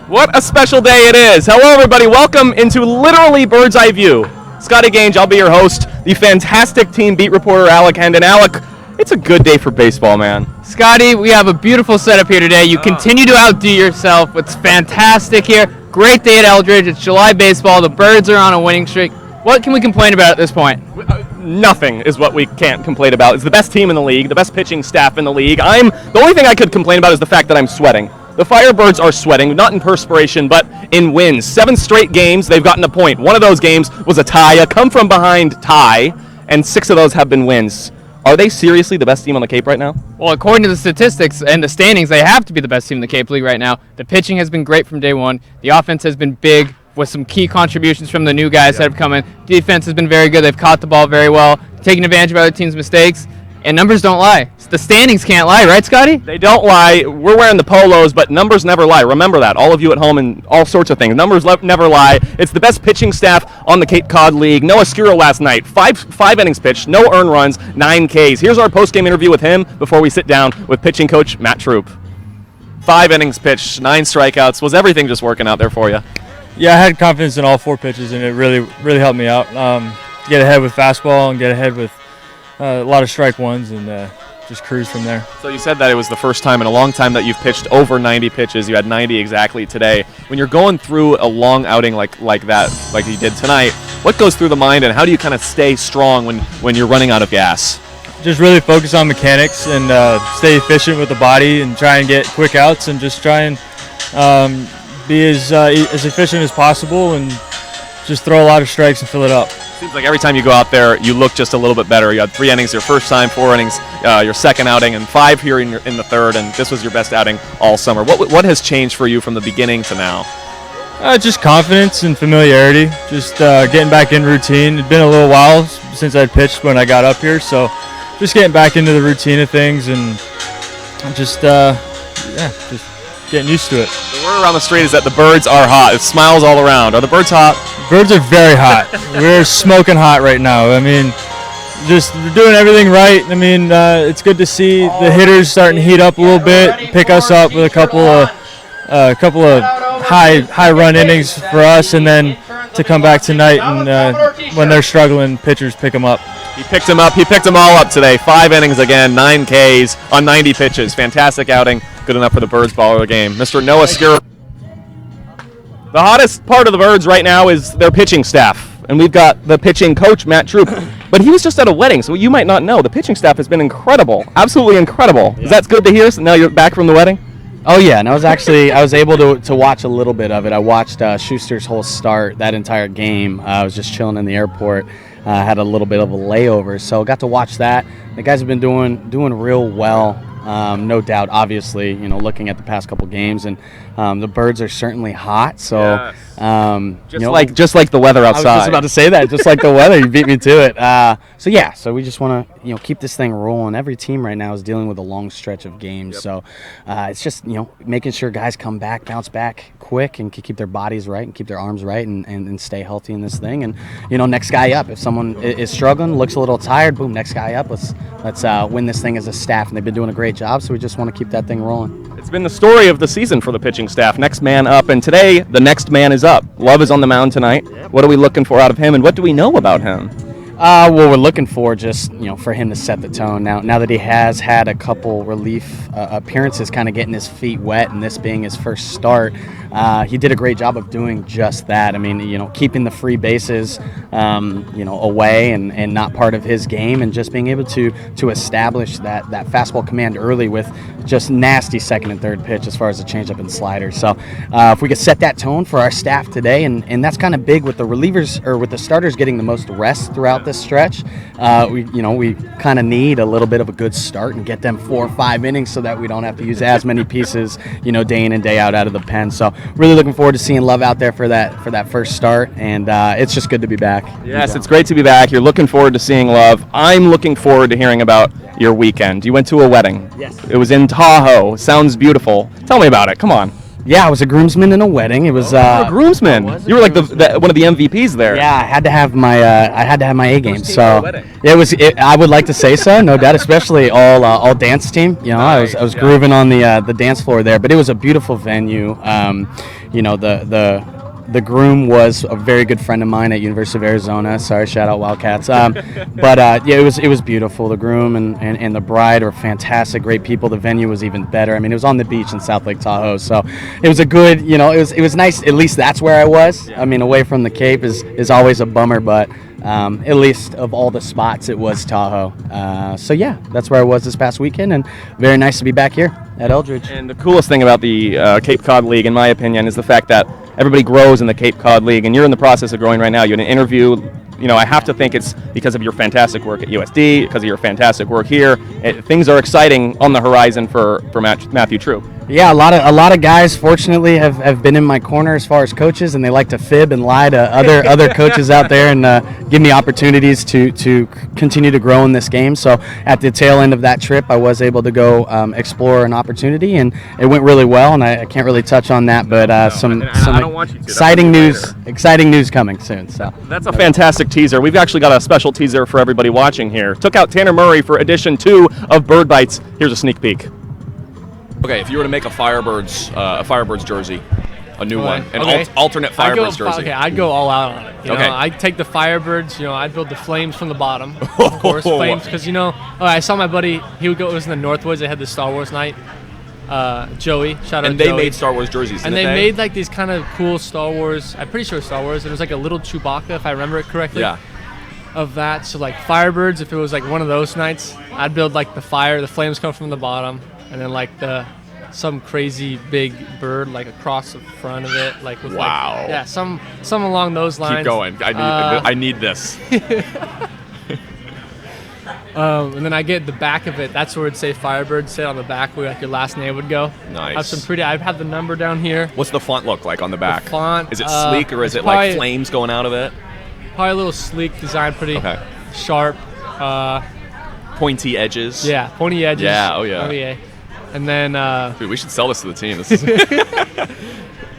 What a special day it is. Hello, everybody. Welcome into literally bird's eye view. Scotty Gange, I'll be your host. The fantastic team beat reporter, Alec Hendon. Alec, it's a good day for baseball, man. Scotty, we have a beautiful setup here today. You continue to outdo yourself. It's fantastic here. Great day at Eldridge. It's July baseball. The Birds are on a winning streak. What can we complain about at this point? Nothing is what we can't complain about. It's the best team in the league, the best pitching staff in the league. The only thing I could complain about is the fact that I'm sweating. The Firebirds are sweating, not in perspiration, but in wins. 7 straight games, they've gotten a point. One of those games was a tie, a come-from-behind tie, and 6 of those have been wins. Are they seriously the best team on the Cape right now? Well, according to the statistics and the standings, they have to be the best team in the Cape League right now. The pitching has been great from day one. The offense has been big with some key contributions from the new guys that have come in. Defense has been very good. They've caught the ball very well, taking advantage of other teams' mistakes. And numbers don't lie. The standings can't lie, right, Scotty? They don't lie. We're wearing the polos, but numbers never lie. Remember that, all of you at home and all sorts of things. Numbers never lie. It's the best pitching staff on the Cape Cod League. Noah Skuro last night, five innings pitched, no earned runs, 9 Ks. Here's our post-game interview with him before we sit down with pitching coach Matt Troop. 5 innings pitched, 9 strikeouts. Was everything just working out there for you? Yeah, I had confidence in all 4 pitches, and it really helped me out. Get ahead with fastball and get ahead with a lot of strike ones and just cruise from there. So you said that it was the first time in a long time that you've pitched over 90 pitches. You had 90 exactly today. When you're going through a long outing like that, like you did tonight, what goes through the mind and how do you kind of stay strong when you're running out of gas? Just really focus on mechanics and stay efficient with the body and try and get quick outs and just try and be as efficient as possible and just throw a lot of strikes and fill it up. Seems like every time you go out there, you look just a little bit better. You had 3 innings your first time, 4 innings your second outing, and 5 here in the third, and this was your best outing all summer. What has changed for you from the beginning to now? Just confidence and familiarity, just getting back in routine. It's been a little while since I pitched when I got up here, so just getting back into the routine of things and just getting used to it. The word around the street is that the birds are hot. It's smiles all around. Are the birds hot? Birds are very hot. We're smoking hot right now. I mean, just doing everything right. I mean, it's good to see the hitters starting to heat up a little bit, pick us up with a couple of high run innings for us, and then to come back tonight and when they're struggling, pitchers pick them up. He picked them up. He picked them all up today. 5 innings again, 9 Ks on 90 pitches. Fantastic outing. Good enough for the Birds baller of the game. Mr. Noah Skuro. The hottest part of the Birds right now is their pitching staff. And we've got the pitching coach, Matt Troop. But he was just at a wedding, so you might not know. The pitching staff has been incredible. Absolutely incredible. Yeah. Is that good to hear? So now you're back from the wedding? Oh, yeah. And I was able to watch a little bit of it. I watched Schuster's whole start, that entire game. I was just chilling in the airport. Had a little bit of a layover, so got to watch that. The guys have been doing real well. No doubt, obviously, looking at the past couple games, and the Birds are certainly hot. So, yes. Just like the weather outside. I was just about to say that, just like the weather. You beat me to it. So we just want to keep this thing rolling. Every team right now is dealing with a long stretch of games, Yep. So it's just making sure guys come back, bounce back quick, and keep their bodies right and keep their arms right and stay healthy in this thing. And next guy up. If someone is struggling, looks a little tired, boom, next guy up. Let's win this thing as a staff, and they've been doing a great job. So we just want to keep that thing rolling. It's been the story of the season for the pitching staff. Next man up, and today the next man is up. Love is on the mound tonight. What are we looking for out of him, and what do we know about him? Well, we're looking for just for him to set the tone. Now that he has had a couple relief appearances, kind of getting his feet wet, and this being his first start, he did a great job of doing just that. I mean, keeping the free bases, away and not part of his game, and just being able to establish that fastball command early with just nasty second and third pitch as far as the changeup and slider. So if we could set that tone for our staff today, and that's kind of big with the relievers or with the starters getting the most rest throughout this stretch. We kind of need a little bit of a good start and get them 4 or 5 innings so that we don't have to use as many pieces, day in and day out of the pen. So really looking forward to seeing Love out there for that first start, and it's just good to be back. Yes, it's great to be back. You're looking forward to seeing Love. I'm looking forward to hearing about your weekend. You went to a wedding. Yes. It was in Tahoe. Sounds beautiful. Tell me about it. Come on. Yeah, I was a groomsman in a wedding. It was You were a groomsman. You were like one of the MVPs there. Yeah, I had to have my A game. team So at a wedding. I would like to say so, no doubt. Especially all dance team. You know, Nice, I was yeah. grooving on the dance floor there. But it was a beautiful venue. You know, the groom was a very good friend of mine at University of Arizona. Sorry, shout out Wildcats. But yeah, it was beautiful. The groom and the bride were fantastic, great people. The venue was even better. I mean, it was on the beach in South Lake Tahoe, so it was a good. You know, it was nice. At least that's where I was. I mean, away from the Cape is always a bummer, but at least of all the spots, it was Tahoe. So yeah, that's where I was this past weekend, and very nice to be back here at Eldridge. And the coolest thing about the Cape Cod League, in my opinion, is the fact that everybody grows in the Cape Cod League, and you're in the process of growing right now. You had an interview. You know, I have to think it's because of your fantastic work at USD, because of your fantastic work here. Things are exciting on the horizon for Matthew True. Yeah, a lot of guys, fortunately, have been in my corner as far as coaches, and they like to fib and lie to other coaches out there and give me opportunities to continue to grow in this game. So at the tail end of that trip, I was able to go explore an opportunity, and it went really well. And I can't really touch on that, but some I don't want you to. exciting That's later. exciting news coming soon. So That's a fantastic teaser. We've actually got a special teaser for everybody watching here. Took out Tanner Murray for edition 2 of Bird Bites. Here's a sneak peek. Okay, if you were to make a Firebirds jersey, a new one, an Okay. alternate Firebirds jersey. Okay, I'd go all out on it. You Okay. know, I'd take the Firebirds. You know, I'd build the Flames from the bottom, of course. Flames, because I saw my buddy. He would go. It was in the Northwoods. They had the Star Wars night. Joey, shout out. And they Joey. made Star Wars jerseys, And didn't they they? made like these kind of cool Star Wars. I'm pretty sure Star Wars. It was like a little Chewbacca, if I remember it correctly. Yeah. Of that, so like Firebirds, if it was like one of those nights, I'd build like the flames come from the bottom, and then like some crazy big bird like across the front of it, like with Wow. some along those lines. Keep going. I need this. And then I get the back of it. That's where it'd say Firebird. Say on the back where like your last name would go. Nice. I'd have the number down here. What's the font look like on the back? Font. Is it sleek or is it's it like probably- flames going out of it? Probably a little sleek design, pretty Okay. sharp. Pointy edges. Yeah, pointy edges. Yeah, oh yeah. yeah. And then Dude, we should sell this to the team. This is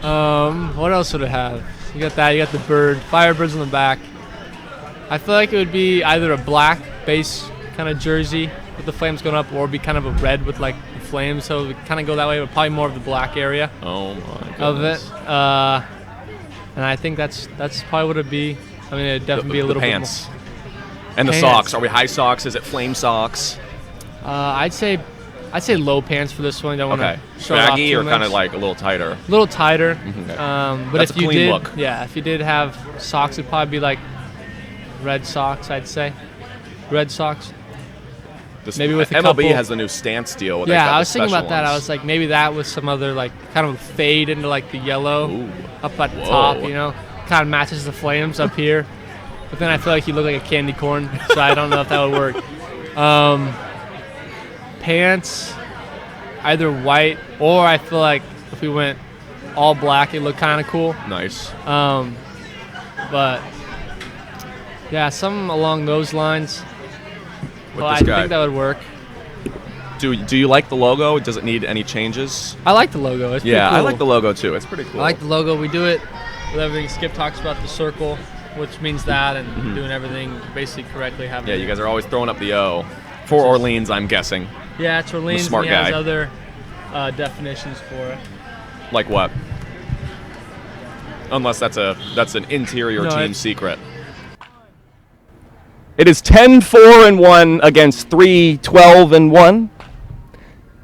what else would it have? You got that. You got the bird, Firebirds on the back. I feel like it would be either a black base kind of jersey with the flames going up, or it'd be kind of a red with like the flames. So it would kind of go that way, but probably more of the black area oh my of it. goodness. And I think that's probably what it'd be. I mean, it'd definitely be a little pants. bit more. And the Pants. socks. Are we high socks? Is it flame socks? I'd say low pants for this one. Don't want Okay. to show it off Baggy too or kind much. of like a little tighter? A little tighter. Okay. But That's if a you clean did, look. if you did have socks, it'd probably be like red socks. I'd say red socks. This Maybe with a MLB couple- has the new stance deal. Where they've Yeah, got I the was thinking special about that. I ones. was like, maybe that with some other like kind of fade into like the yellow Ooh. up at the Whoa. top. You know, kind of matches the flames up here. But then I feel like you look like a candy corn, so I don't know if that would work. Pants, either white, or I feel like if we went all black, it looked kind of cool. Nice. But yeah, something along those lines. With I this guy. think that would work. Do you like the logo? Does it need any changes? I like the logo. It's pretty Yeah, I cool. like the logo too. It's pretty cool. I like the logo. We do it with everything. Skip talks about the circle, which means that, and doing everything basically correctly. Having Yeah, you guys are always throwing up the O. For Orleans, I'm guessing. Yeah, it's Orleans. smart and he has guy. other definitions for it. Like what? Unless that's an interior No, team it's- secret. It is 10-4-1 against 3-12-1.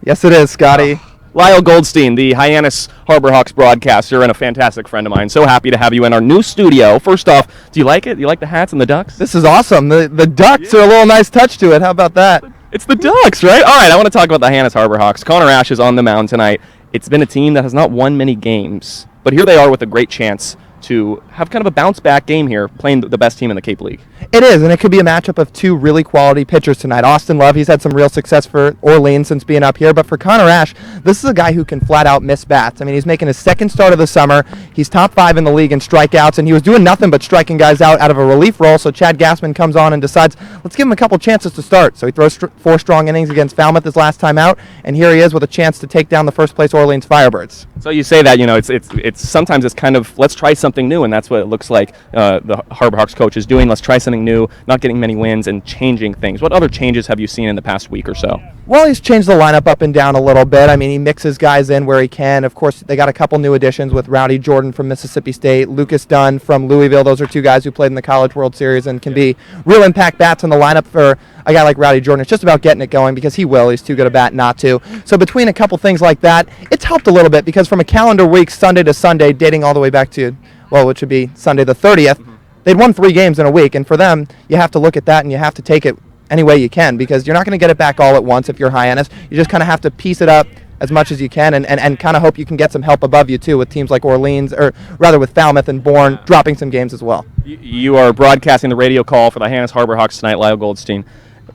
Yes, it is, Scotty. Lyle Goldstein, the Hyannis Harbor Hawks broadcaster and a fantastic friend of mine. So happy to have you in our new studio. First off, do you like it? Do you like the hats and the ducks? This is awesome. The ducks are a little nice touch to it. How about that? It's the Ducks, right? All right, I want to talk about the Hyannis Harbor Hawks. Connor Ash is on the mound tonight. It's been a team that has not won many games, but here they are with a great chance to have kind of a bounce-back game here, playing the best team in the Cape League. It is, and it could be a matchup of two really quality pitchers tonight. Austin Love, he's had some real success for Orleans since being up here, but for Connor Ash, this is a guy who can flat out miss bats. I mean, he's making his second start of the summer. He's top 5 in the league in strikeouts, and he was doing nothing but striking guys out of a relief role, so Chad Gassman comes on and decides, let's give him a couple chances to start. So he throws 4 strong innings against Falmouth his last time out, and here he is with a chance to take down the first-place Orleans Firebirds. So you say that, it's sometimes it's kind of, let's try something new, and that's what it looks like the Harbor Hawks coach is doing. Let's try something new, not getting many wins and changing things. What other changes have you seen in the past week or so? Well, he's changed the lineup up and down a little bit. I mean, he mixes guys in where he can. Of course, they got a couple new additions with Rowdy Jordan from Mississippi State, Lucas Dunn from Louisville. Those are 2 guys who played in the College World Series and can be real impact bats in the lineup for a guy like Rowdy Jordan. It's just about getting it going because he will. He's too good a bat not to. So between a couple things like that, it's helped a little bit because from a calendar week, Sunday to Sunday, dating all the way back to, well, which would be Sunday the 30th, they'd won 3 games in a week. And for them, you have to look at that and you have to take it any way you can because you're not going to get it back all at once if you're Hyannis. You just kind of have to piece it up as much as you can and kind of hope you can get some help above you too with teams like Orleans, or rather with Falmouth and Bourne dropping some games as well. You are broadcasting the radio call for the Hyannis Harbor Hawks tonight, Lyle Goldstein.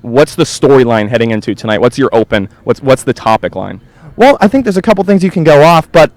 What's the storyline heading into tonight? What's your open? What's the topic line? Well, I think there's a couple things you can go off, but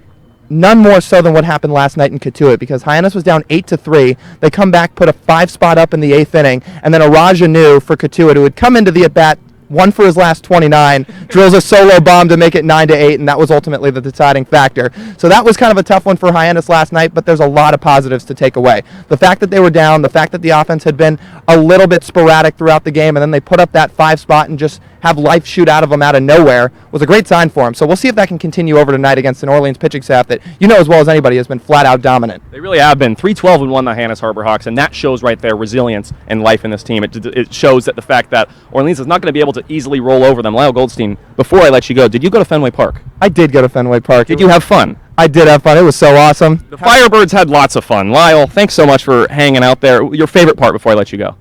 none more so than what happened last night in Katuitt because Hyannis was down 8-3. They come back, put a 5 spot up in the 8th inning, and then Araj Anu for Katuitt, who had come into the at-bat, 1 for his last 29, drills a solo bomb to make it 9-8, and that was ultimately the deciding factor. So that was kind of a tough one for Hyannis last night, but there's a lot of positives to take away. The fact that they were down, the fact that the offense had been a little bit sporadic throughout the game, and then they put up that 5 spot and just have life shoot out of them out of nowhere was a great sign for them. So we'll see if that can continue over tonight against an Orleans pitching staff that, as well as anybody, has been flat out dominant. They really have been 3-12-1 the Hyannis Harbor Hawks, and that shows right there resilience and life in this team. It shows that the fact that Orleans is not going to be able to easily roll over them. Lyle Goldstein, before I let you go, did you go to Fenway Park? I did go to Fenway Park. Did you have fun? I did have fun. It was so awesome. The Firebirds had lots of fun. Lyle, thanks so much for hanging out there. Your favorite part before I let you go?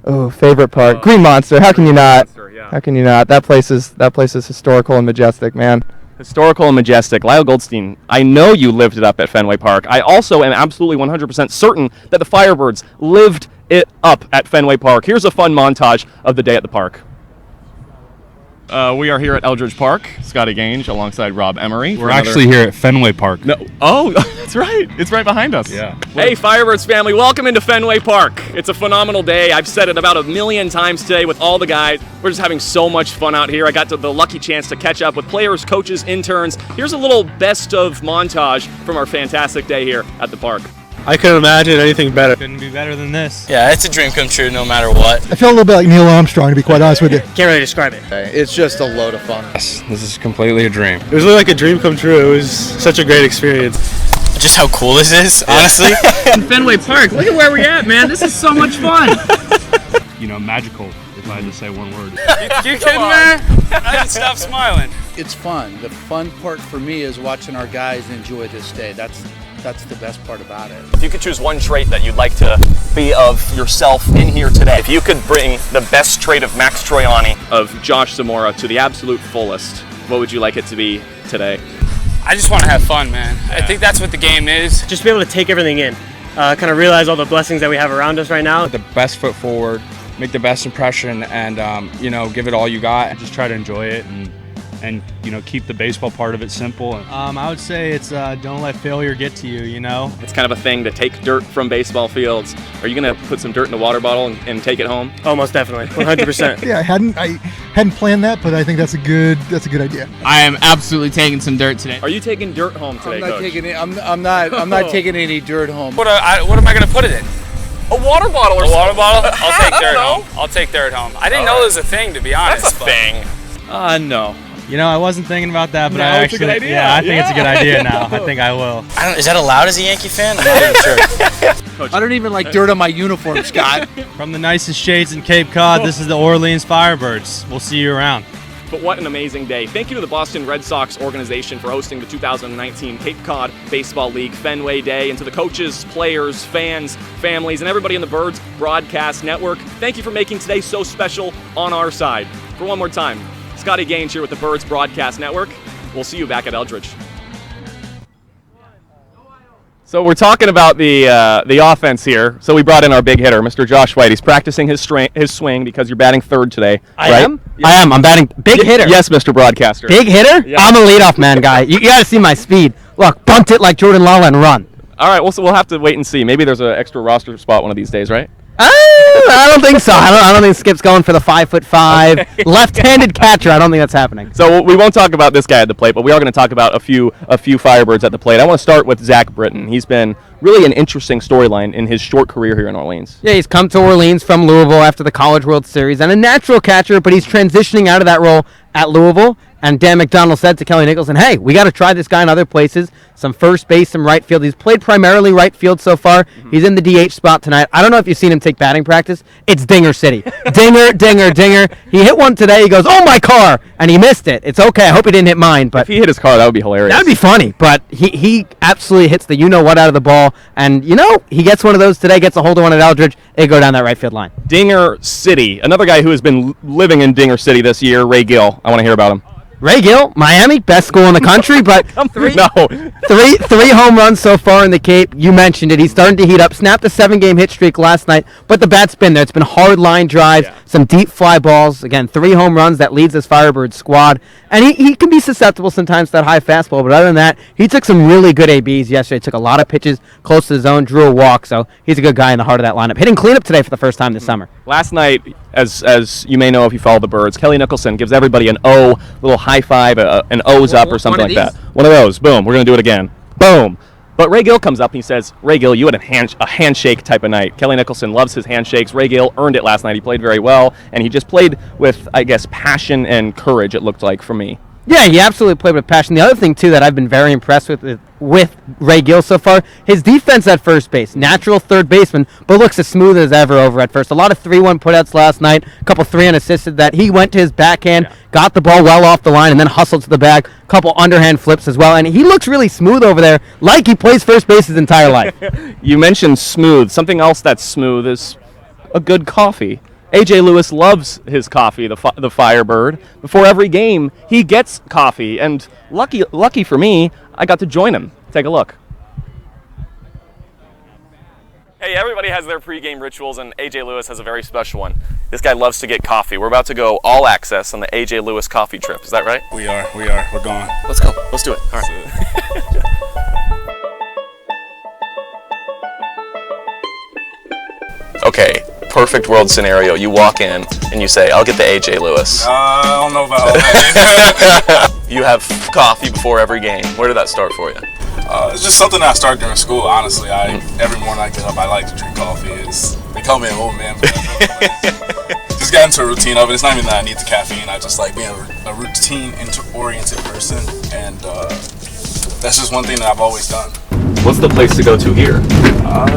Oh, favorite part. Green Monster. How can you not? Monster, yeah. How can you not? That place is historical and majestic, man. Historical and majestic. Lyle Goldstein, I know you lived it up at Fenway Park. I also am absolutely 100% certain that the Firebirds lived it up at Fenway Park. Here's a fun montage of the day at the park. We are here at Eldridge Park. Scotty Gange alongside Rob Emery. We're actually here at Fenway Park. No. Oh, that's right. It's right behind us. Yeah. Hey, Firebirds family, welcome into Fenway Park. It's a phenomenal day. I've said it about 1,000,000 times today with all the guys. We're just having so much fun out here. I got the lucky chance to catch up with players, coaches, interns. Here's a little best of montage from our fantastic day here at the park. I couldn't imagine anything better. Couldn't be better than this. Yeah, it's a dream come true no matter what. I feel a little bit like Neil Armstrong, to be quite honest with you. Can't really describe it. It's just a load of fun. Yes, this is completely a dream. It was really like a dream come true. It was such a great experience. Just how cool this is, honestly. In Fenway Park, look at where we're at, man. This is so much fun. Magical, if I had to say one word. You kidding, man? I didn't stop smiling. It's fun. The fun part for me is watching our guys enjoy this day. That's the best part about it. If you could choose one trait that you'd like to be of yourself in here today, if you could bring the best trait of Max Troiani, of Josh Zamora, to the absolute fullest, what would you like it to be today? I just want to have fun, man. I think that's what the game is. Just be able to take everything in, kind of realize all the blessings that we have around us right now. Put the best foot forward, make the best impression, and give it all you got. Just try to enjoy it and keep the baseball part of it simple. I would say it's don't let failure get to you. It's kind of a thing to take dirt from baseball fields. Are you going to put some dirt in a water bottle and take it home? Oh, most definitely, 100%. Yeah, I hadn't planned that, but I think that's a good idea. I am absolutely taking some dirt today. Are you taking dirt home today, Coach? I'm not taking any dirt home. What am I going to put it in? A water bottle or something? A water bottle? I'll take dirt home. I'll take dirt home. I didn't know it was a thing, to be honest. That's a thing. No. I wasn't thinking about that, but I think it's a good idea now. I think I will. Is that allowed as a Yankee fan? I'm not even sure. I don't even like dirt on my uniform, Scott. From the nicest shades in Cape Cod, this is the Orleans Firebirds. We'll see you around. But what an amazing day. Thank you to the Boston Red Sox organization for hosting the 2019 Cape Cod Baseball League Fenway Day, and to the coaches, players, fans, families, and everybody in the Birds Broadcast Network. Thank you for making today so special on our side. For one more time, Scotty Gange here with the Birds Broadcast Network. We'll see you back at Eldridge. So we're talking about the offense here. So we brought in our big hitter, Mr. Josh White. He's practicing his swing because you're batting third today. I am. I'm batting big hitter. Yes, Mr. Broadcaster. Big hitter? Yeah. I'm a leadoff man guy. You got to see my speed. Look, bunt it like Jordan Lala and run. All right, we'll have to wait and see. Maybe there's an extra roster spot one of these days, right? I don't think so. I don't think Skip's going for the 5'5" Okay. left-handed catcher. I don't think that's happening. So we won't talk about this guy at the plate, but we are going to talk about a few Firebirds at the plate. I want to start with Zach Britton. He's been really an interesting storyline in his short career here in Orleans. Yeah, he's come to Orleans from Louisville after the College World Series and a natural catcher, but he's transitioning out of that role at Louisville. And Dan McDonald said to Kelly Nicholson, hey, we got to try this guy in other places, some first base, some right field. He's played primarily right field so far. He's in the DH spot tonight. I don't know if you've seen him take batting practice. It's Dinger City. Dinger, dinger, dinger. He hit one today. He goes, oh, my car. And he missed it. It's okay. I hope he didn't hit mine. But if he hit his car, that would be hilarious. That would be funny. But he absolutely hits the you-know-what out of the ball. And, he gets one of those today, gets a hold of one at Eldridge. They go down that right field line. Dinger City. Another guy who has been living in Dinger City this year, Ray Gill. I want to hear about him. Ray Gill, Miami, best school in the country, but three home runs so far in the Cape. You mentioned it. He's starting to heat up. Snapped a 7-game hit streak last night, but the bat's been there. It's been hard line drives, some deep fly balls. Again, 3 home runs. That leads this Firebirds squad. And he can be susceptible sometimes to that high fastball, but other than that, he took some really good ABs yesterday. Took a lot of pitches close to the zone, drew a walk, so he's a good guy in the heart of that lineup. Hitting cleanup today for the first time this summer. Last night, as you may know if you follow the Birds, Kelly Nicholson gives everybody an O, little high five, an O's up or something like that. One of those. Boom. We're going to do it again. Boom. But Ray Gill comes up and he says, Ray Gill, you had a handshake type of night. Kelly Nicholson loves his handshakes. Ray Gill earned it last night. He played very well, and he just played with, I guess, passion and courage, it looked like, for me. Yeah, he absolutely played with passion. The other thing, too, that I've been very impressed with Ray Gill so far, his defense at first base. Natural third baseman, but looks as smooth as ever over at first. A lot of 3-1 putouts last night, a couple 3 unassisted that he went to his backhand, got the ball well off the line, and then hustled to the bag. A couple underhand flips as well, and he looks really smooth over there, like he plays first base his entire life. You mentioned smooth. Something else that's smooth is a good coffee. A.J. Lewis loves his coffee, the Firebird. Before every game, he gets coffee, and lucky for me, I got to join him. Take a look. Hey, everybody has their pregame rituals, and A.J. Lewis has a very special one. This guy loves to get coffee. We're about to go all access on the A.J. Lewis coffee trip. Is that right? We are. We're going. Let's go. Let's do it. All right. Okay. Perfect world scenario. You walk in and you say, I'll get the A.J. Lewis. I don't know about all that. You have coffee before every game. Where did that start for you? It's just something I started during school, honestly. Every morning I get up, I like to drink coffee. They call me an old man. Just got into a routine of it. It's not even that I need the caffeine. I just like being a routine-oriented person. And that's just one thing that I've always done. What's the place to go to here?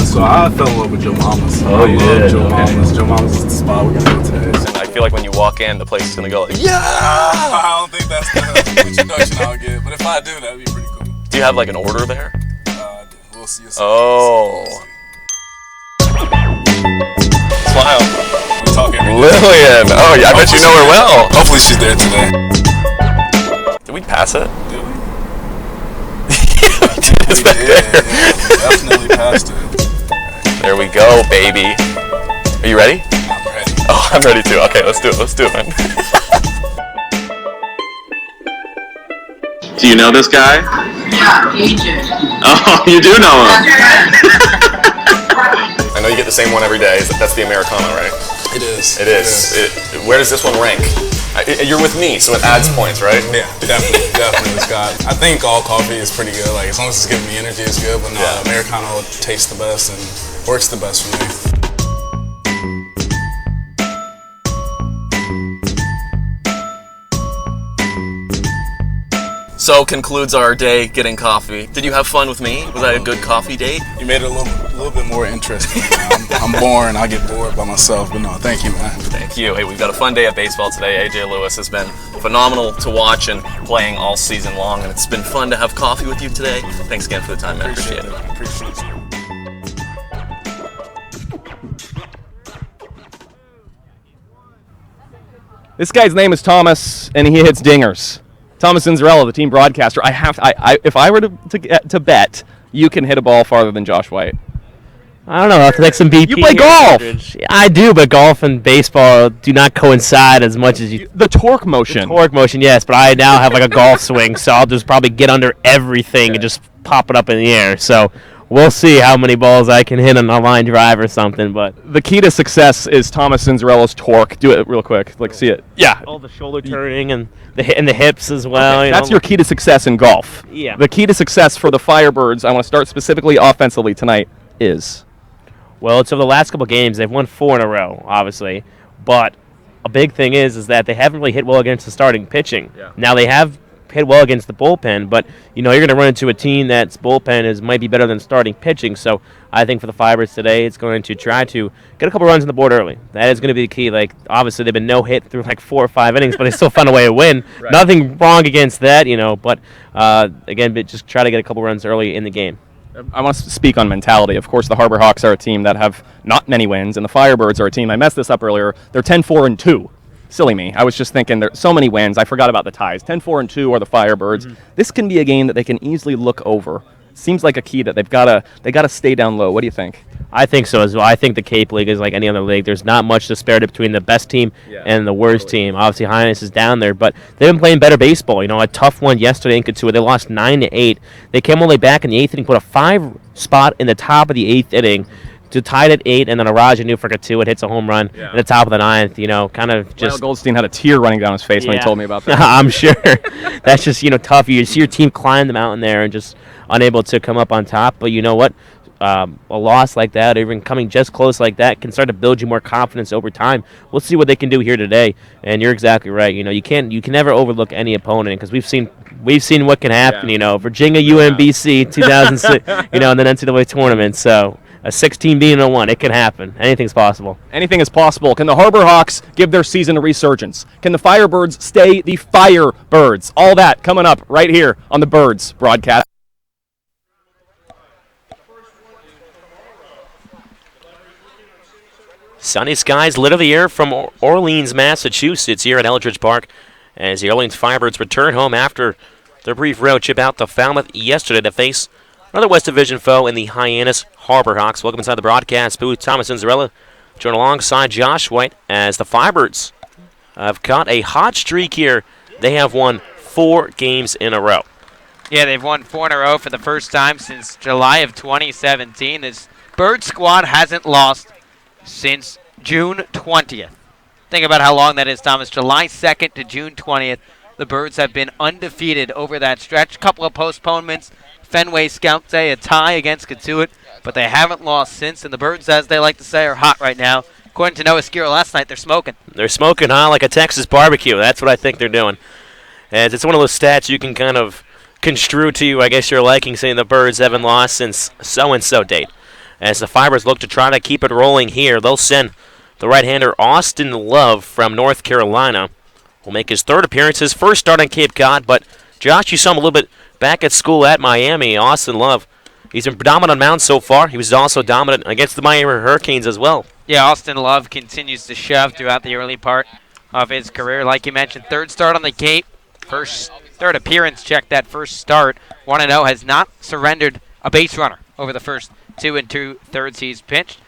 So I fell in love with Joe Mama's. Oh, you did? Joe Mama's. Joe Mama's is the spot we're going to go today. And I feel like when you walk in, the place is going to go like, yeah! I don't think that's the introduction I'll get, but if I do, that'd be pretty cool. Do you have like an order there? We'll see. Oh. Smile. We talk every day. Lillian. Oh, yeah, I bet you know her well. Hopefully she's there today. Did we pass it? Did we? We did. Definitely passed it. There we go, baby. Are you ready? I'm ready. Oh, I'm ready too. Okay, let's do it, man. Do you know this guy? Yeah, AJ. Oh, you do know him. I know you get the same one every day. That's the Americano, right? It is. It is. Where does this one rank? You're with me, so it adds points, right? Yeah, definitely, Scott. I think all coffee is pretty good. Like, as long as it's giving me energy, it's good. But no, Americano tastes the best and works the best for me. So concludes our day getting coffee. Did you have fun with me? Was that a good coffee date? You made it a little bit more interesting. I'm boring. I get bored by myself, but no, thank you, man. Thank you. Hey, we've got a fun day of baseball today. A.J. Lewis has been phenomenal to watch and playing all season long, and it's been fun to have coffee with you today. Thanks again for the time, man. Appreciate it. Appreciate you. This guy's name is Thomas, and he hits dingers. Thomas Inzarella, the team broadcaster. If I were to bet you can hit a ball farther than Josh White? I don't know. I have to make some BP. You play here, golf! Aldridge. I do, but golf and baseball do not coincide as much as you. The torque motion. The torque motion, yes, but I now have like a golf swing, so I'll just probably get under everything and just pop it up in the air. So we'll see how many balls I can hit on a line drive or something. But the key to success is Thomas Cinzarello's torque. Do it real quick. Like, see it. Yeah. All the shoulder turning and the hips as well. Okay, that's your key to success in golf. Yeah. The key to success for the Firebirds, I want to start specifically offensively tonight, is? Well, it's over the last couple games. They've won 4 in a row, obviously. But a big thing is that they haven't really hit well against the starting pitching. Yeah. Now, they have hit well against the bullpen, but, you're going to run into a team that's bullpen might be better than starting pitching. So I think for the Firebirds today, it's going to try to get a couple runs on the board early. That is going to be the key. Like, obviously, they've been no-hit through, 4 or 5 innings, but they still found a way to win. Right. Nothing wrong against that, but, again, just try to get a couple runs early in the game. I want to speak on mentality. Of course, the Harbor Hawks are a team that have not many wins, and the Firebirds are a team, I messed this up earlier, they're 10-4-2. Silly me. I was just thinking there's so many wins. I forgot about the ties. 10-4-2 are the Firebirds. Mm-hmm. This can be a game that they can easily look over. Seems like a key that they got to stay down low. What do you think? I think so as well. I think the Cape League is like any other league. There's not much disparity between the best team and the worst team. Obviously, Highness is down there, but they've been playing better baseball. A tough one yesterday in Katua. They lost 9-8. They came all the way back in the 8th inning, put a 5 spot in the top of the 8th inning to tie it at 8, and then Araja knew for Katua hits a home run at the top of the 9th. Kind of just. Lyle Goldstein had a tear running down his face when he told me about that. I'm sure. That's just tough. You see your team climb the mountain there and just unable to come up on top. But you know what? A loss like that, or even coming just close like that, can start to build you more confidence over time. We'll see what they can do here today. And you're exactly right. You can never overlook any opponent, because we've seen what can happen. Virginia, UMBC, 2006. In the NCAA tournament. So a 16 being a 1, it can happen. Anything's possible. Anything is possible. Can the Harbor Hawks give their season a resurgence? Can the Firebirds stay the Firebirds? All that coming up right here on the Birds broadcast. Sunny skies lit of the air from Orleans, Massachusetts, here at Eldridge Park, as the Orleans Firebirds return home after their brief road trip out to Falmouth yesterday to face another West Division foe in the Hyannis Harbor Hawks. Welcome inside the broadcast booth. Thomas Cinzarello joined alongside Josh White as the Firebirds have caught a hot streak here. They have won 4 games in a row. Yeah, they've won 4 in a row for the first time since July of 2017. This Bird squad hasn't lost since June 20th. Think about how long that is, Thomas. July 2nd to June 20th. The Birds have been undefeated over that stretch. Couple of postponements. Fenway Scout Day, a tie against Katuitt, but they haven't lost since. And the Birds, as they like to say, are hot right now. According to Noah Skira last night, they're smoking. They're smoking, like a Texas barbecue. That's what I think they're doing. And it's one of those stats you can kind of construe to, I guess, your liking, saying the Birds haven't lost since so-and-so date. As the Fibers look to try to keep it rolling here, they'll send the right-hander Austin Love from North Carolina. Will make his 3rd appearance, his first start on Cape Cod. But, Josh, you saw him a little bit back at school at Miami. Austin Love, he's been dominant on mound so far. He was also dominant against the Miami Hurricanes as well. Yeah, Austin Love continues to shove throughout the early part of his career. Like you mentioned, 3rd start on the Cape. 3rd appearance, check that first start. 1-0, has not surrendered a base runner over the first 2 2/3 he's pitched.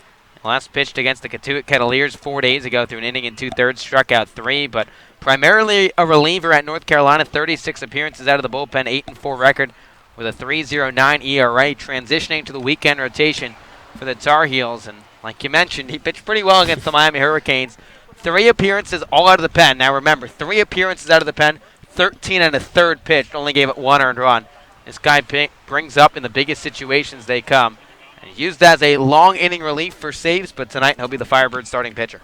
Last pitched against the Katuitt Kettleers 4 days ago through an inning and 2/3, struck out 3, but primarily a reliever at North Carolina. 36 appearances out of the bullpen, 8-4 record with a 3.09 ERA, transitioning to the weekend rotation for the Tar Heels. And like you mentioned, he pitched pretty well against the Miami Hurricanes. 3 appearances all out of the pen. Now remember, 3 appearances out of the pen, 13 1/3 pitched, only gave it 1 earned run. This guy brings up in the biggest situations they come. And used as a long inning relief for saves, but tonight he'll be the Firebird starting pitcher.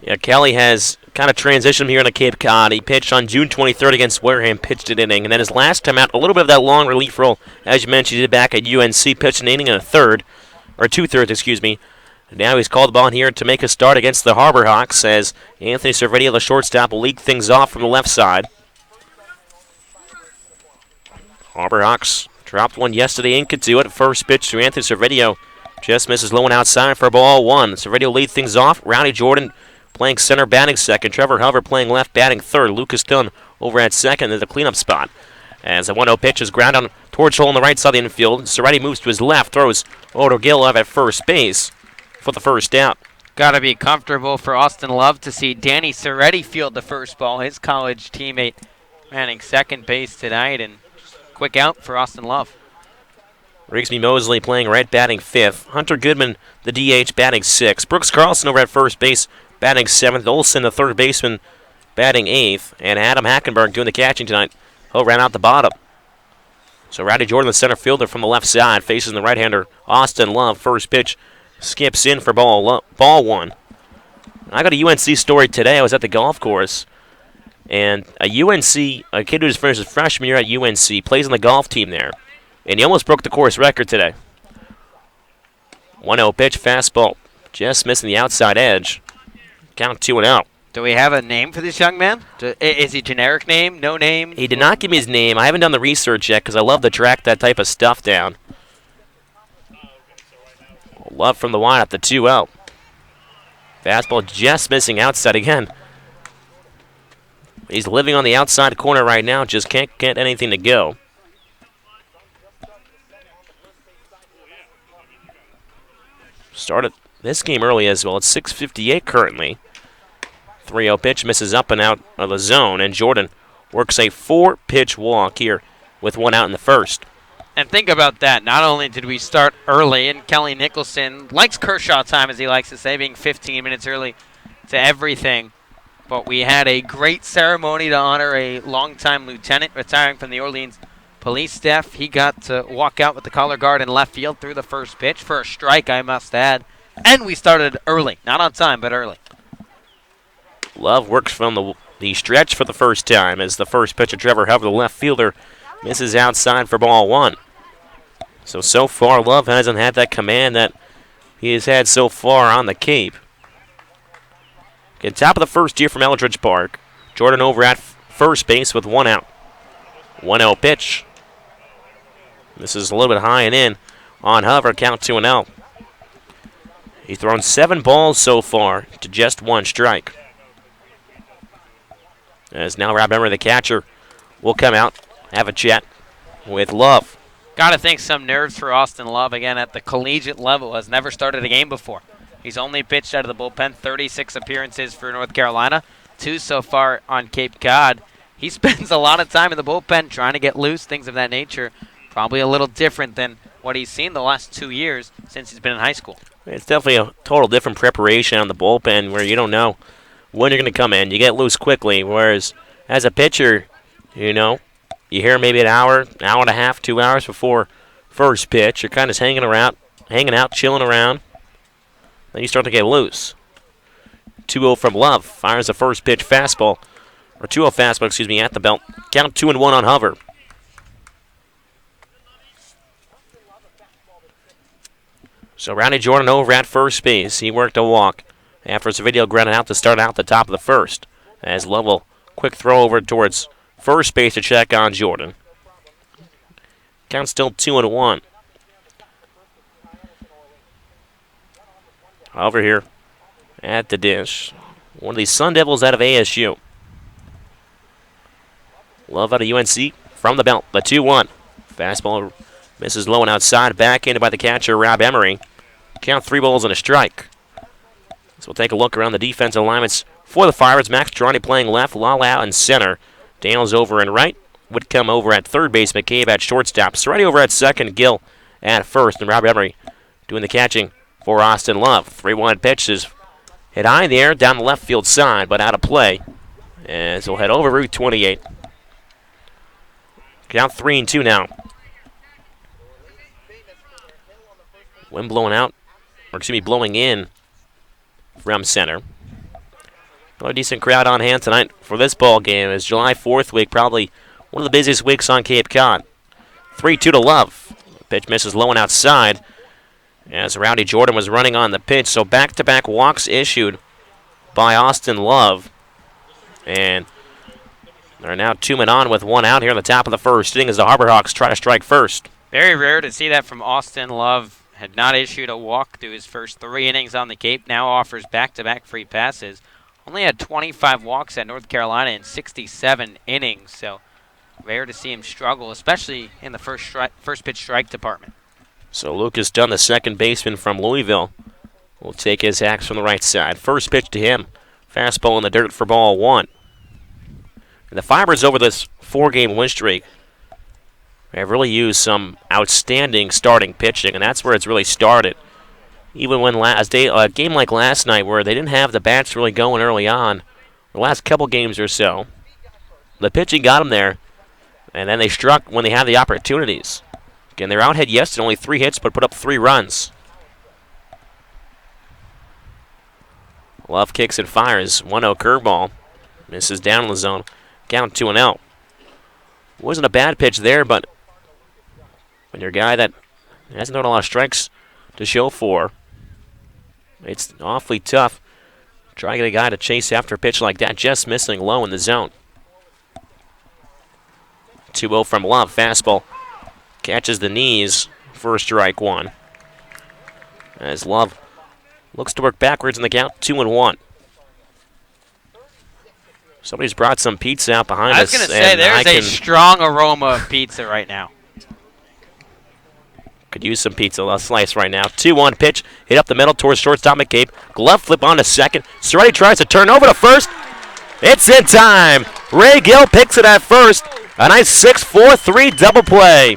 Yeah, Kelly has kind of transitioned here in the Cape Cod. He pitched on June 23rd against Wareham, pitched an inning. And then his last time out, a little bit of that long relief role. As you mentioned, he did back at UNC, pitched an inning and a 3rd, or 2/3, excuse me. And now he's called upon here to make a start against the Harbor Hawks as Anthony Cervedio, the shortstop, will lead things off from the left side. Harbor Hawks dropped one yesterday in Katuitt. First pitch to Anthony Cervedio. Just misses low and outside for ball 1. Cervedio leads things off. Rowdy Jordan playing center, batting second. Trevor Hover playing left, batting 3rd. Lucas Dunn over at second in the cleanup spot. As the 1-0 pitch is ground on Torch hole on the right side of the infield. Soretti moves to his left, throws over to Gill at first base for the first out. Got to be comfortable for Austin Love to see Danny Soretti field the first ball, his college teammate manning second base tonight, and quick out for Austin Love. Rigsby Mosley playing right, batting fifth. Hunter Goodman, the DH, batting sixth. Brooks Carlson over at first base, batting seventh. Olson, the third baseman, batting eighth. And Adam Hackenberg doing the catching tonight. He'll ran out the bottom. So Rowdy Jordan, the center fielder from the left side, faces the right-hander Austin Love. First pitch skips in for ball one. I got a UNC story today. I was at the golf course. And a kid who just finished his freshman year at UNC, plays on the golf team there. And he almost broke the course record today. 1-0 pitch, fastball. Just missing the outside edge. Count 2-0. Do we have a name for this young man? Is he generic name? No name? He did not give me his name. I haven't done the research yet because I love to track that type of stuff down. Love from the windup, the 2-0. Fastball just missing outside again. He's living on the outside corner right now. Just can't get anything to go. Started this game early as well. It's 6:58 currently. 3-0 pitch misses up and out of the zone, and Jordan works a 4-pitch walk here with one out in the first. And think about that. Not only did we start early, and Kelly Nicholson likes Kershaw time, as he likes to say, being 15 minutes early to everything, but we had a great ceremony to honor a longtime lieutenant retiring from the Orleans police staff. He got to walk out with the color guard in left field through the first pitch for a strike, I must add. And we started early. Not on time, but early. Love works from the stretch for the first time as the first pitch of Trevor Hubbard, the left fielder, misses outside for ball one. So far, Love hasn't had that command that he has had so far on the Cape. At top of the first here from Eldridge Park. Jordan over at first base with one out. 1-0 pitch. This is a little bit high and in on Hubbard, count 2-0. He's thrown 7 balls so far to just 1 strike. As now Rob Emery, the catcher, will come out, have a chat with Love. Got to think some nerves for Austin Love again at the collegiate level. Has never started a game before. He's only pitched out of the bullpen, 36 appearances for North Carolina, 2 so far on Cape Cod. He spends a lot of time in the bullpen trying to get loose, things of that nature. Probably a little different than what he's seen the last 2 years since he's been in high school. It's definitely a total different preparation on the bullpen where you don't know when you're going to come in. You get loose quickly, whereas as a pitcher, you hear maybe an hour and a half, 2 hours before first pitch. You're kind of hanging out, chilling around. Then you start to get loose. 2-0 from Love. Fires the first pitch fastball. Or 2-0 fastball, at the belt. Count 2-1 on Hover. So Rowdy Jordan over at first base. He worked a walk after Servideo grounded out to start out the top of the first. As Lovell, quick throw over towards first base to check on Jordan. Count still 2-1. Over here at the dish. One of these Sun Devils out of ASU. Love out of UNC from the belt. The 2-1. Fastball misses low and outside. Backhanded by the catcher, Rob Emery. Count 3 balls and a strike. So we'll take a look around the defensive alignments for the Firebirds. Max Girardi playing left. Lala out in center. Daniels over in right. Whitcomb over at third base. McCabe at shortstop. Soretti over at second. Gill at first. And Rob Emery doing the catching for Austin Love. 3-1 pitch is hit high in the air down the left field side, but out of play. As he'll head over Route 28. Count 3-2 now. Wind blowing out, blowing in from center. A decent crowd on hand tonight for this ball game. It's July 4th week, probably one of the busiest weeks on Cape Cod. 3-2 to Love. Pitch misses low and outside as Rowdy Jordan was running on the pitch. So back-to-back walks issued by Austin Love. And they're now 2 men on with 1 out here on the top of the first inning as the Harbor Hawks try to strike first. Very rare to see that from Austin Love. Had not issued a walk through his first 3 innings on the Cape. Now offers back-to-back free passes. Only had 25 walks at North Carolina in 67 innings. So Rare to see him struggle, especially in the first pitch strike department. So Lucas Dunn, the second baseman from Louisville, will take his axe from the right side. First pitch to him. Fastball in the dirt for ball 1. And the Firebirds over this 4-game win streak have really used some outstanding starting pitching, and that's where it's really started. Even when a game like last night where they didn't have the bats really going early on, the last couple games or so, the pitching got them there, and then they struck when they had the opportunities. Again, they were out ahead yesterday, only 3 hits, but put up 3 runs. Love kicks and fires. 1-0 curveball. Misses down in the zone. Count 2-0. Wasn't a bad pitch there, but when you're a guy that hasn't done a lot of strikes to show for, it's awfully tough. Try to get a guy to chase after a pitch like that, just missing low in the zone. 2-0 from Love. Fastball catches the knees for strike 1. As Love looks to work backwards in the count, 2-1. Somebody's brought some pizza out behind us. I was going to say, there's a strong aroma of pizza right now. Could use some pizza. A slice right now. 2-1 pitch. Hit up the middle towards shortstop McCabe. Glove flip on to second. Cerretti tries to turn over to first. It's in time. Ray Gill picks it at first. A nice 6-4-3 double play.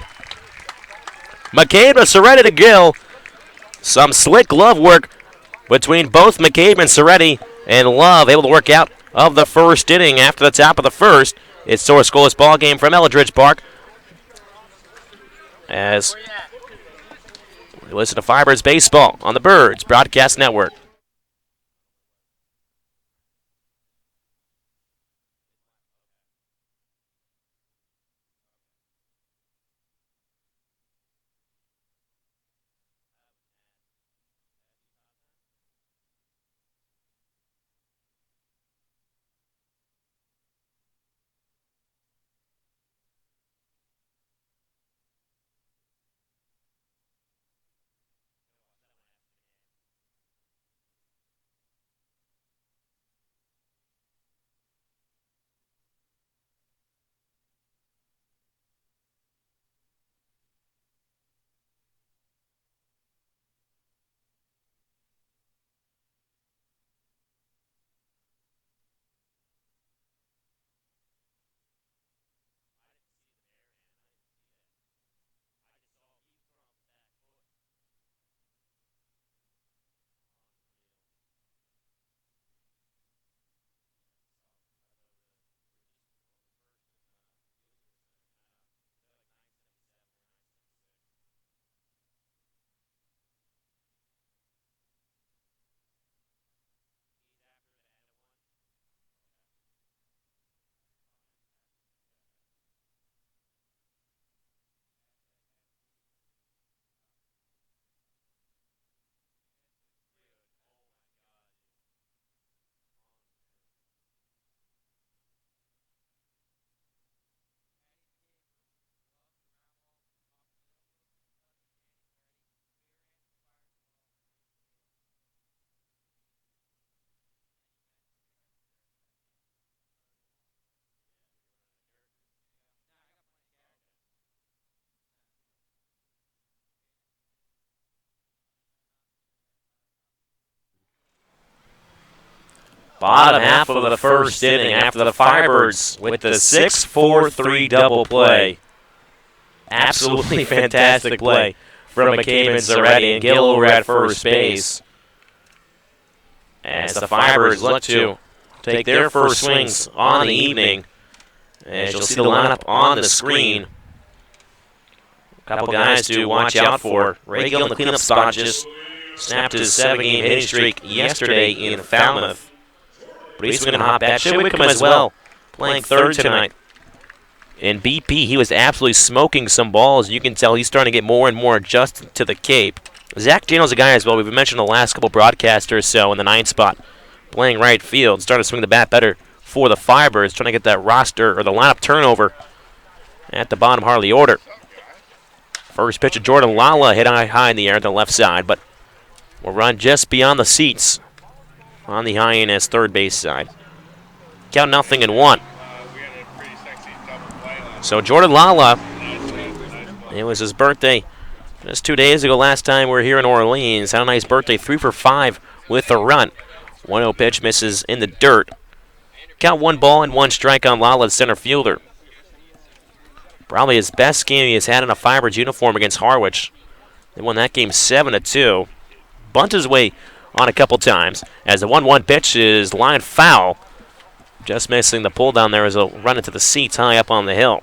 McCabe to Cerretti to Gill. Some slick glove work between both McCabe and Cerretti. And Love able to work out of the first inning after the top of the first. It's still a scoreless ball game from Eldridge Park. As we listen to Firebirds Baseball on the Birds Broadcast Network. Bottom half of the first inning after the Firebirds with the 6-4-3 double play. Absolutely fantastic play from McCabe and Cerretti, and Gill over at first base. As the Firebirds look to take their first swings on the evening. As you'll see the lineup on the screen. A couple guys to watch out for. Ray Gill in the cleanup spot just snapped his 7-game hitting streak yesterday in Falmouth. But he's going to hop back. Shea Wickham as well, playing third tonight. In BP, he was absolutely smoking some balls. You can tell he's starting to get more and more adjusted to the Cape. Zach Daniels, a guy as well, we've mentioned the last couple broadcasts or so in the 9th spot, playing right field, starting to swing the bat better for the Firebirds, trying to get that roster or the lineup turnover at the bottom part of the order. First pitch of Jordan Lala hit high in the air on the left side, but will run just beyond the seats on the Hyenas third base side. Count 0-1. So Jordan Lala, it was his birthday just 2 days ago last time we were here in Orleans. Had a nice birthday, 3 for 5 with a run. 1-0 pitch misses in the dirt. Got 1 ball and 1 strike on Lala's center fielder. Probably his best game he has had in a Firebirds uniform against Harwich. They won that game 7-2. Bunt his way on a couple times as the 1-1 pitch is line foul. Just missing the pull down there as he'll run into the seats high up on the hill.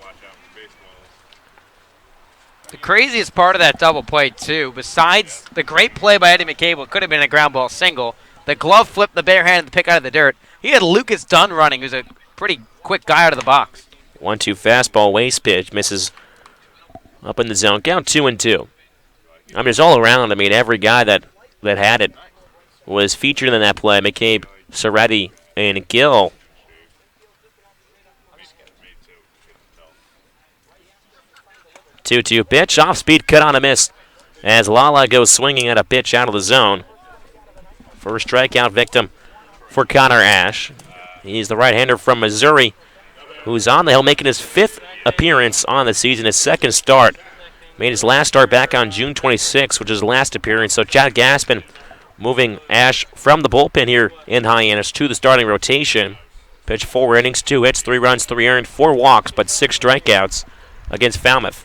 The craziest part of that double play, too, besides the great play by Eddie McCable, could have been a ground ball single. The glove flipped the bare-handed pick out of the dirt. He had Lucas Dunn running, who's a pretty quick guy out of the box. 1-2 fastball waste pitch misses up in the zone. Count 2-2. I mean, it's all around. I mean, every guy that had it was featured in that play. McCabe, Soretti, and Gill. Two-two pitch, off-speed cut on a miss as Lala goes swinging at a pitch out of the zone. First strikeout victim for Connor Ash. He's the right-hander from Missouri who's on the hill, making his 5th appearance on the season, his 2nd start. Made his last start back on June 26, which is his last appearance. So Chad Gaspin moving Ash from the bullpen here in Hyannis to the starting rotation. Pitched 4 innings, 2 hits, 3 runs, 3 earned, 4 walks, but 6 strikeouts against Falmouth.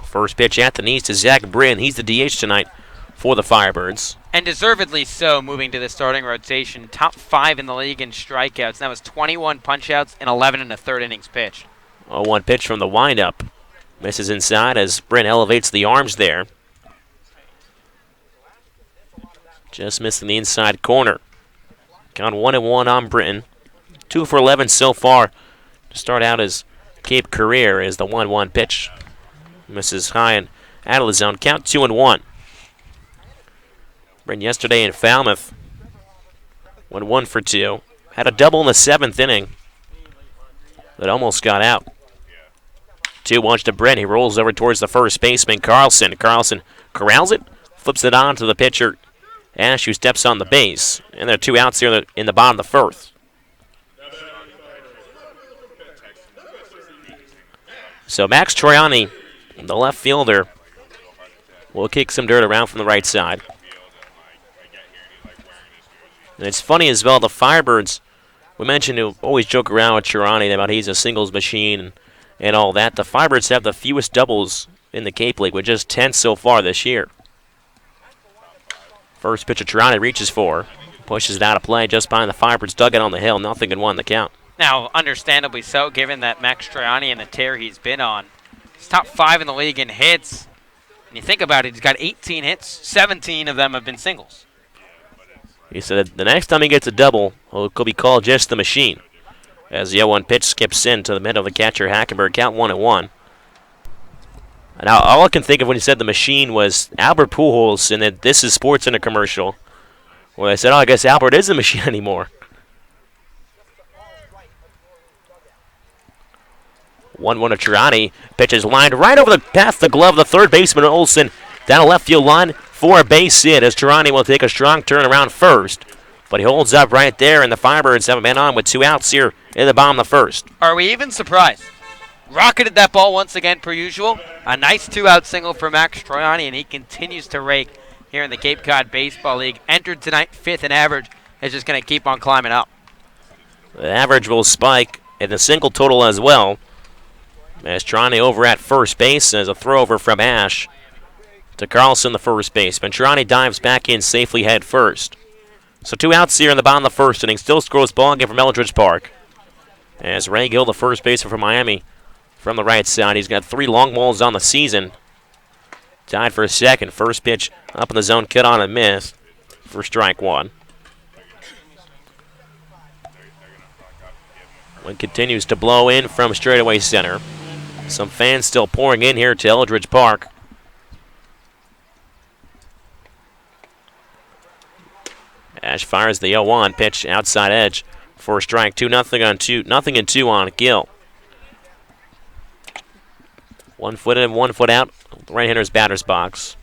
First pitch at the knees to Zach Bryn. He's the DH tonight for the Firebirds. And deservedly so, moving to the starting rotation. Top 5 in the league in strikeouts. That was 21 punch-outs and 11 in the 3rd innings pitched. 0-1 pitch from the windup. Misses inside as Bryn elevates the arms there. Just missing the inside corner. Count 1-1 on Britton. 2 for 11 so far to start out his Cape career is the 1-1 pitch. Misses high and out of the zone. Count 2-1. Bryn yesterday in Falmouth went 1 for 2. Had a double in the 7th inning that almost got out. 2-1 to Bryn. He rolls over towards the first baseman, Carlson. Carlson corrals it, flips it on to the pitcher, Ash, who steps on the base. And there are 2 outs here in the bottom of the 1st. So Max Troiani, the left fielder, will kick some dirt around from the right side. And it's funny as well, the Firebirds, we mentioned to always joke around with Troiani about he's a singles machine and all that. The Firebirds have the fewest doubles in the Cape League with just 10 so far this year. First pitch of Troiani reaches for, pushes it out of play just behind the Firebirds dugout on the hill. 0-1 the count. Now, understandably so, given that Max Troiani and the tear he's been on. He's top 5 in the league in hits. And you think about it, he's got 18 hits. 17 of them have been singles. He said the next time he gets a double, it could be called just the machine. As the 0-1 pitch skips in to the middle of the catcher, Hackenberg, count 1-1. And all I can think of when he said the machine was Albert Pujols in that This Is Sports in a commercial, where they said, I guess Albert isn't a machine anymore. 1-1 of Troiani. Pitch is lined right over past the glove of the third baseman, Olsen, down a left field line for a base hit as Troiani will take a strong turn around first. But he holds up right there, and the Firebirds have a man on with 2 outs here in the bottom of the 1st. Are we even surprised? Rocketed that ball once again per usual. A nice 2-out single for Max Troiani, and he continues to rake here in the Cape Cod Baseball League. Entered tonight 5th in average. Is just going to keep on climbing up. The average will spike in the single total as well. As Troiani over at first base as a throw-over from Ash to Carlson, the first baseman. Troiani dives back in safely head first. So 2 outs here in the bottom of the 1st inning. Still scores ball game from Eldridge Park. As Ray Gill, the first baseman from Miami, from the right side. He's got 3 long balls on the season. Tied for 2nd. First pitch up in the zone, cut on and miss for strike 1. Wind continues to blow in from straightaway center. Some fans still pouring in here to Eldridge Park. Ash fires the 0-1 pitch outside edge for a strike. 2-0 on Gill. 1 foot in, 1 foot out. Right-hander's batter's box.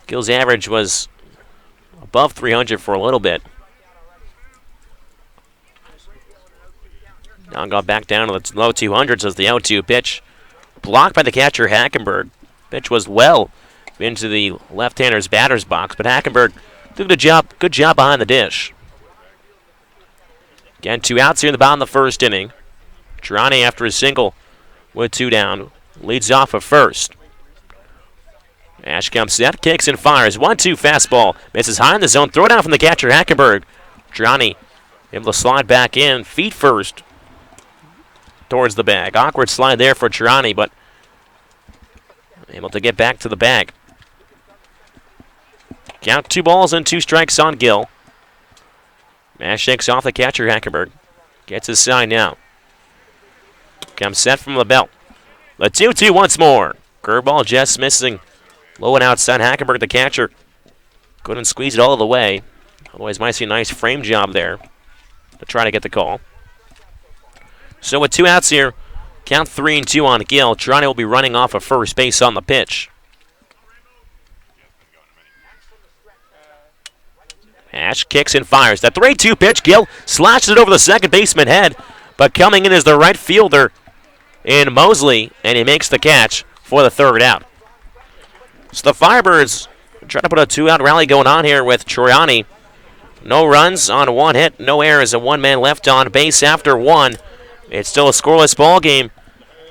Gill's average was above 300 for a little bit. Now got back down to the low 200s as the 0-2 pitch. Blocked by the catcher, Hackenberg. Pitch was well into the left-hander's batter's box, but Hackenberg did good job behind the dish. Again, 2 outs here in the bottom of the first inning. Girani after a single with 2 down. Leads off at first. Ash comes set, kicks and fires. 1-2 fastball. Misses high in the zone. Throw down from the catcher, Hackenberg. Girani able to slide back in, feet first towards the bag. Awkward slide there for Girani, but able to get back to the bag. Count 2 balls and 2 strikes on Gill. Ash shakes off the catcher, Hackenberg. Gets his sign now. Comes set from the belt. The 2-2 once more. Curveball just missing. Low and outside. Hackenberg, the catcher, couldn't squeeze it all the way. Otherwise, might see a nice frame job there to try to get the call. So with 2 outs here, count 3-2 on Gill. Girani will be running off of first base on the pitch. Ash kicks and fires. That 3-2 pitch, Gill slashes it over the second baseman head, but coming in is the right fielder in Mosley, and he makes the catch for the 3rd out. So the Firebirds trying to put a 2-out rally going on here with Troiani. No runs on 1 hit, no errors, and 1 man left on base after 1. It's still a scoreless ball game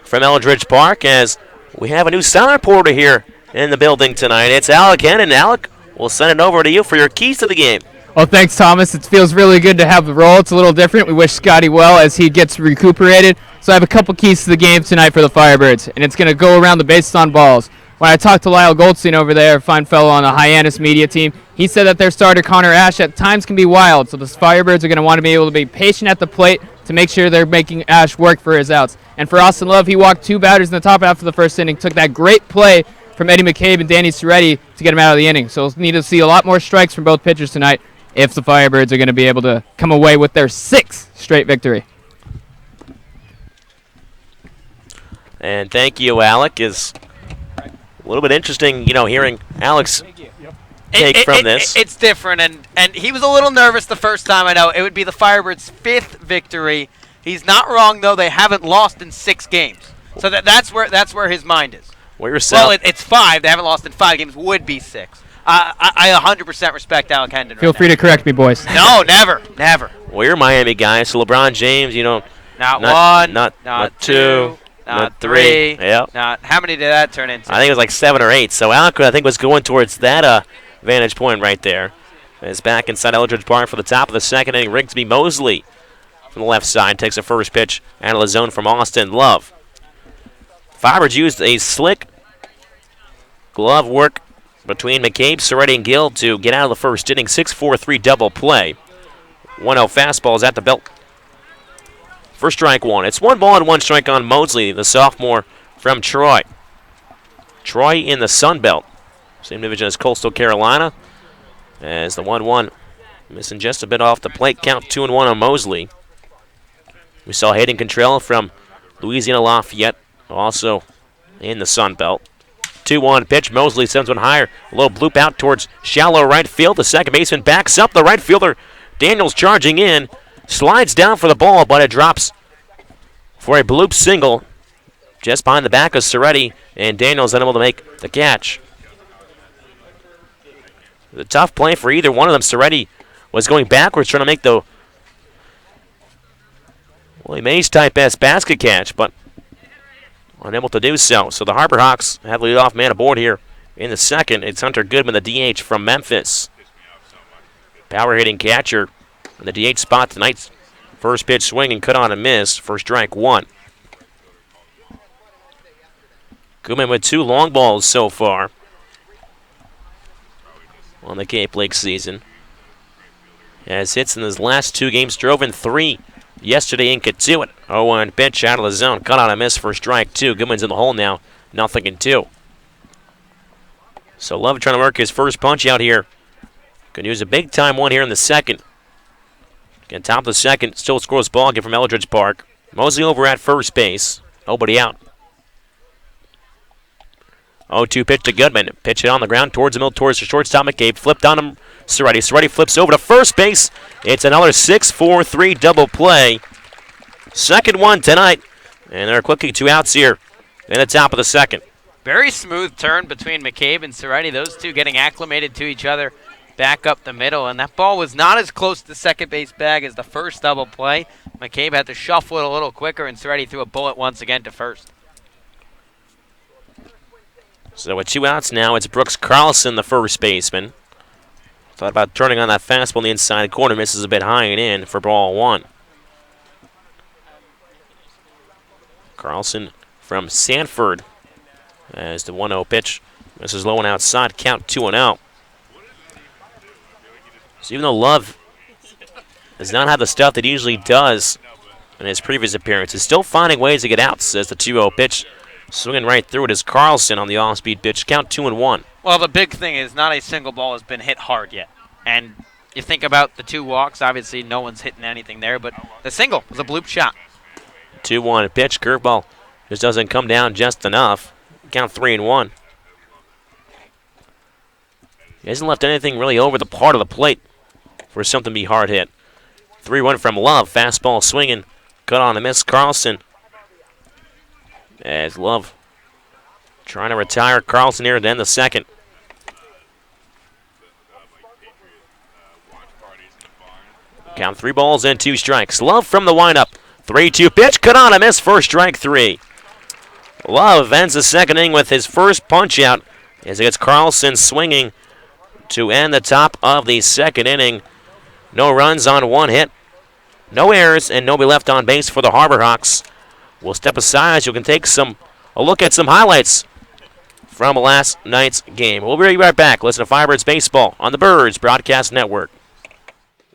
from Eldridge Park as we have a new sound reporter here in the building tonight. It's Alec Hennon. Alec, we'll send it over to you for your keys to the game. Well, thanks, Thomas. It feels really good to have the role. It's a little different. We wish Scotty well as he gets recuperated. So I have a couple keys to the game tonight for the Firebirds, and it's going to go around the bases on balls. When I talked to Lyle Goldstein over there, a fine fellow on the Hyannis media team, he said that their starter, Connor Ash, at times can be wild. So the Firebirds are going to want to be able to be patient at the plate to make sure they're making Ash work for his outs. And for Austin Love, he walked 2 batters in the top half of the first inning, took that great play from Eddie McCabe and Danny Soretti to get him out of the inning. So we'll need to see a lot more strikes from both pitchers tonight if the Firebirds are going to be able to come away with their 6th straight victory. And thank you, Alec. Is a little bit interesting, hearing Alex take from this. It's different, and he was a little nervous the first time. I know it would be the Firebirds' 5th victory. He's not wrong though; they haven't lost in 6 games, so that's where his mind is. Well, it's 5. They haven't lost in 5 games. Would be 6. I 100% respect Alec Hendon. Feel free to correct me, boys. No, never. Well, you're Miami guys, so LeBron James, not 1, not 2. Not 3. Yep. How many did that turn into? I think it was like 7 or 8. So Alec, I think, was going towards that vantage point right there. It's back inside Eldridge Park for the top of the 2nd inning. Rigsby Mosley from the left side takes a first pitch out of the zone from Austin Love. Firebirds used a slick glove work between McCabe, Soretti, and Gill to get out of the first inning. 6-4-3 double play. 1-0 fastballs at the belt. For strike 1. It's 1 ball and 1 strike on Mosley, the sophomore from Troy. Troy in the Sun Belt. Same division as Coastal Carolina. As the 1-1 missing just a bit off the plate. Count 2-1 on Mosley. We saw Hayden Cantrell from Louisiana Lafayette, also in the Sun Belt. 2-1 pitch. Mosley sends one higher. A little bloop out towards shallow right field. The second baseman backs up. The right fielder, Daniels, charging in. Slides down for the ball, but it drops for a bloop single just behind the back of Soretti, and Daniels unable to make the catch. The tough play for either one of them. Soretti was going backwards trying to make the Willie Mays type S basket catch, but unable to do so. So the Harbor Hawks have the leadoff man aboard here in the 2nd. It's Hunter Goodman, the DH from Memphis. Power hitting catcher in the DH spot tonight's first pitch swing and cut on a miss for strike 1. Goodman with 2 long balls so far on the Cape League season. Has hits in his last 2 games, drove in 3 yesterday in Katuitt. 0-1 pitch out of the zone, cut on a miss for strike 2. Goodman's in the hole now, 0-2. So Love trying to work his first punch out here. Could use a big time one here in the 2nd. Again, top of the 2nd, still scores ball game from Eldridge Park. Mosley over at first base. Nobody out. 0-2 pitch to Goodman. Pitch it on the ground towards the middle, towards the shortstop. McCabe flipped on him. Soretti. Soretti flips over to first base. It's another 6-4-3 double play Second one tonight. And they're quickly 2 outs here in the top of the second. Very smooth turn between McCabe and Soretti. Those two getting acclimated to each other back up the middle. And that ball was not as close to the second base bag as the first double play. McCabe had to shuffle it a little quicker, and Soretti threw a bullet once again to first. So with 2 outs now, it's Brooks Carlson, the first baseman. Thought about turning on that fastball in the inside corner. Misses a bit high and in for ball 1. Carlson from Sanford as the 1-0 pitch. Misses low and outside. Count 2-0. So even though Love does not have the stuff that he usually does in his previous appearances, still finding ways to get outs as the 2-0 pitch. Swinging right through it is Carlson on the off-speed pitch. Count 2-1. Well, the big thing is not a single ball has been hit hard yet. And you think about the 2 walks, obviously no one's hitting anything there, but the single was a bloop shot. 2-1 pitch. Curveball just doesn't come down just enough. Count 3-1. He hasn't left anything really over the part of the plate for something to be hard hit. 3-1 from Love. Fastball swinging. Cut on to miss Carlson. As Love trying to retire Carlson here to end the second. Count 3 balls and 2 strikes. Love from the windup. 3-2 pitch. Cut on to miss for strike 3. Love ends the second inning with his first punch out as it gets Carlson swinging to end the top of the second inning. No runs on 1 hit. No errors and nobody left on base for the Harbor Hawks. We'll step aside so you can take a look at some highlights from last night's game. We'll be right back. Listen to Firebirds Baseball on the Birds Broadcast Network.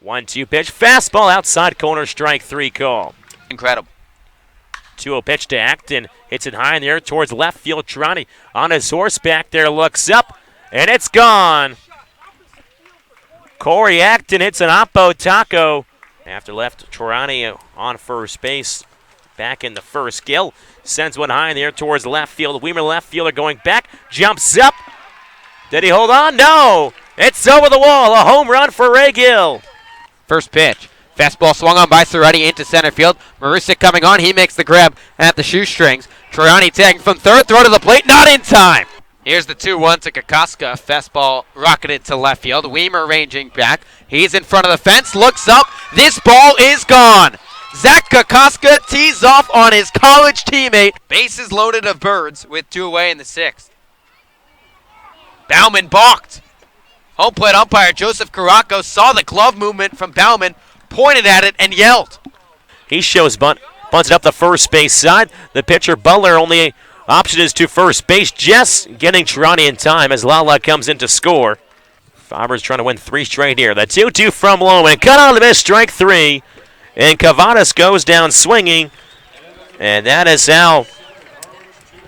1-2 pitch. Fastball outside corner. Strike 3 call. Incredible. 2-0 pitch to Acton. Hits it high in the air towards left field. Trani on his horse back there. Looks up. And it's gone. Corey Acton hits an oppo taco after left Trani on first base. Back in the first. Gill sends one high in the air towards left field. Weimer, left fielder, going back. Jumps up. Did he hold on? No. It's over the wall. A home run for Ray Gill. First pitch. Fastball swung on by Soretti into center field. Marusic coming on. He makes the grab at the shoestrings. Troiani tagging from third. Throw to the plate. Not in time. Here's the 2-1 to Kokoska. Fastball rocketed to left field. Weimer ranging back. He's in front of the fence. Looks up. This ball is gone. Zach Kokoska tees off on his college teammate. Bases loaded of Birds with 2 away in the 6th. Bauman balked. Home plate umpire Joseph Caraco saw the glove movement from Bauman, pointed at it, and yelled. He shows bunts it up the first base side. The pitcher Butler only option is to first base. Jess getting Trani in time as Lala comes in to score. Firebirds trying to win 3 straight here. The 2-2 from Loman. Cut on the miss, strike 3. And Cavadas goes down swinging. And that is how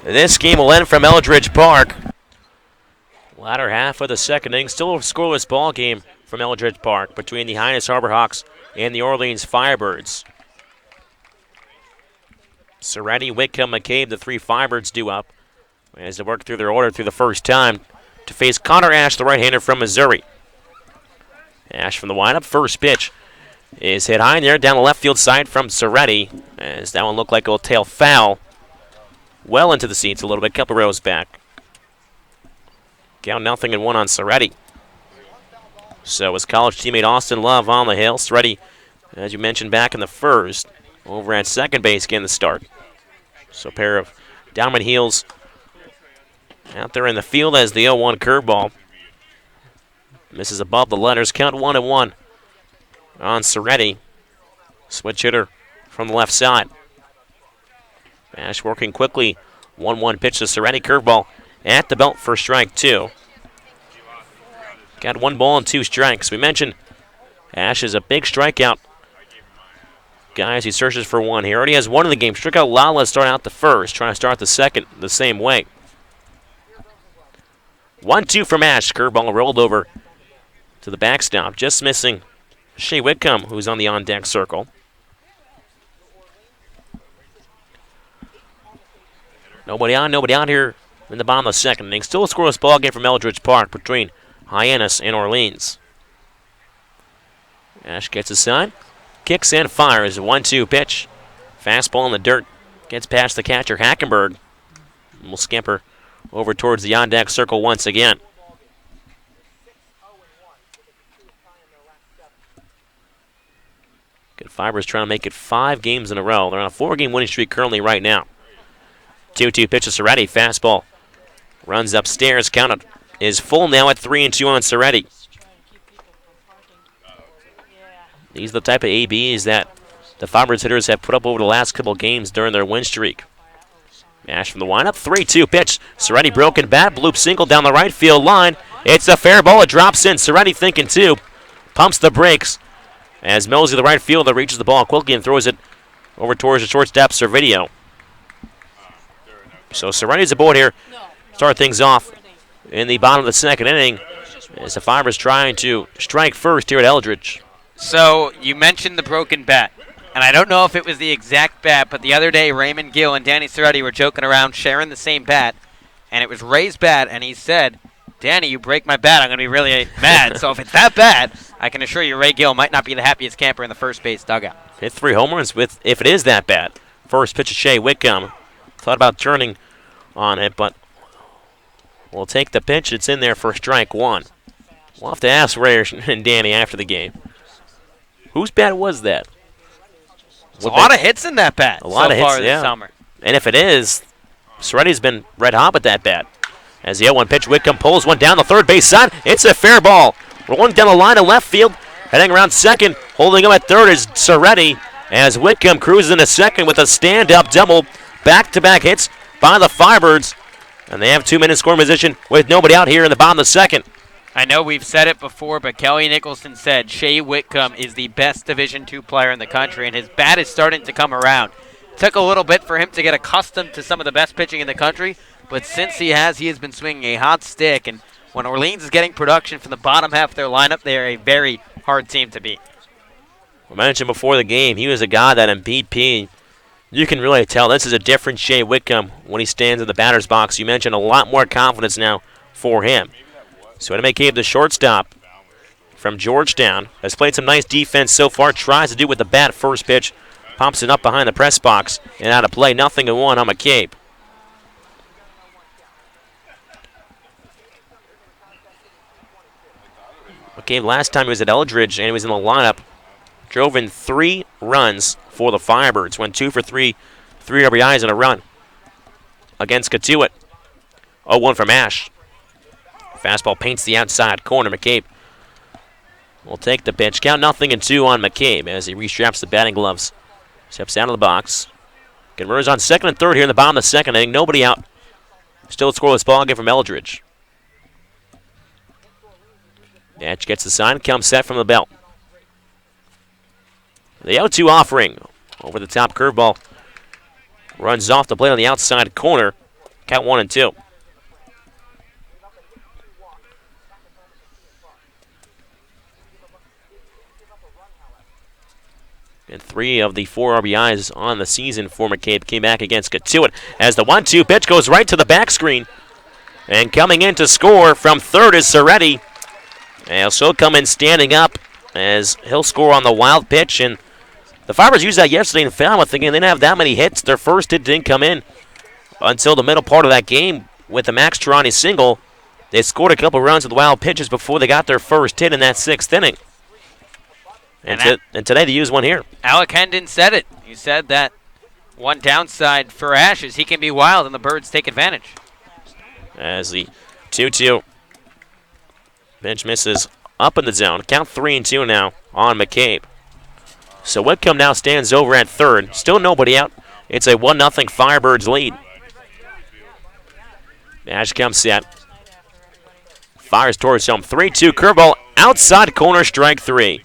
this game will end from Eldridge Park. Latter half of the second inning. Still a scoreless ball game from Eldridge Park between the Highness Harbor Hawks and the Orleans Firebirds. Soretti, Whitcomb, McCabe, the 3 Firebirds due up as they work through their order through the first time to face Connor Ash, the right-hander from Missouri. Ash from the windup. First pitch is hit high in there down the left field side from Soretti as that one looked like it'll tail foul well into the seats a little bit, couple rows back. Count 0-1 on Soretti. So his college teammate Austin Love on the hill. Soretti, as you mentioned, back in the first. Over at second base getting the start. So a pair of downward heels out there in the field as the 0-1 curveball. Misses above the letters. Count 1-1 on Soretti. Switch hitter from the left side. Ash working quickly. 1-1 pitch to Soretti. Curveball at the belt for strike 2. Got 1 ball and 2 strikes. We mentioned Ash is a big strikeout. Guys, he searches for 1 here. Already has 1 in the game. Struck out Lala to start out the first. Trying to start the second the same way. 1-2 from Ash. Curveball rolled over to the backstop. Just missing Shea Whitcomb, who's on the on-deck circle. Nobody out here in the bottom of the second inning. Still a scoreless ball game from Eldridge Park between Hyannis and Orleans. Ash gets his sign. Kicks and fires. 1-2 pitch. Fastball in the dirt. Gets past the catcher, Hackenberg. And will scamper over towards the on-deck circle once again. Good Fibers trying to make it 5 games in a row. They're on a 4-game winning streak currently right now. 2-2 pitch to Soretti. Fastball runs upstairs. Count is full now at 3-2 on Soretti. These are the type of ABs that the Fibers hitters have put up over the last couple games during their win streak. Ash from the windup. 3-2 pitch. Soretti broken bat. Bloop single down the right field line. It's a fair ball. It drops in. Soretti thinking two. Pumps the brakes. As Mosley, the right fielder, reaches the ball quickly and throws it over towards the shortstop, Servideo. So Soretti's aboard here. Start things off in the bottom of the second inning as the Fibers trying to strike first here at Eldridge. So you mentioned the broken bat, and I don't know if it was the exact bat, but the other day Raymond Gill and Danny Soretti were joking around sharing the same bat, and it was Ray's bat, and he said, Danny, you break my bat, I'm going to be really mad. So if it's that bad, I can assure you Ray Gill might not be the happiest camper in the first base dugout. Hit 3 home runs with, if it is that bad. First pitch to Shea Whitcomb. Thought about turning on it, but we'll take the pitch. It's in there for strike one. We'll have to ask Ray and Danny after the game. Whose bat was that? A lot of hits in that bat a lot so of hits, far this summer. And if it is, Soretti's been red hot with that bat. As the 0-1 pitch, Whitcomb pulls one down the third base side. It's a fair ball. Rolling down the line to left field. Heading around second. Holding him at third is Soretti. As Whitcomb cruises into second with a stand-up double. Back-to-back hits by the Firebirds. And they have 2 minutes scoring position with nobody out here in the bottom of the second. I know we've said it before, but Kelly Nicholson said Shea Whitcomb is the best Division II player in the country, and his bat is starting to come around. Took a little bit for him to get accustomed to some of the best pitching in the country, but since he has been swinging a hot stick, and when Orleans is getting production from the bottom half of their lineup, they are a very hard team to beat. I mentioned before the game, he was a guy that in BP, you can really tell this is a different Shea Whitcomb when he stands in the batter's box. You mentioned a lot more confidence now for him. So to make Abe the shortstop from Georgetown. Has played some nice defense so far. Tries to do it with the bat first pitch. Pops it up behind the press box and out of play. 0-1 on McCabe. McCabe last time he was at Eldridge and he was in the lineup. Drove in 3 runs for the Firebirds. Went 2 for 3, 3 RBIs and a run against Katuitt. 0-1 from Ash. Fastball paints the outside corner. McCabe will take the pitch. Count 0-2 on McCabe as he restraps the batting gloves. Steps out of the box. Converts on second and third here in the bottom of the second inning. Nobody out. Still a scoreless ball game from Eldridge. Natch gets the sign. Comes set from the belt. The 0-2 offering. Over the top curveball. Runs off the plate on the outside corner. Count 1-2. And 3 of the 4 RBIs on the season for McCabe came back against Katuitt as the 1-2 pitch goes right to the back screen. And coming in to score from third is Soretti. And he'll still come in standing up as he'll score on the wild pitch. And the Fibers used that yesterday in Falmouth, thinking they didn't have that many hits. Their first hit didn't come in until the middle part of that game with the Max Tarani single. They scored a couple runs with wild pitches before they got their first hit in that 6th inning. And today they used one here. Alec Hendon said it. He said that one downside for Ash is he can be wild and the Birds take advantage. As the 2-2 pitch misses up in the zone. Count 3-2 now on McCabe. So Whitcomb now stands over at third. Still nobody out. It's a 1-0 Firebirds lead. Ash comes set. Fires towards home. 3-2 curveball outside corner, strike 3.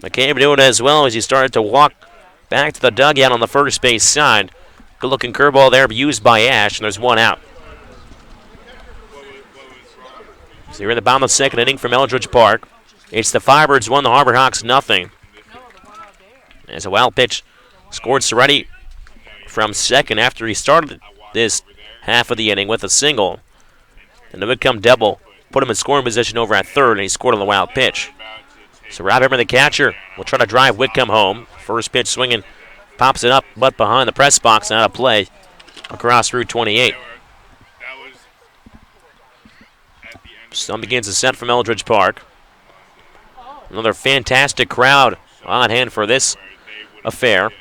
McCabe doing it as well as he started to walk back to the dugout on the first base side. Good looking curveball there used by Ash, and there's one out. So you're in the bottom of the second inning from Eldridge Park. It's the Firebirds 1, the Harbor Hawks 0. As a wild pitch scored Soretti from second after he started this half of the inning with a single. And the Whitcomb double put him in scoring position over at third, and he scored on the wild pitch. So Rob Emmer, the catcher, will try to drive Whitcomb home. First pitch swinging pops it up, but behind the press box and out of play across Route 28. Sun begins to set from Eldridge Park. Another fantastic crowd on hand for this affair.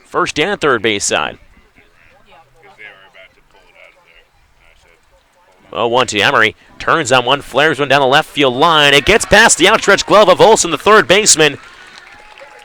First and third base side. 0-1 to Emery. Turns on one, flares one down the left field line. It gets past the outstretched glove of Olsen, the third baseman.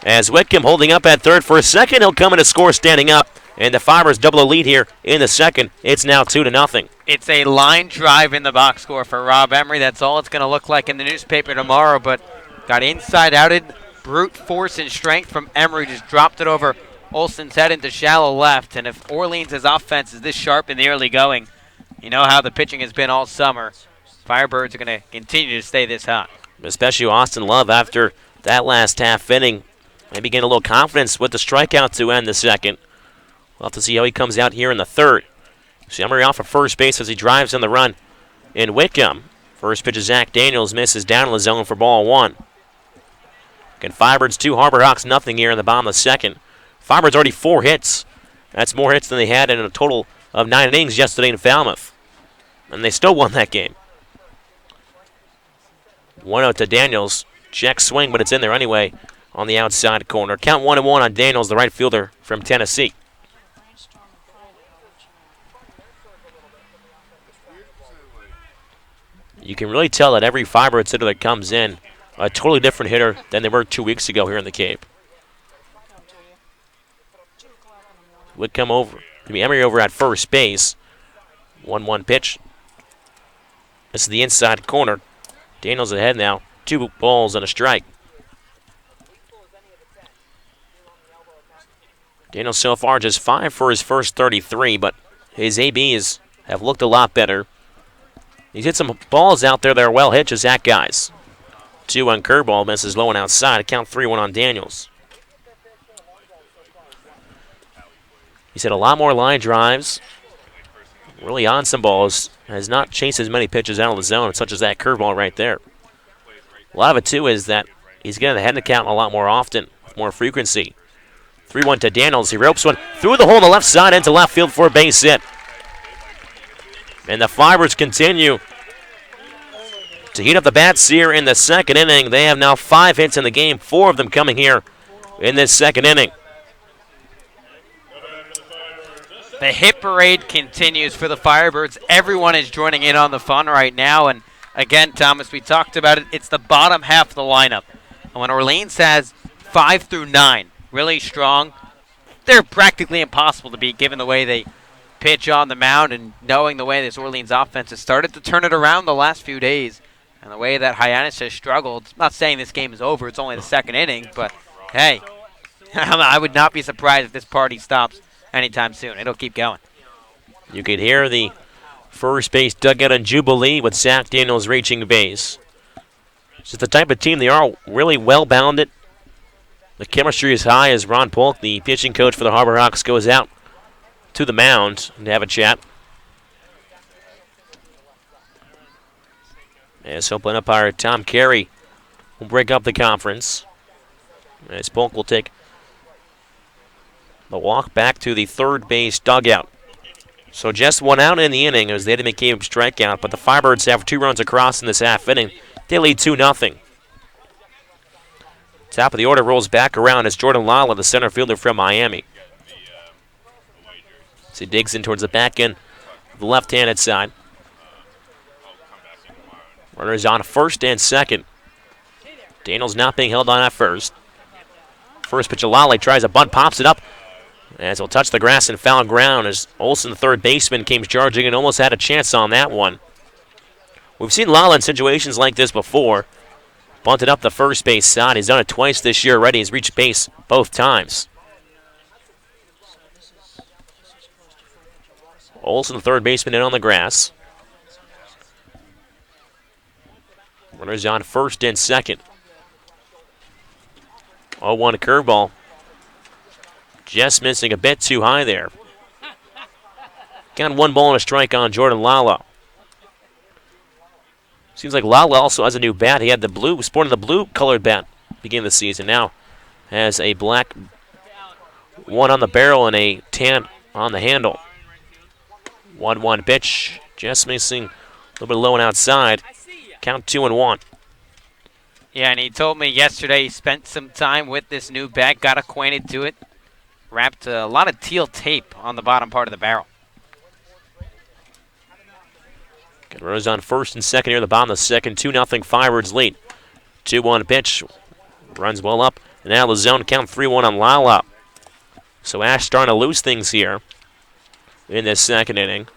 As Whitcomb holding up at third for a second, he'll come in to score standing up. And the Firebirds double the lead here in the second. It's now 2-0. It's a line drive in the box score for Rob Emery. That's all it's going to look like in the newspaper tomorrow, but got inside outed. Brute force and strength from Emery, just dropped it over Olsen's head into shallow left. And if Orleans' offense is this sharp in the early going, you know how the pitching has been all summer. Firebirds are going to continue to stay this hot. Especially Austin Love after that last half inning. Maybe gain a little confidence with the strikeout to end the second. We'll have to see how he comes out here in the third. See Emery off of first base as he drives in the run in Whitcomb. First pitch of Zach Daniels misses down in the zone for ball one. Again, Firebirds 2, Harbor Hawks nothing here in the bottom of the second. Firebirds already 4 hits. That's more hits than they had in a total of 9 innings yesterday in Falmouth. And they still won that game. 1-0 to Daniels. Check swing, but it's in there anyway on the outside corner. Count 1-1 on Daniels, the right fielder from Tennessee. You can really tell that every Firebirds hitter that comes in, a totally different hitter than they were 2 weeks ago here in the Cape. Would come over. Emery over at first base. 1-1 pitch. This is the inside corner. Daniels ahead now. 2 balls and a strike. Daniels so far just 5 for his first 33, but his ABs have looked a lot better. He's hit some balls out there that are well hit, just that guys. 2 on curveball, misses low and outside. Count 3-1 on Daniels. He's hit a lot more line drives. Really on some balls. Has not chased as many pitches out of the zone, such as that curveball right there. A lot of it, too, is that he's getting the head to count a lot more often, with more frequency. 3-1 to Daniels. He ropes one through the hole on the left side into left field for a base hit. And the Firebirds continue to heat up the bats here in the second inning. They have now 5 hits in the game, 4 of them coming here in this second inning. The hit parade continues for the Firebirds. Everyone is joining in on the fun right now. And again, Thomas, we talked about it. It's the bottom half of the lineup. And when Orleans has 5 through 9 really strong, they're practically impossible to beat given the way they pitch on the mound and knowing the way this Orleans offense has started to turn it around the last few days and the way that Hyannis has struggled. I'm not saying this game is over. It's only the second inning, but hey, I would not be surprised if this party stops anytime soon. It'll keep going. You could hear the first base dugout in Jubilee with Zach Daniels reaching base. It's just the type of team they are, really well-bounded. The chemistry is high as Ron Polk, the pitching coach for the Harbor Hawks, goes out to the mound to have a chat. As open umpire Tom Carey will break up the conference. As Polk will take the walk back to the third base dugout. So just 1 out in the inning as they had to make a strikeout, but the Firebirds have 2 runs across in this half inning. They lead 2-0. Top of the order rolls back around as Jordan Lyle, the center fielder from Miami. So he digs in towards the back end of the left-handed side. Runners on first and second. Daniels not being held on at first. First pitch of Lally tries a bunt, pops it up. As he'll touch the grass and foul ground as Olsen, the third baseman, came charging and almost had a chance on that one. We've seen Lala in situations like this before. Bunted up the first base side. He's done it twice this year already. He's reached base both times. Olsen, the third baseman, in on the grass. Runners on first and second. 0-1 curveball. Just missing a bit too high there. Got 1 ball and a strike on Jordan Lala. Seems like Lala also has a new bat. He had the blue, sporting the blue colored bat beginning of the season. Now has a black 1 on the barrel and a 10 on the handle. 1-1 pitch, just missing a little bit low and outside. Count 2-1. Yeah, and he told me yesterday he spent some time with this new bat, got acquainted to it, wrapped a lot of teal tape on the bottom part of the barrel. Got runners on first and second here in the bottom of the second. 2-0 Firebirds lead. 2-1 pitch. Runs well up and out of the zone. Count 3-1 on Lyle. So Ash starting to lose things here in this second inning.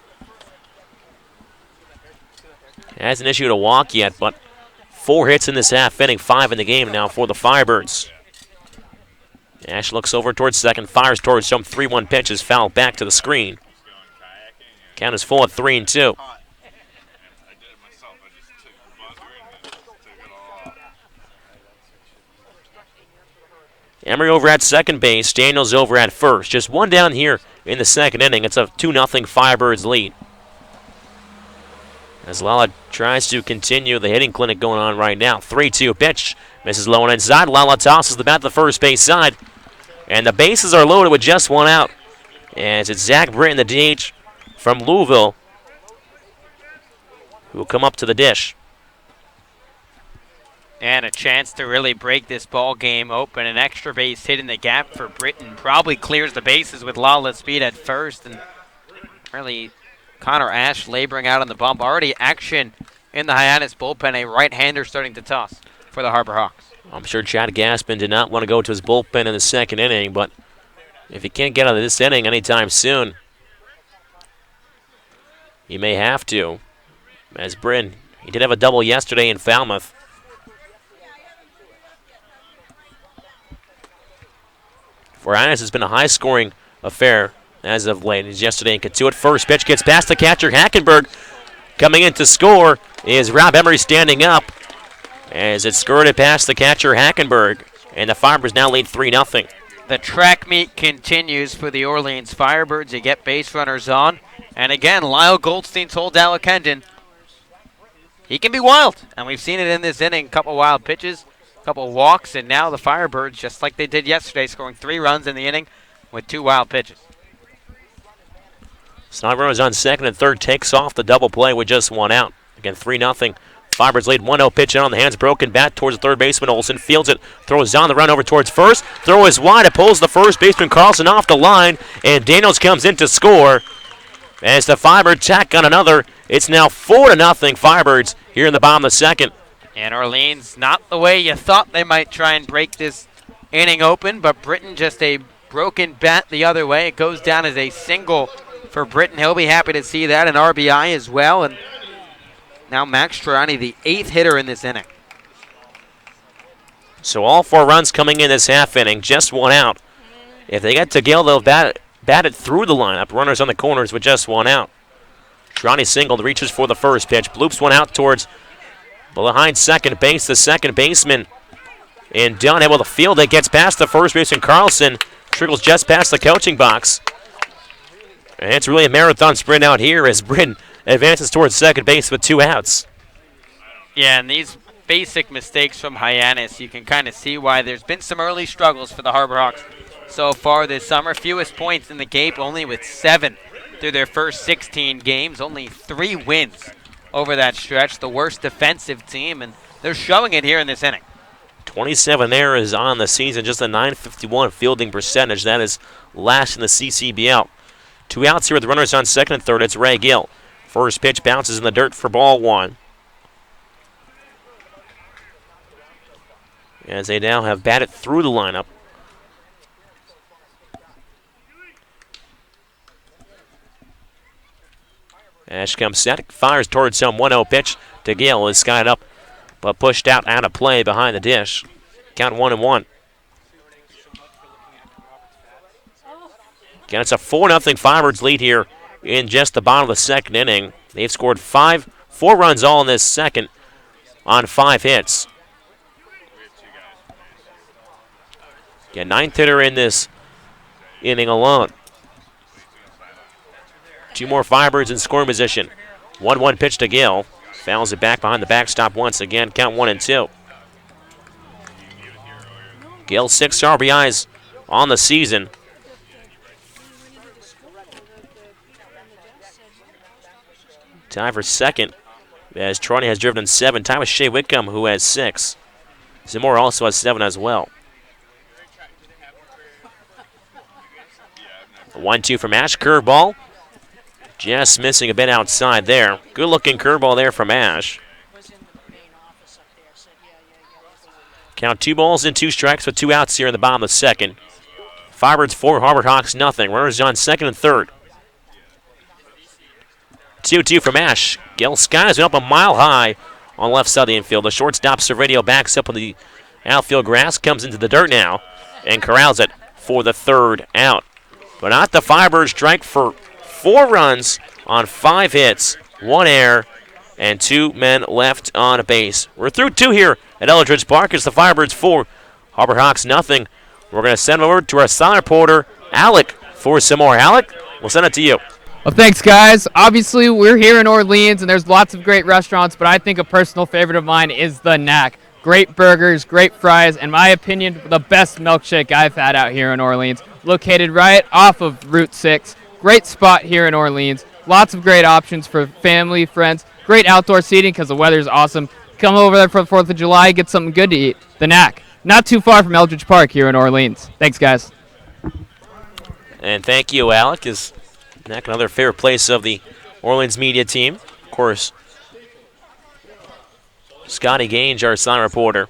Hasn't issued a walk yet, but 4 hits in this half inning, 5 in the game now for the Firebirds. Ash looks over towards second, fires towards some 3-1 pitch is fouled back to the screen. Count is full at 3-2. Emery over at second base, Daniels over at first. Just one down here in the second inning. It's a 2-0 Firebirds lead. As Lala tries to continue the hitting clinic going on right now. 3-2 pitch. Misses low and inside. Lala tosses the bat to the first base side. And the bases are loaded with just 1 out. As it's Zach Britton, the DH from Louisville, who will come up to the dish. And a chance to really break this ball game open. An extra base hit in the gap for Britton. Probably clears the bases with Lala's speed at first. And really Connor Ash laboring out on the bump. Already action in the Hyannis bullpen. A right-hander starting to toss for the Harbor Hawks. I'm sure Chad Gaspin did not want to go to his bullpen in the second inning, but if he can't get out of this inning anytime soon, he may have to. As Britton, he did have a double yesterday in Falmouth. For Hyannis, it's been a high-scoring affair as of late. As yesterday in Katuitt, first pitch gets past the catcher, Hackenberg. Coming in to score is Rob Emery standing up as it skirted past the catcher, Hackenberg. And the Firebirds now lead 3-0. The track meet continues for the Orleans Firebirds. They get base runners on. And again, Lyle Goldstein told Alec Hendon he can be wild. And we've seen it in this inning. A couple wild pitches, a couple walks, and now the Firebirds, just like they did yesterday, scoring 3 runs in the inning with 2 wild pitches. Sniper is on second and third, takes off the double play with just 1 out. Again, 3-0. Firebirds lead 1-0, pitch in on the hands, broken bat towards the third baseman. Olsen fields it, throws on the run over towards first. Throw is wide, it pulls the first baseman Carlson off the line, and Daniels comes in to score. As the Firebirds tack on another, it's now 4-0 Firebirds here in the bottom of the second. And Orleans, not the way you thought they might try and break this inning open, but Britton just a broken bat the other way. It goes down as a single for Britton. He'll be happy to see that, an RBI as well. And now Max Triani, the 8th hitter in this inning. So all 4 runs coming in this half inning, just 1 out. If they get to Gale, they'll bat it through the lineup. Runners on the corners with just 1 out. Triani singled, reaches for the first pitch, bloops one out towards behind second base. The second baseman and Dunn able to field it, gets past the first baseman Carlson, trickles just past the coaching box. And it's really a marathon sprint out here as Britton advances towards second base with 2 outs. Yeah, and these basic mistakes from Hyannis, you can kind of see why there's been some early struggles for the Harbor Hawks so far this summer. Fewest points in the Cape, only with 7 through their first 16 games. Only 3 wins over that stretch. The worst defensive team, and they're showing it here in this inning. 27 errors on the season, just a .951 fielding percentage. That is last in the CCBL. 2 outs here with the runners on second and third. It's Ray Gill. First pitch bounces in the dirt for ball 1. As they now have batted through the lineup. Ash comes set, fires towards some 1-0 pitch to Gill. Is skied up, but pushed out of play behind the dish. Count 1-1. Again, it's a 4-0 Firebirds lead here in just the bottom of the second inning. They've scored 4 runs all in this second on 5 hits. Again, 9th hitter in this inning alone. 2 more Firebirds in scoring position. 1-1 pitch to Gill. Fouls it back behind the backstop once again. Count 1-2. Gill 6 RBIs on the season. Tie for second, as Trony has driven in 7. Tie with Shea Whitcomb, who has 6. Zamora also has 7 as well. 1-2 from Ash. Curveball. Just missing a bit outside there. Good looking curveball there from Ash. Count 2 balls and 2 strikes with 2 outs here in the bottom of the second. Firebirds 4, Harvard Hawks nothing. Runners on second and third. 2-2 from Ash. Gale skies went up a mile high on the left side of the infield. The shortstop Serradio backs up on the outfield grass, comes into the dirt now, and corrals it for the third out. But not the Firebirds strike for 4 runs on 5 hits, 1 error, and 2 men left on base. We're through 2 here at Eldridge Park. It's the Firebirds 4, Harvard Hawks nothing. We're going to send over to our silent reporter, Alec, for some more. Alec, we'll send it to you. Well, thanks, guys. Obviously, we're here in Orleans, and there's lots of great restaurants, but I think a personal favorite of mine is the Knack. Great burgers, great fries, and in my opinion, the best milkshake I've had out here in Orleans. Located right off of Route 6. Great spot here in Orleans. Lots of great options for family, friends. Great outdoor seating because the weather's awesome. Come over there for the 4th of July, get something good to eat. The Knack. Not too far from Eldridge Park here in Orleans. Thanks, guys. And thank you, Alec. Is Knack another favorite place of the Orleans media team? Of course, Scotty Gange, our silent reporter,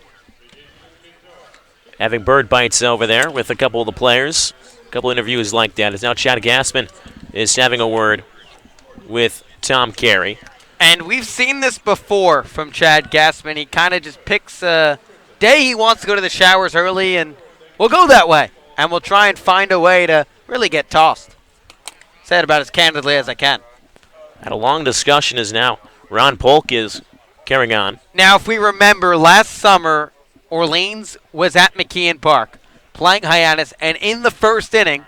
having bird bites over there with a couple of the players. A couple interviews like that. As now Chad Gassman is having a word with Tom Carey. And we've seen this before from Chad Gassman. He kind of just picks a day he wants to go to the showers early, and we'll go that way. And we'll try and find a way to really get tossed. Say it about as candidly as I can. Had a long discussion as now Ron Polk is carrying on. Now, if we remember, last summer, Orleans was at McKeon Park playing Hyannis, and in the first inning,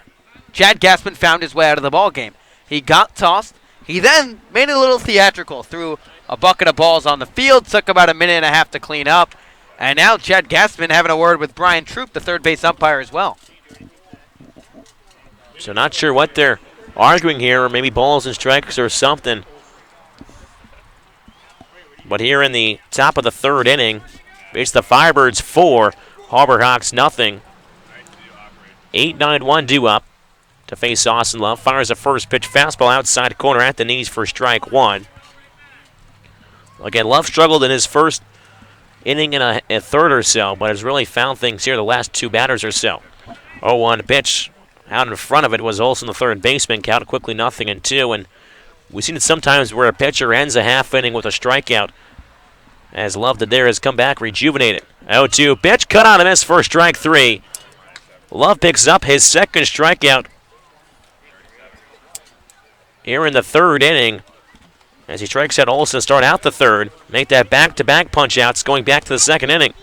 Chad Gassman found his way out of the ball game. He got tossed. He then made it a little theatrical, threw a bucket of balls on the field, took about a minute and a half to clean up, and now Chad Gassman having a word with Brian Troop, the third base umpire, as well. So not sure what they're arguing here, or maybe balls and strikes or something. But here in the top of the third inning, it's the Firebirds 4, Harvard Hawks nothing. 8-9-1 due up to face Austin Love. Fires a first pitch fastball outside corner at the knees for strike 1. Again, Love struggled in his first inning and a third or so, but has really found things here the last 2 batters or so. 0-1 pitch out in front of it was Olsen, the third baseman. Count quickly 0-2, and we've seen it sometimes where a pitcher ends a half inning with a strikeout. As Love did there has come back rejuvenated. 0-2 pitch, cut out and miss for strike 3. Love picks up his second strikeout here in the third inning as he strikes out Olsen to start out the third. Make that back-to-back punch-outs going back to the second inning.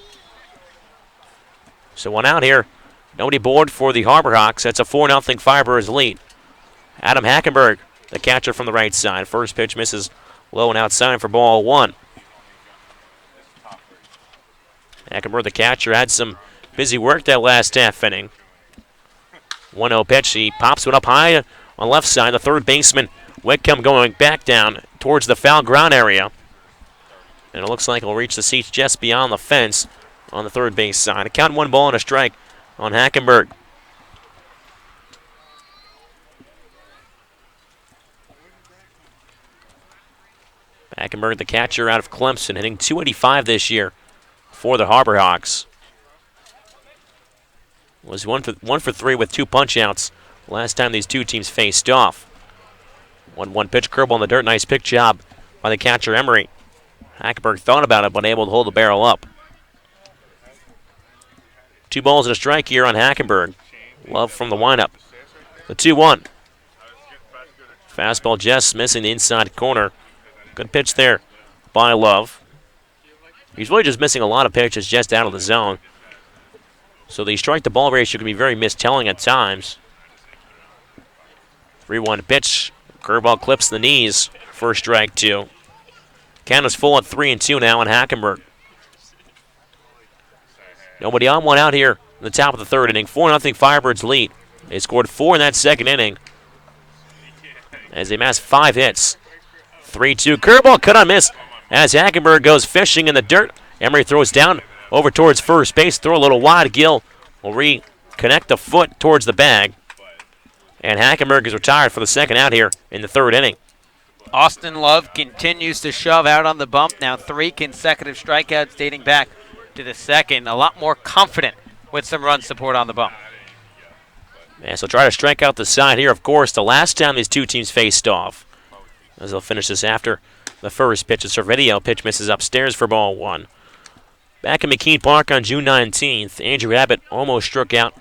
So 1 out here. Nobody aboard for the Harbor Hawks. That's a 4-0 Firebirds lead. Adam Hackenberg, the catcher from the right side. First pitch misses low and outside for ball 1. Hackenberg, the catcher, had some busy work that last half inning. 1-0 pitch. He pops one up high on the left side. The third baseman, Whitcomb, going back down towards the foul ground area. And it looks like he'll reach the seats just beyond the fence on the third base side. A count 1 ball and a strike on Hackenberg. Hackenberg, the catcher out of Clemson, hitting .285 this year for the Harbor Hawks. Was 1 for 3 with 2 punch-outs last time these two teams faced off. 1-1 pitch, curveball in the dirt. Nice pick job by the catcher, Emery. Hackenberg thought about it, but unable to hold the barrel up. 2 balls and a strike here on Hackenberg. Love from the windup. The 2-1. Fastball just missing the inside corner. Good pitch there by Love. He's really just missing a lot of pitches just out of the zone. So the strike-to-ball ratio can be very mistelling at times. 3-1 pitch. Curveball clips the knees for strike 2. Count is full at 3-2 now on Hackenberg. Nobody on, 1 out here in the top of the third inning. 4-0 Firebirds lead. They scored 4 in that second inning. as they amass 5 hits. 3-2 curveball, cut on miss as Hackenberg goes fishing in the dirt. Emery throws down over towards first base, throw a little wide. Gill will reconnect the foot towards the bag. And Hackenberg is retired for the second out here in the 3rd inning. Austin Love continues to shove out on the bump. Now 3 consecutive strikeouts dating back to the 2nd. A lot more confident with some run support on the bump. And so try to strike out the side here, of course, the last time these two teams faced off. As they'll finish this after the first pitch. It's Servideo. Pitch misses upstairs for ball 1. Back in McKean Park on June 19th, Andrew Abbott almost struck out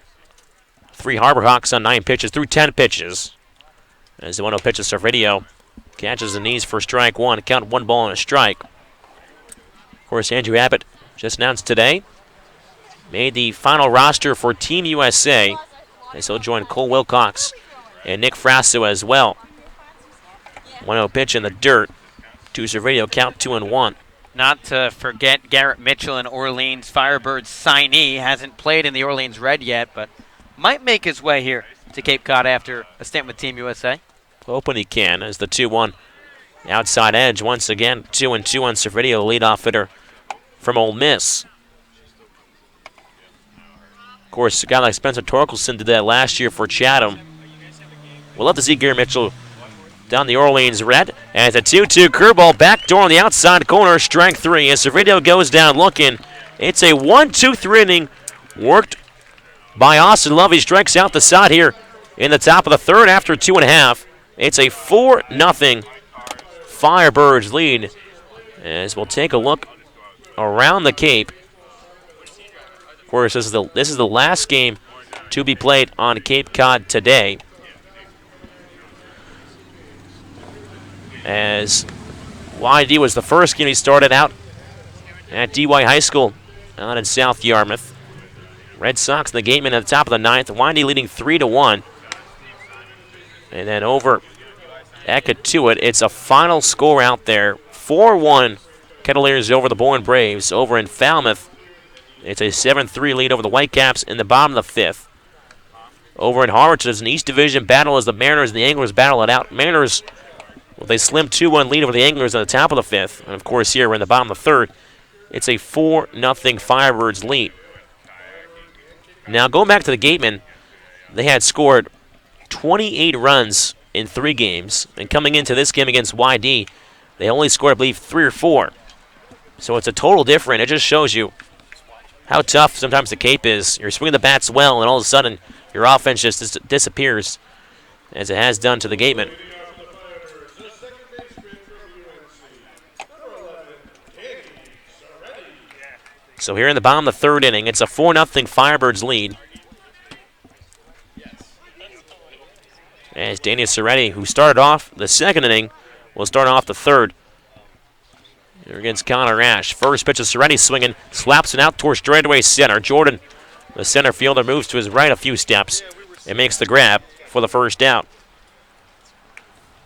3 Harbor Hawks on 9 pitches through 10 pitches. As the 1-0 pitch to Servideo catches the knees for strike 1. Count 1 ball and a strike. Of course, Andrew Abbott just announced today made the final roster for Team USA. As he'll join Cole Wilcox and Nick Frasso as well. 1-0 pitch in the dirt to Servideo, count 2-1. Not to forget Garrett Mitchell, an Orleans Firebirds signee. Hasn't played in the Orleans Red yet, but might make his way here to Cape Cod after a stint with Team USA. Hoping he can as the 2-1 outside edge once again. 2-2 on Servideo, leadoff hitter from Ole Miss. Of course, a guy like Spencer Torkelson did that last year for Chatham. We'll love to see Garrett Mitchell down the Orleans Red. And it's a 2-2 curveball, backdoor on the outside corner, strike 3. As Servideo goes down looking, it's a 1-2-3 inning worked by Austin Love. He strikes out the side here in the top of the 3rd after 2.5. It's a 4-0 Firebirds lead. As we'll take a look around the Cape. Of course, this is the last game to be played on Cape Cod today. As YD was the first game he started out at DY High School out in South Yarmouth. Red Sox, the gateman at the top of the 9th. YD leading 3-1. And then over Ekatuit, it's a final score out there. 4-1 Kettleers over the Bourne Braves. Over in Falmouth, it's a 7-3 lead over the Whitecaps in the bottom of the 5th. Over in Harwich, there's an East Division battle as the Mariners and the Anglers battle it out. Mariners with a slim 2-1 lead over the Anglers on the top of the 5th. And, of course, here we're in the bottom of the 3rd. It's a 4-0 Firebirds lead. Now, going back to the Gatemen, they had scored 28 runs in 3 games. And coming into this game against YD, they only scored, I believe, 3 or 4. So it's a total different. It just shows you how tough sometimes the Cape is. You're swinging the bats well, and all of a sudden your offense just disappears, as it has done to the Gatemen. So here in the bottom of the 3rd inning, it's a 4-0 Firebirds lead. As Daniel Soretti, who started off the 2nd inning, will start off the 3rd. Here against Connor Ash. First pitch of Soretti swinging, slaps it out towards straightaway center. Jordan, the center fielder, moves to his right a few steps and makes the grab for the first out.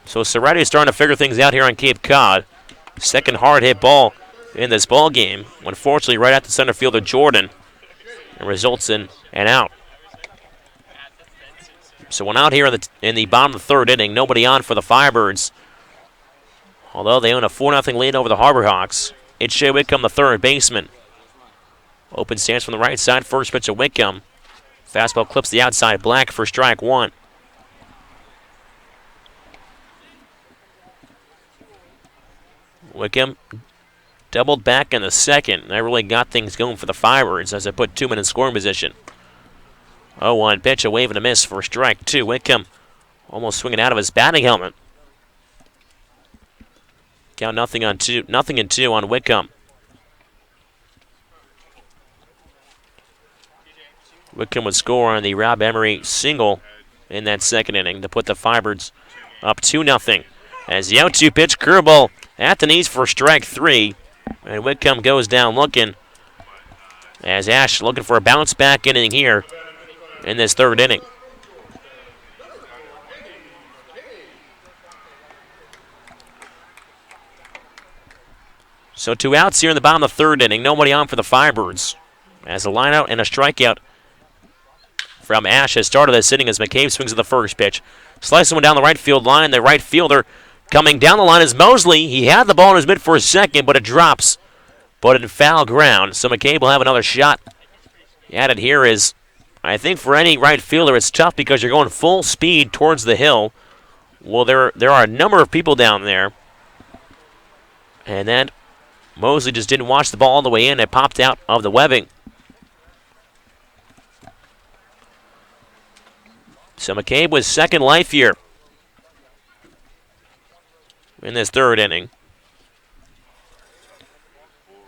So Soretti is starting to figure things out here on Cape Cod. Second hard hit ball in this ball game. Unfortunately, right at the center fielder Jordan, and results in an out. So one out here in the bottom of the 3rd inning. Nobody on for the Firebirds. Although they own a 4-0 lead over the Harbor Hawks. It's Shea Whitcomb, the 3rd baseman. Open stance from the right side. First pitch of Whitcomb. Fastball clips the outside, Black for strike 1. Whitcomb doubled back in the 2nd. That really got things going for the Firebirds as they put 2 men in scoring position. 0-1 pitch, a wave and a miss for strike 2. Whitcomb almost swinging out of his batting helmet. Count nothing in 2 on Whitcomb. Whitcomb would score on the Rob Emery single in that 2nd inning to put the Firebirds up 2-0. As the 0-2 pitch, curveball at the knees for strike 3. And Whitcomb goes down looking. As Ash looking for a bounce back inning here in this 3rd inning. So 2 outs here in the bottom of the 3rd inning. Nobody on for the Firebirds. As a lineout and a strikeout from Ash has started this inning as McCabe swings at the first pitch. Slices one down the right field line. The right fielder coming down the line is Mosley. He had the ball in his mitt for a second, but it drops. But in foul ground, so McCabe will have another shot. The added here is, I think for any right fielder, it's tough because you're going full speed towards the hill. Well, there are a number of people down there. And then Mosley just didn't watch the ball all the way in. It popped out of the webbing. So McCabe was second life here in this third inning.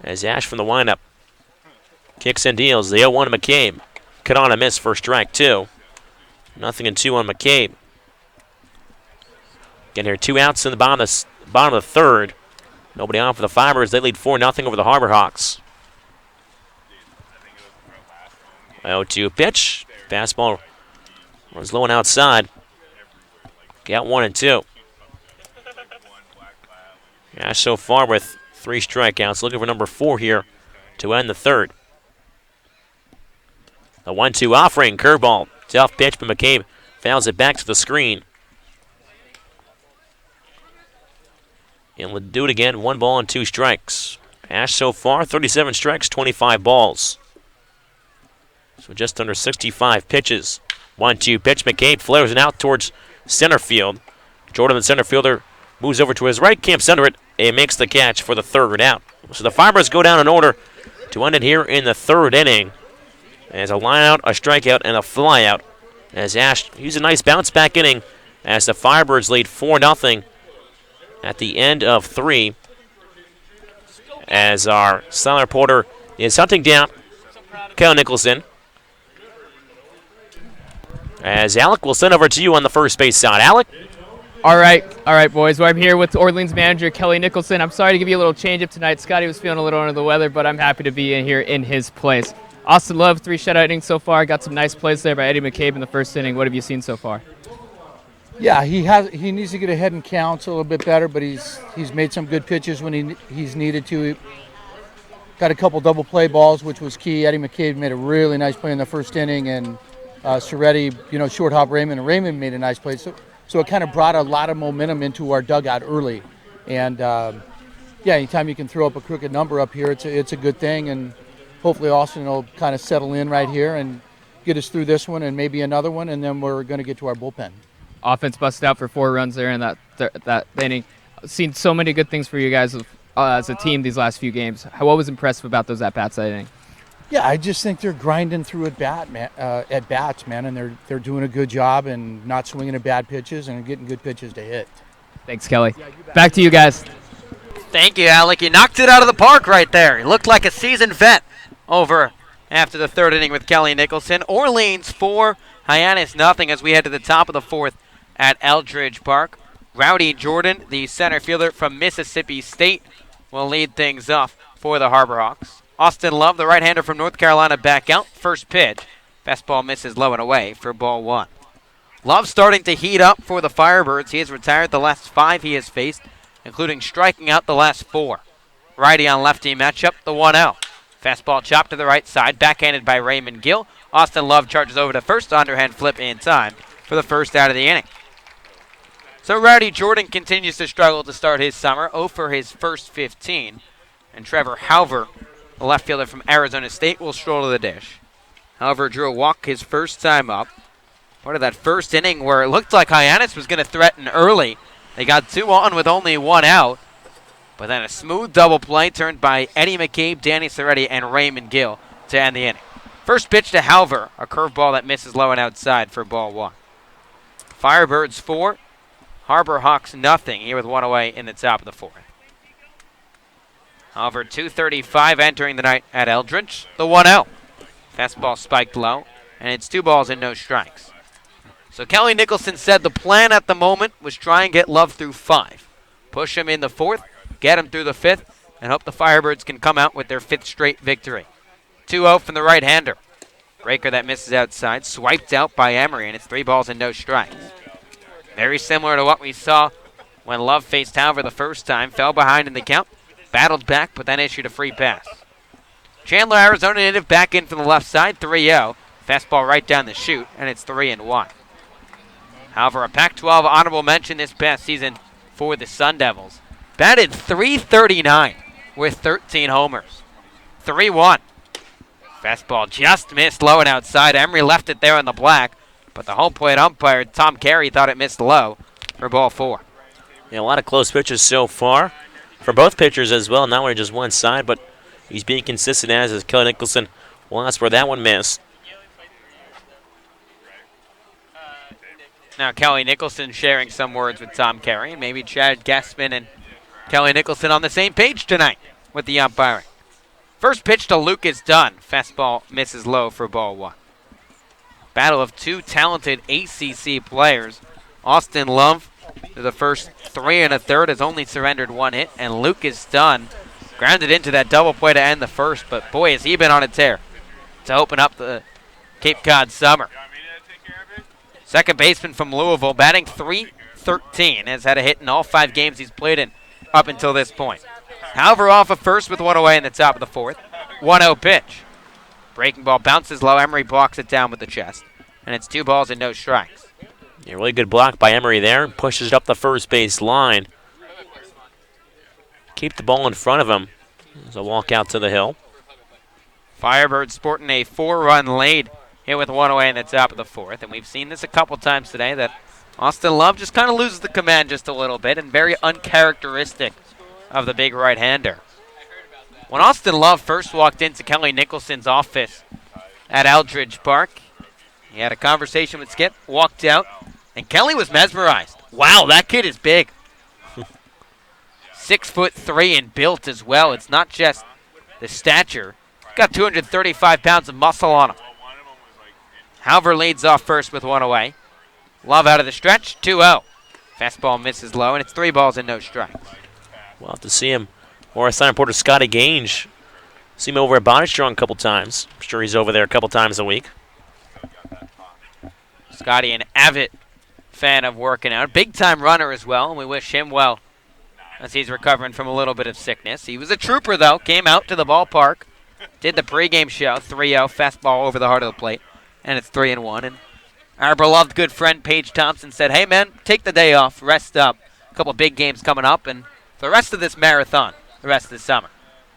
As Ash from the windup kicks and deals. The 0-1 to McCabe. Cut on a miss for strike two. 0-2 on McCabe. Again here, 2 outs in the bottom of the third. Nobody on for the Firebirds. They lead 4-0 over the Harbor Hawks. 0-2 pitch. Fastball was low and outside. Got 1 and 2. Ash so far with 3 strikeouts. Looking for number 4 here to end the third. The 1-2 offering, curveball. Tough pitch, but McCabe fouls it back to the screen. And we'll do it again. 1 ball and 2 strikes. Ash so far, 37 strikes, 25 balls. So just under 65 pitches. 1-2 pitch. McCabe flares it out towards center field. Jordan, the center fielder, moves over to his right, camps under it, and makes the catch for the third out. So the Firebirds go down in order to end it here in the third inning. As a line out, a strikeout, and a flyout. As Ash used a nice bounce back inning as the Firebirds lead 4-0 at the end of 3. As our silent reporter is hunting down Kyle Nicholson. As Alec will send over to you on the first base side. Alec? All right, boys. Well, I'm here with Orleans manager Kelly Nicholson. I'm sorry to give you a little change-up tonight. Scotty was feeling a little under the weather, but I'm happy to be in here in his place. Austin Love, 3 shutout innings so far. Got some nice plays there by Eddie McCabe in the first inning. What have you seen so far? Yeah, he needs to get ahead in counts a little bit better, but he's made some good pitches when he's needed to. Got a couple double play balls, which was key. Eddie McCabe made a really nice play in the first inning, and Soretti, short hop Raymond, and Raymond made a nice play. So it kind of brought a lot of momentum into our dugout early. And, anytime you can throw up a crooked number up here, it's a good thing. And hopefully Austin will kind of settle in right here and get us through this one and maybe another one, and then we're going to get to our bullpen. Offense busted out for 4 runs there in that inning. Seen so many good things for you guys as a team these last few games. What was impressive about those at-bats that inning? Yeah, I just think they're grinding through at bats, man, and they're doing a good job and not swinging at bad pitches and getting good pitches to hit. Thanks, Kelly. Back to you guys. Thank you, Alec. You knocked it out of the park right there. You looked like a seasoned vet over after the third inning with Kelly Nicholson. Orleans 4, Hyannis nothing as we head to the top of the fourth at Eldridge Park. Rowdy Jordan, the center fielder from Mississippi State, will lead things off for the Harbor Hawks. Austin Love, the right-hander from North Carolina, back out. First pitch. Fastball misses low and away for ball 1. Love starting to heat up for the Firebirds. He has retired the last 5 he has faced, including striking out the last 4. Righty on lefty matchup, the 1-0. Fastball chopped to the right side, backhanded by Raymond Gill. Austin Love charges over to first, underhand flip in time for the first out of the inning. So Rowdy Jordan continues to struggle to start his summer, 0 for his first 15. And Trevor Halver, the left fielder from Arizona State, will stroll to the dish. Halver drew a walk his first time up. Part of that first inning where it looked like Hyannis was going to threaten early. They got 2 on with only 1 out. But then a smooth double play turned by Eddie McCabe, Danny Soretti, and Raymond Gill to end the inning. First pitch to Halver, a curveball that misses low and outside for ball 1. Firebirds 4, Harbor Hawks nothing here with 1 away in the top of the 4th. Halver 2:35 entering the night at Eldridge, the 1-0. Fastball spiked low, and it's 2 balls and no strikes. So Kelly Nicholson said the plan at the moment was try and get Love through 5. Push him in the 4th, get him through the 5th, and hope the Firebirds can come out with their 5th straight victory. 2-0 from the right-hander. Breaker that misses outside, swiped out by Emery, and it's 3 balls and no strikes. Very similar to what we saw when Love faced Halver the first time, fell behind in the count, battled back, but then issued a free pass. Chandler, Arizona native, back in from the left side, 3-0. Fastball right down the chute, and it's 3-1. However, a Pac-12 honorable mention this past season for the Sun Devils. Batted .339 with 13 homers. 3-1. Fastball just missed low and outside. Emery left it there on the black, but the home plate umpire, Tom Carey, thought it missed low for ball 4. Yeah, a lot of close pitches so far for both pitchers as well. Not only just one side, but he's being consistent as Kelly Nicholson. Well, that's where that one missed. Now Kelly Nicholson sharing some words with Tom Carey, and maybe Chad Gassman and Kelly Nicholson on the same page tonight with the umpiring. First pitch to Lucas Dunn. Fastball misses low for ball 1. Battle of two talented ACC players. Austin Love, through the first 3 1/3, has only surrendered 1 hit, and Lucas Dunn grounded into that double play to end the first, but boy, has he been on a tear to open up the Cape Cod summer. Second baseman from Louisville, batting .313, has had a hit in all 5 games he's played in up until this point. However, off of first with 1 away in the top of the 4th. 1-0 pitch. Breaking ball bounces low. Emery blocks it down with the chest. And it's 2 balls and no strikes. Yeah, really good block by Emery there. Pushes it up the first base line. Keep the ball in front of him. There's a walk out to the hill. Firebirds sporting a 4-run lead here with 1 away in the top of the 4th. And we've seen this a couple times today that Austin Love just kind of loses the command just a little bit, and very uncharacteristic of the big right-hander. When Austin Love first walked into Kelly Nicholson's office at Aldridge Park, he had a conversation with Skip, walked out, and Kelly was mesmerized. Wow, that kid is big. 6'3" and built as well. It's not just the stature. He's got 235 pounds of muscle on him. However, leads off first with 1 away. Love out of the stretch, 2-0. Fastball misses low, and it's 3 balls and no strikes. We'll have to see him. Or sign reporter Scotty Gange. See him over at Body Strong a couple times. I'm sure he's over there a couple times a week. Scotty, an avid fan of working out. Big-time runner as well, and we wish him well as he's recovering from a little bit of sickness. He was a trooper, though. Came out to the ballpark, did the pregame show, 3-0, fastball over the heart of the plate, and it's 3-1. And our beloved good friend Paige Thompson said, hey, man, take the day off, rest up. A couple big games coming up, and for the rest of this marathon, the rest of the summer.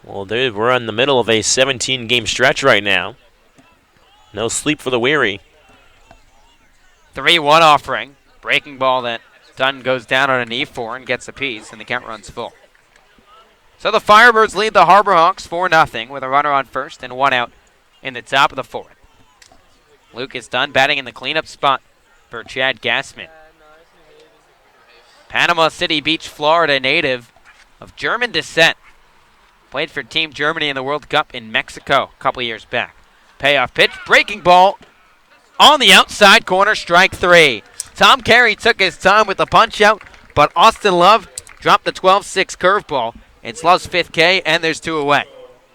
Well, dude, we're in the middle of a 17-game stretch right now. No sleep for the weary. 3-1 offering. Breaking ball that Dunn goes down on a knee for and gets a piece, and the count runs full. So the Firebirds lead the Harbor Hawks 4-0 with a runner on first and 1 out in the top of the 4th. Lucas Dunn batting in the cleanup spot for Chad Gassman. Panama City Beach, Florida native of German descent. Played for Team Germany in the World Cup in Mexico a couple years back. Payoff pitch, breaking ball on the outside corner, strike 3. Tom Carey took his time with the punch out, but Austin Love dropped the 12-6 curveball. It's Love's 5th K, and there's 2 away.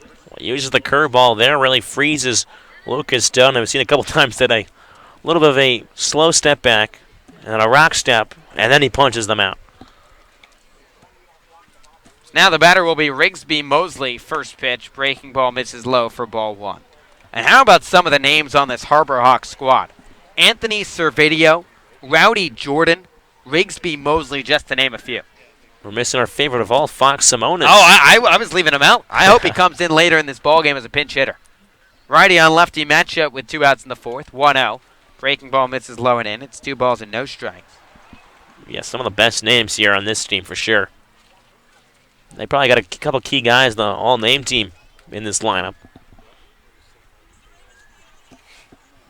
Well, he uses the curveball there, really freezes Lucas Dunn. I've seen a couple times today. A little bit of a slow step back and a rock step, and then he punches them out. Now the batter will be Rigsby Mosley. First pitch, breaking ball misses low for ball 1. And how about some of the names on this Harbor Hawks squad? Anthony Servadio, Rowdy Jordan, Rigsby Mosley, just to name a few. We're missing our favorite of all, Fox Simonis. Oh, I was leaving him out. I hope he comes in later in this ballgame as a pinch hitter. Righty on lefty matchup with 2 outs in the 4th, 1-0. Breaking ball misses low and in. It's 2 balls and no strikes. Yeah, some of the best names here on this team for sure. They probably got a couple key guys, the all-name team, in this lineup.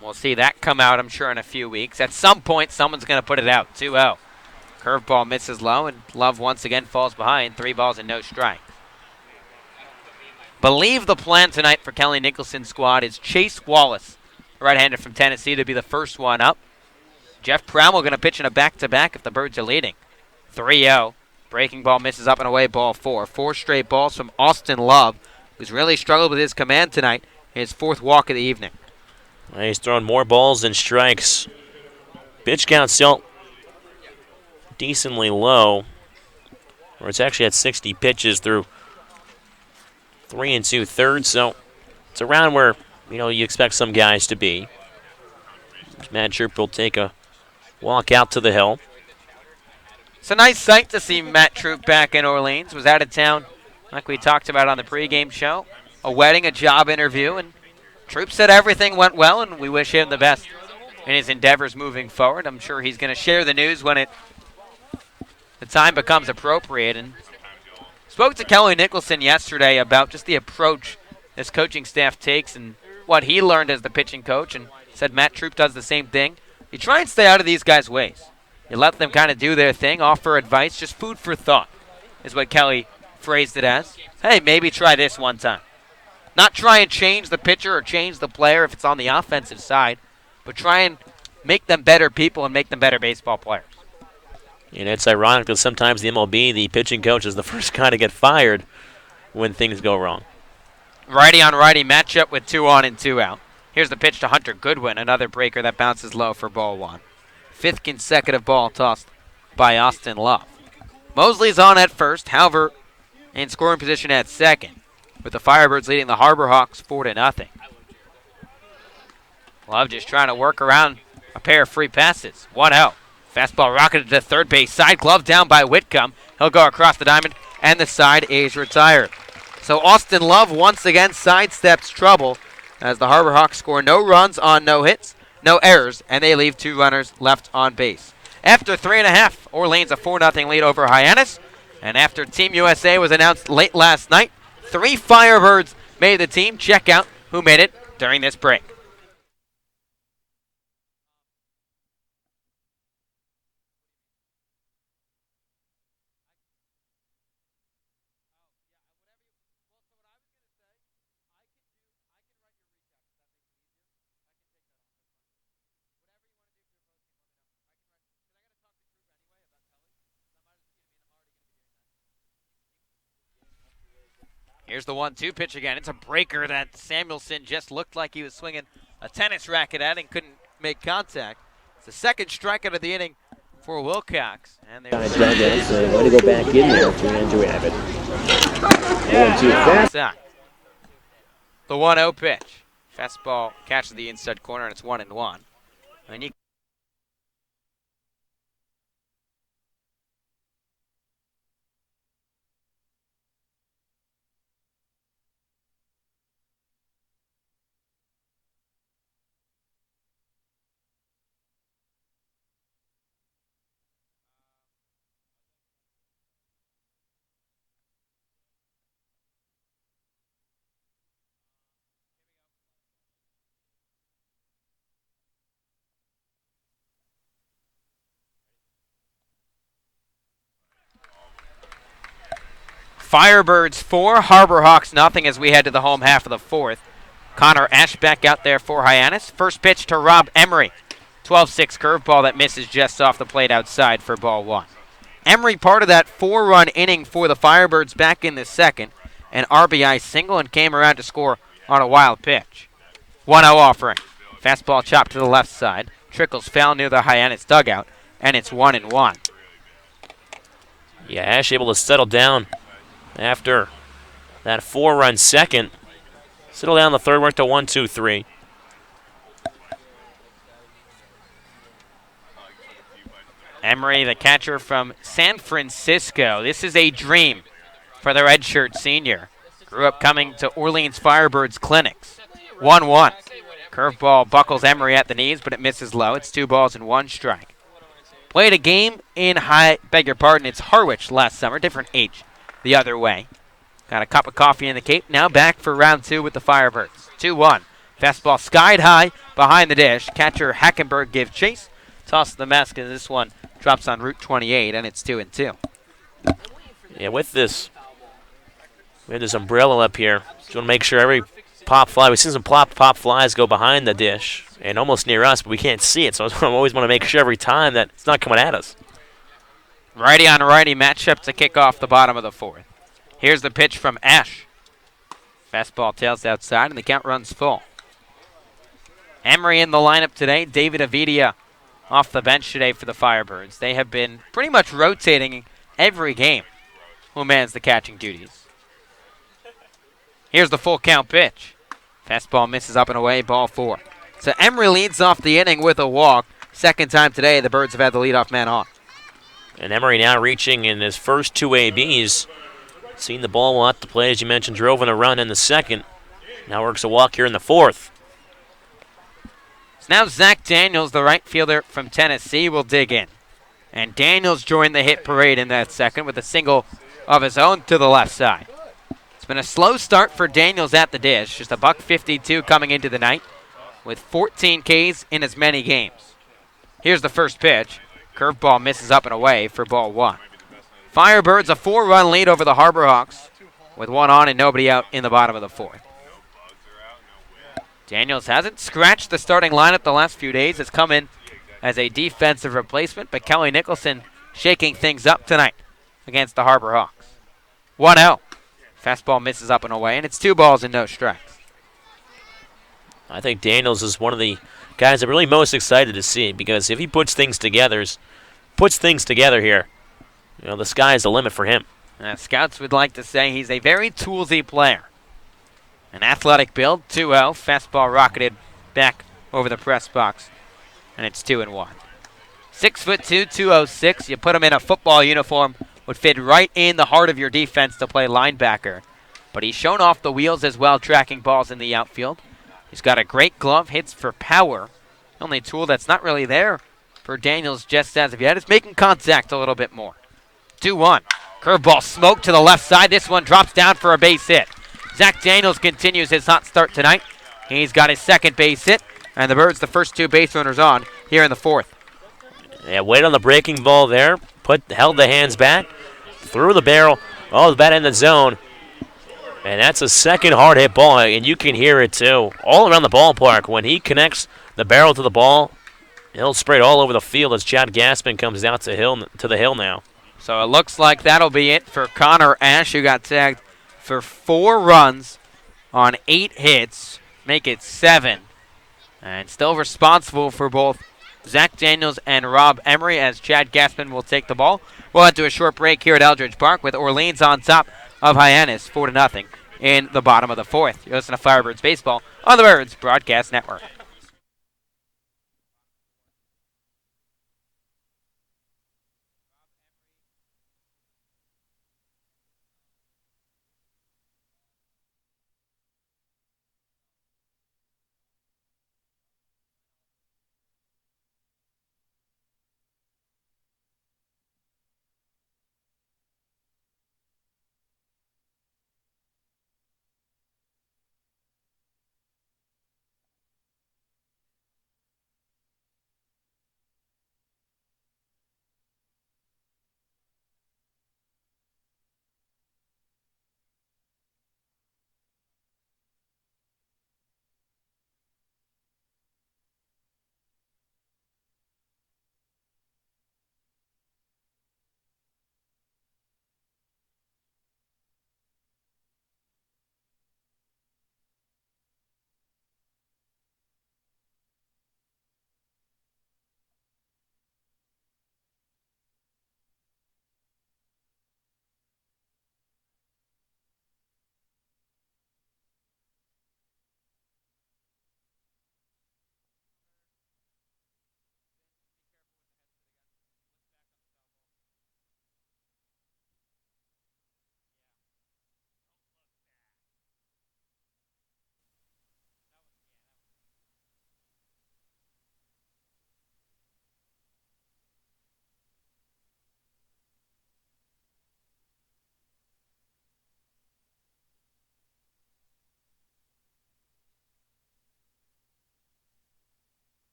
We'll see that come out, I'm sure, in a few weeks. At some point, someone's going to put it out. 2-0. Curveball misses low, and Love once again falls behind. 3 balls and no strikes. Believe the plan tonight for Kelly Nicholson's squad is Chase Wallace, right-hander from Tennessee, to be the first one up. Jeff Pramwell going to pitch in a back-to-back if the Birds are leading. 3-0. Breaking ball misses up and away, ball 4. 4 straight balls from Austin Love, who's really struggled with his command tonight in his 4th walk of the evening. Well, he's throwing more balls than strikes. Pitch count still decently low, or it's actually at 60 pitches through 3 2/3, so it's around where you expect some guys to be. Matt Troop will take a walk out to the hill. It's a nice sight to see Matt Troop back in Orleans. Was out of town, like we talked about on the pregame show. A wedding, a job interview, and Troop said everything went well, and we wish him the best in his endeavors moving forward. I'm sure he's going to share the news when the time becomes appropriate. And spoke to Kelly Nicholson yesterday about just the approach this coaching staff takes and what he learned as the pitching coach, and said Matt Troop does the same thing. You try and stay out of these guys' ways. You let them kind of do their thing, offer advice, just food for thought is what Kelly phrased it as. Hey, maybe try this one time. Not try and change the pitcher or change the player if it's on the offensive side, but try and make them better people and make them better baseball players. And it's ironic that sometimes the MLB, the pitching coach is the first guy to get fired when things go wrong. Righty on righty matchup with 2 on and 2 out. Here's the pitch to Hunter Goodwin, another breaker that bounces low for ball 1. 5th consecutive ball tossed by Austin Love. Mosley's on at first, Halver in scoring position at second, with the Firebirds leading the Harbor Hawks 4-0. Love just trying to work around a pair of free passes. 1-0. Fastball rocketed to third base side, glove down by Whitcomb. He'll go across the diamond, and the side is retired. So Austin Love once again sidesteps trouble as the Harbor Hawks score no runs on no hits, no errors, and they leave 2 runners left on base. After 3.5, Orleans a 4-0 lead over Hyannis, and after Team USA was announced late last night, 3 Firebirds made the team. Check out who made it during this break. Here's the 1-2 pitch again. It's a breaker that Samuelson just looked like he was swinging a tennis racket at and couldn't make contact. It's the second strikeout of the inning for Wilcox. And they're going to go back in there for Andrew Abbott. 1-2 fast. The 1-0 pitch. Fastball catches the inside corner, and it's 1-1. And you Firebirds 4, Harbor Hawks nothing as we head to the home half of the 4th. Connor Ashbeck out there for Hyannis. First pitch to Rob Emery. 12-6 curveball that misses just off the plate outside for ball 1. Emery part of that 4-run inning for the Firebirds back in the second. An RBI single and came around to score on a wild pitch. 1-0 offering. Fastball chopped to the left side. Trickles foul near the Hyannis dugout, and it's 1-1. Yeah, Ash able to settle down after that 4-run second. Settle down the third, work to 1-2-3. Emery, the catcher from San Francisco. This is a dream for the redshirt senior. Grew up coming to Orleans Firebirds clinics. 1-1. Curveball buckles Emery at the knees, but it misses low. It's 2 balls and 1 strike. Played a game in it's Harwich last summer, different age the other way. Got a cup of coffee in the Cape. Now back for round 2 with the Firebirds. 2-1. Fastball skied high behind the dish. Catcher Hackenberg give chase. Toss the mask, and this one drops on Route 28, and it's 2-2. Yeah, with this, we have this umbrella up here. Just want to make sure every pop fly, we've seen some pop flies go behind the dish and almost near us, but we can't see it. So I always want to make sure every time that it's not coming at us. Righty on righty matchup to kick off the bottom of the 4th. Here's the pitch from Ash. Fastball tails outside, and the count runs full. Emery in the lineup today. David Avidia off the bench today for the Firebirds. They have been pretty much rotating every game who mans the catching duties. Here's the full count pitch. Fastball misses up and away, ball 4. So Emery leads off the inning with a walk. Second time today the Birds have had the leadoff man on. And Emery now reaching in his first 2 ABs. Seen the ball a lot to play, as you mentioned, drove in a run in the second. Now works a walk here in the fourth. So now Zach Daniels, the right fielder from Tennessee, will dig in. And Daniels joined the hit parade in that second with a single of his own to the left side. It's been a slow start for Daniels at the dish. Just a $152 coming into the night with 14 Ks in as many games. Here's the first pitch. Curveball misses up and away for ball 1. Firebirds a 4-run lead over the Harbor Hawks with 1 on and nobody out in the bottom of the 4th. Daniels hasn't scratched the starting lineup the last few days. Has come in as a defensive replacement, but Kelly Nicholson shaking things up tonight against the Harbor Hawks. 1-0. Fastball misses up and away, and it's 2 balls and no strikes. I think Daniels is one of the guys I'm really most excited to see, because if he puts things together here, you know, the sky is the limit for him. Scouts would like to say he's a very toolsy player. An athletic build, 2-0. Fastball rocketed back over the press box, and it's 2-1. 6'2", 206. You put him in a football uniform, would fit right in the heart of your defense to play linebacker. But he's shown off the wheels as well, tracking balls in the outfield. He's got a great glove, hits for power. The only tool that's not really there for Daniels just as of yet is making contact a little bit more. 2-1. Curveball smoked to the left side. This one drops down for a base hit. Zach Daniels continues his hot start tonight. He's got his second base hit, and the Birds the first 2 base runners on here in the 4th. Yeah, wait on the breaking ball there. Held the hands back, threw the barrel. Oh, the bat in the zone. And that's a second hard hit ball, and you can hear it too. All around the ballpark, when he connects the barrel to the ball, he'll spray it all over the field as Chad Gaspin comes out to the hill now. So it looks like that'll be it for Connor Ash, who got tagged for 4 runs on 8 hits, make it 7. And still responsible for both Zach Daniels and Rob Emery as Chad Gaspin will take the ball. We'll head to a short break here at Eldridge Park with Orleans on top of Hyannis 4-0 in the bottom of the 4th. You listen to Firebirds Baseball on the Birds Broadcast Network.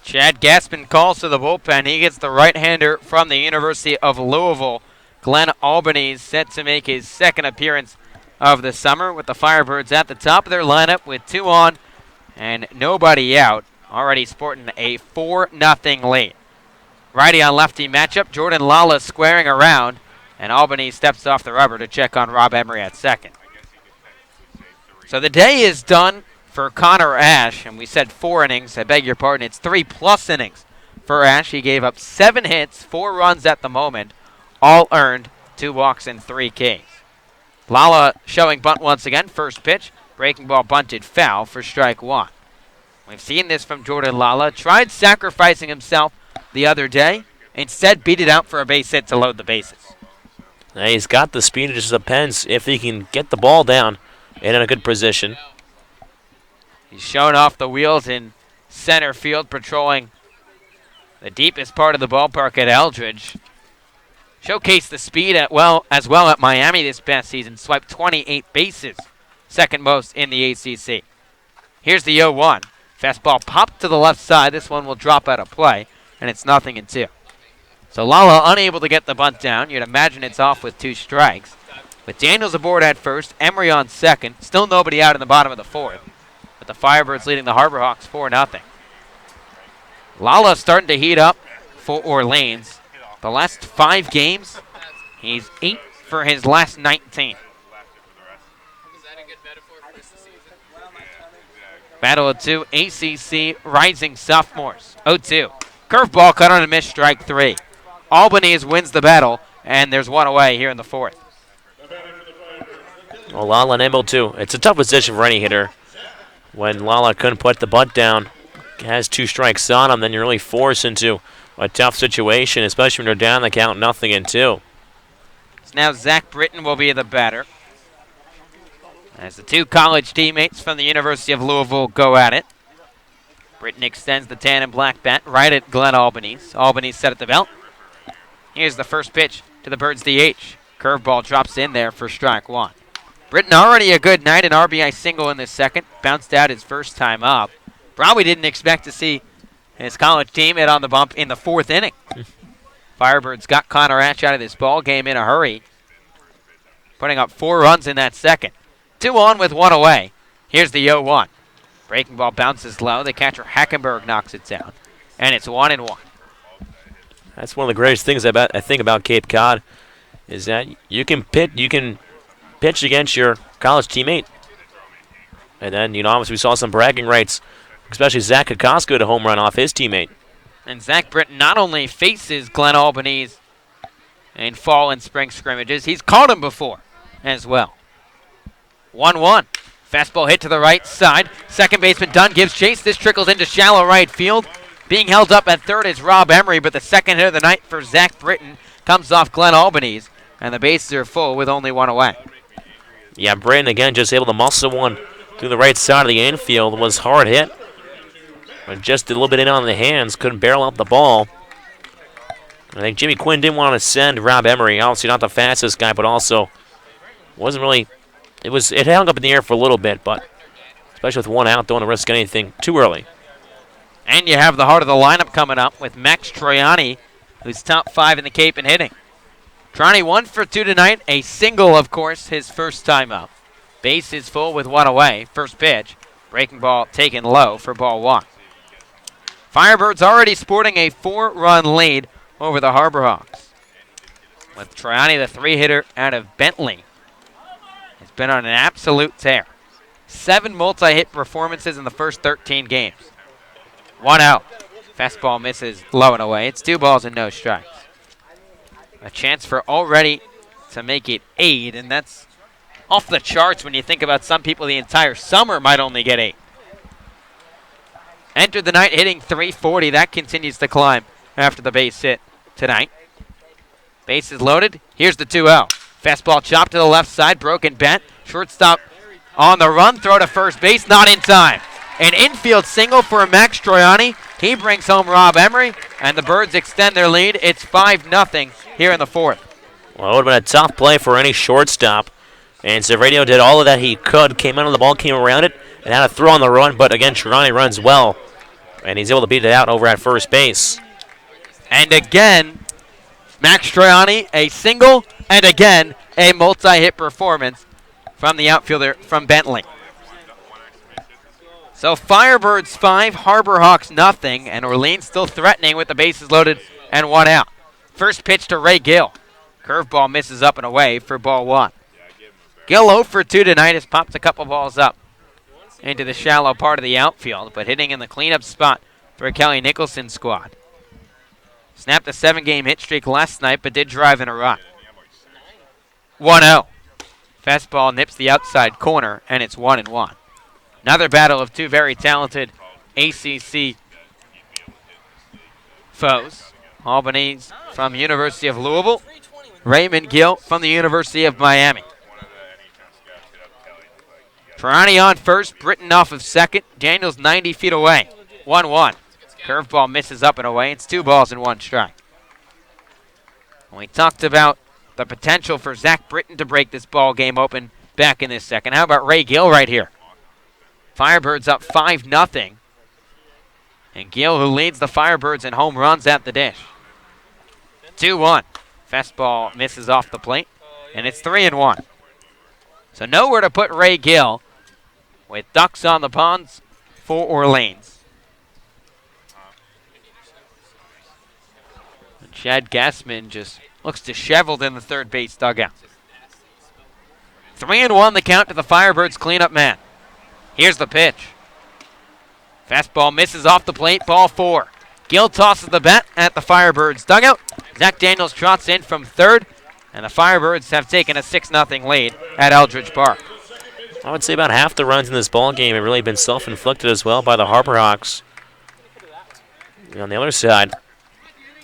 Chad Gaspin calls to the bullpen. He gets the right-hander from the University of Louisville. Glenn Albany is set to make his second appearance of the summer with the Firebirds at the top of their lineup with 2 on and nobody out. Already sporting a 4-0 lead. Righty on lefty matchup. Jordan Lala squaring around, and Albany steps off the rubber to check on Rob Emery at second. So the day is done for Connor Ash, and we said 4 innings. I beg your pardon. It's 3+ innings for Ash. He gave up 7 hits, 4 runs at the moment, all earned, 2 walks and 3 Ks. Lala showing bunt once again. First pitch, breaking ball bunted foul for strike 1. We've seen this from Jordan Lala. Tried sacrificing himself the other day. Instead, beat it out for a base hit to load the bases. Now he's got the speed. It just depends if he can get the ball down and in a good position. He's showing off the wheels in center field, patrolling the deepest part of the ballpark at Eldridge. Showcased the speed as well at Miami this past season. Swiped 28 bases, second most in the ACC. Here's the 0-1. Fastball popped to the left side. This one will drop out of play, and it's 0-2. So Lala unable to get the bunt down. You'd imagine it's off with 2 strikes. With Daniels aboard at first, Emery on second. Still nobody out in the bottom of the 4th. With the Firebirds leading the Harbor Hawks 4-0. Lala starting to heat up for Orleans. The last 5 games, he's 8 for his last 19. Battle of 2 ACC rising sophomores. 0-2. Curveball cut on a miss, strike 3. Albanese wins the battle, and there's 1 away here in the 4th. Well, Lala unable to. It's a tough position for any hitter. When Lala couldn't put the bunt down, has 2 strikes on him, then you're really forced into a tough situation, especially when you're down the count 0-2. So now Zach Britton will be the batter, as the 2 college teammates from the University of Louisville go at it. Britton extends the tan and black bat right at Glenn Albanese. Albanese set at the belt. Here's the first pitch to the Birds DH. Curveball drops in there for strike 1. Britton already a good night, an RBI single in the second. Bounced out his first time up. Probably didn't expect to see his college teammate on the bump in the 4th inning. Firebirds got Connor Ash out of this ball game in a hurry, putting up 4 runs in that second. 2 on with 1 away. Here's the 0-1. Breaking ball bounces low. The catcher Hackenberg knocks it down, and it's 1-1. That's one of the greatest things I think about Cape Cod is that you can pitch against your college teammate. And then, obviously we saw some bragging rights, especially Zach Kokosko to home run off his teammate. And Zach Britton not only faces Glenn Albanese in fall and spring scrimmages, he's caught him before as well. 1-1. Fastball hit to the right side. Second baseman Dunn gives chase. This trickles into shallow right field. Being held up at third is Rob Emery, but the second hit of the night for Zach Britton comes off Glenn Albanese, and the bases are full with only 1 away. Yeah, Britton again just able to muscle one through the right side of the infield. Was hard hit, but just a little bit in on the hands. Couldn't barrel up the ball. I think Jimmy Quinn didn't want to send Rob Emery. Obviously not the fastest guy, but also wasn't really. It hung up in the air for a little bit, but especially with 1 out, don't want to risk anything too early. And you have the heart of the lineup coming up with Max Troiani, who's top 5 in the Cape in hitting. Troiani 1 for 2 tonight, a single, of course, his first time up. Base is full with 1 away. First pitch, breaking ball taken low for ball 1. Firebirds already sporting a 4-run lead over the Harbor Hawks, with Troiani, the 3-hitter out of Bentley, has been on an absolute tear. 7 multi-hit performances in the first 13 games. 1 out. Fastball misses low and away. It's 2 balls and no strikes. A chance for already to make it 8, and that's off the charts when you think about some people the entire summer might only get 8. Entered the night hitting .340. That continues to climb after the base hit tonight. Base is loaded. Here's the 2-0. Fastball chopped to the left side. Broken bat. Shortstop on the run. Throw to first base. Not in time. An infield single for Max Troiani. He brings home Rob Emery, and the Birds extend their lead. It's 5-0 here in the 4th. Well, it would have been a tough play for any shortstop. And Severino did all of that he could. Came out of the ball, came around it, and had a throw on the run. But again, Troiani runs well, and he's able to beat it out over at first base. And again, Max Troiani, a single, and again, a multi-hit performance from the outfielder from Bentley. So Firebirds 5, Harbor Hawks nothing, and Orleans still threatening with the bases loaded and 1 out. First pitch to Ray Gill. Curveball misses up and away for ball 1. Gill 0 for 2 tonight has popped a couple balls up into the shallow part of the outfield, but hitting in the cleanup spot for Kelly Nicholson's squad. Snapped a 7-game hit streak last night, but did drive in a run. 1-0. Fastball nips the outside corner, and it's 1-1. Another battle of two very talented ACC foes. Albany's from University of Louisville. Raymond Gill from the University of Miami. Ferrani on first, Britton off of second. Daniels 90 feet away. 1-1. Curveball misses up and away. It's 2 balls and 1 strike. We talked about the potential for Zach Britton to break this ball game open back in this second. How about Ray Gill right here? Firebirds up 5-0. And Gill, who leads the Firebirds in home runs at the dish. 2-1. Fastball misses off the plate, and it's 3-1. So nowhere to put Ray Gill with ducks on the ponds for Orleans. And Chad Gassman just looks disheveled in the third base dugout. 3-1 the count to the Firebirds cleanup man. Here's the pitch. Fastball misses off the plate, ball 4. Gill tosses the bat at the Firebirds dugout. Zach Daniels trots in from third, and the Firebirds have taken a 6-0 lead at Eldridge Park. I would say about half the runs in this ball game have really been self-inflicted as well by the Harbor Hawks. On the other side,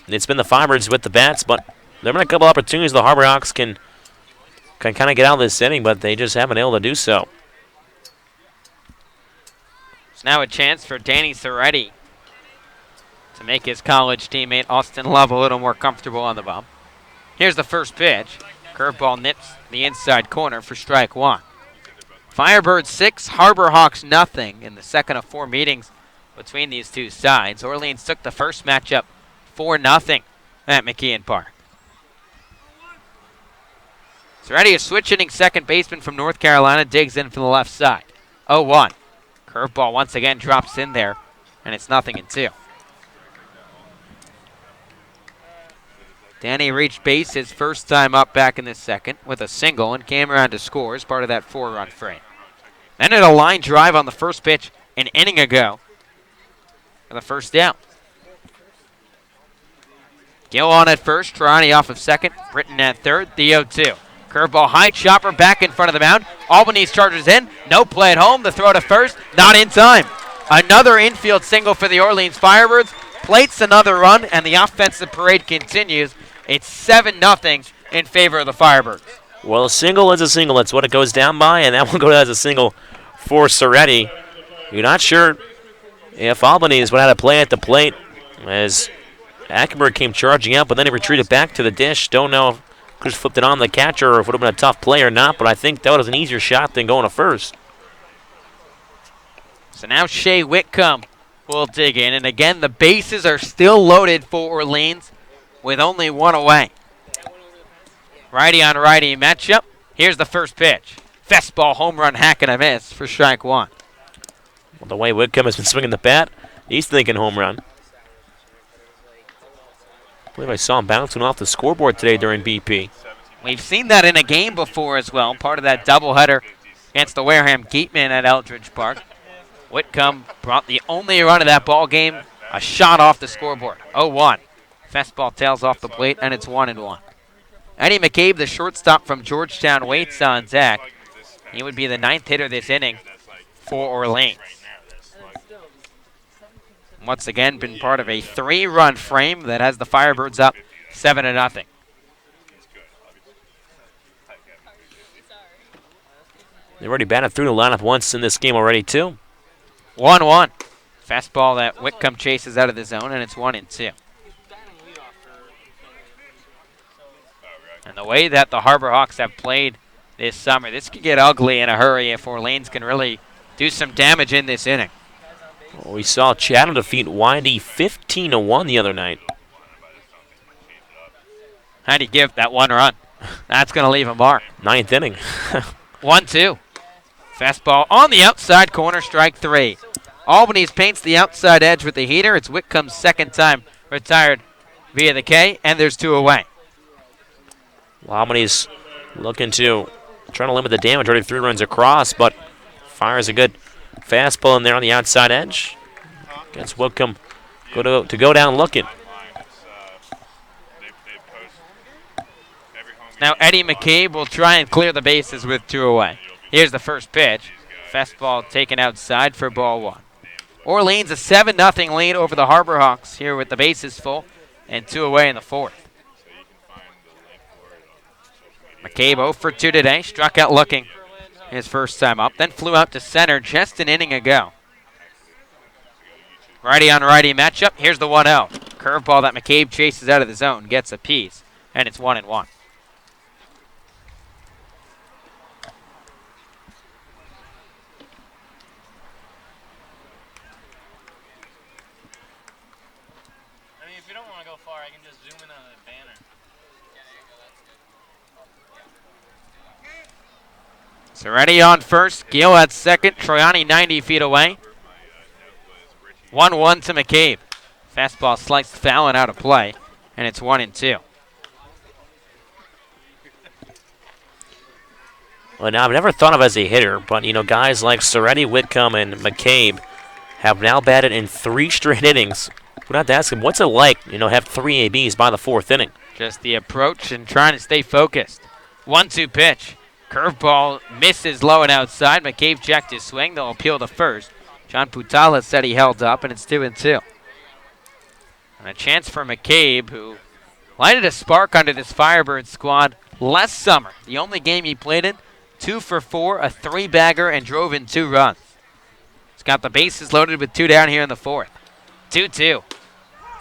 it's been the Firebirds with the bats, but there have been a couple opportunities the Harbor Hawks can kind of get out of this inning, but they just haven't been able to do so. It's now a chance for Danny Soretti to make his college teammate Austin Love a little more comfortable on the bump. Here's the first pitch. Curveball nips the inside corner for strike 1. Firebirds 6, Harbor Hawks nothing in the second of 4 meetings between these two sides. Orleans took the first matchup 4-0 at McKeon Park. Soretti, a switch-hitting second baseman from North Carolina, digs in from the left side. 0-1. Curveball once again drops in there, and it's 0-2. Danny reached base his first time up back in the second with a single and came around to score as part of that 4-run frame. Then at a line drive on the first pitch an inning ago for the first down. Gill on at first, Trani off of second, Britton at third, the 0-2. Curveball high, chopper back in front of the mound. Albany's chargers in, no play at home, the throw to first, not in time. Another infield single for the Orleans Firebirds, plates another run, and the offensive parade continues. It's 7-0 in favor of the Firebirds. Well, a single is a single. That's what it goes down by, and that will go as a single for Soretti. You're not sure if Albany's would have to play at the plate as Ackenberg came charging up, but then he retreated back to the dish. Don't know if Chris flipped it on the catcher or if it would have been a tough play or not, but I think that was an easier shot than going to first. So now Shea Whitcomb will dig in, and again, the bases are still loaded for Orleans with only 1 away. Righty on righty matchup. Here's the first pitch. Fastball, home run, hack and a miss for strike 1. Well, the way Whitcomb has been swinging the bat, he's thinking home run. I believe I saw him bouncing off the scoreboard today during BP. We've seen that in a game before as well, part of that doubleheader against the Wareham Geatmen at Eldridge Park. Whitcomb brought the only run of that ball game, a shot off the scoreboard. 0-1. Fastball tails off the plate, and it's 1-1. Eddie McCabe, the shortstop from Georgetown, waits on Zach. He would be the 9th hitter this inning for Orleans. Once again, been part of a 3-run frame that has the Firebirds up 7-0. They've already batted through the lineup once in this game already, too. 1-1. Fastball that Whitcomb chases out of the zone, and it's 1-2. And the way that the Harbor Hawks have played this summer, this could get ugly in a hurry if Orleans can really do some damage in this inning. Well, we saw Chatham defeat Windy 15-1 the other night. How'd he give that 1 run? That's going to leave a mark. 9th inning. 1-2. Fastball on the outside corner, strike 3. Albany's paints the outside edge with the heater. It's Whitcomb's second time retired via the K, and there's 2 away. Albany's looking to trying to limit the damage. Already 3 runs across, but fires a good fastball in there on the outside edge. Gets Whitcomb to go down looking. Now Eddie McCabe will try and clear the bases with 2 away. Here's the first pitch. Fastball taken outside for ball 1. Orleans a 7-0 lead over the Harbor Hawks here with the bases full and 2 away in the 4th. McCabe 0 for 2 today, struck out looking his first time up, then flew out to center just an inning ago. Righty on righty matchup. Here's the 1-0. Curveball that McCabe chases out of the zone, gets a piece, and it's 1-1. Seretti on first, Gill at second, Troiani 90 feet away. 1-1 to McCabe. Fastball sliced foul and out of play, and it's 1-2. Well, now I've never thought of as a hitter, but guys like Seretti, Whitcomb, and McCabe have now batted in 3 straight innings. We'd have to ask him, what's it like, have 3 ABs by the 4th inning? Just the approach and trying to stay focused. 1-2 pitch. Curveball misses low and outside. McCabe checked his swing. They'll appeal to first. John Putala said he held up, and it's 2-2. And a chance for McCabe, who lighted a spark under this Firebirds squad last summer. The only game he played in, 2 for 4, a 3-bagger, and drove in 2 runs. He's got the bases loaded with 2 down here in the 4th. 2-2.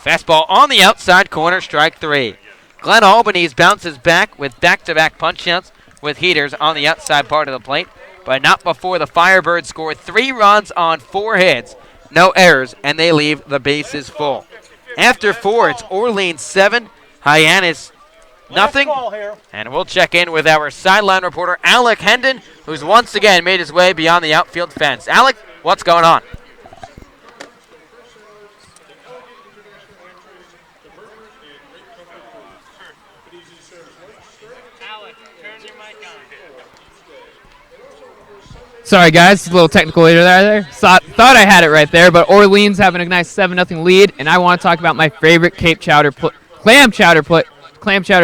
Fastball on the outside corner, strike 3. Glenn Albanese bounces back with back-to-back punch-outs with heaters on the outside part of the plate, but not before the Firebirds score 3 runs on 4 hits, no errors, and they leave the bases full. After 4, it's Orleans 7, Hyannis nothing, and we'll check in with our sideline reporter, Alec Hendon, who's once again made his way beyond the outfield fence. Alec, what's going on? Sorry, guys, a little technical error there. Thought I had it right there, but Orleans having a nice 7-0 lead, and I want to talk about my favorite clam chowder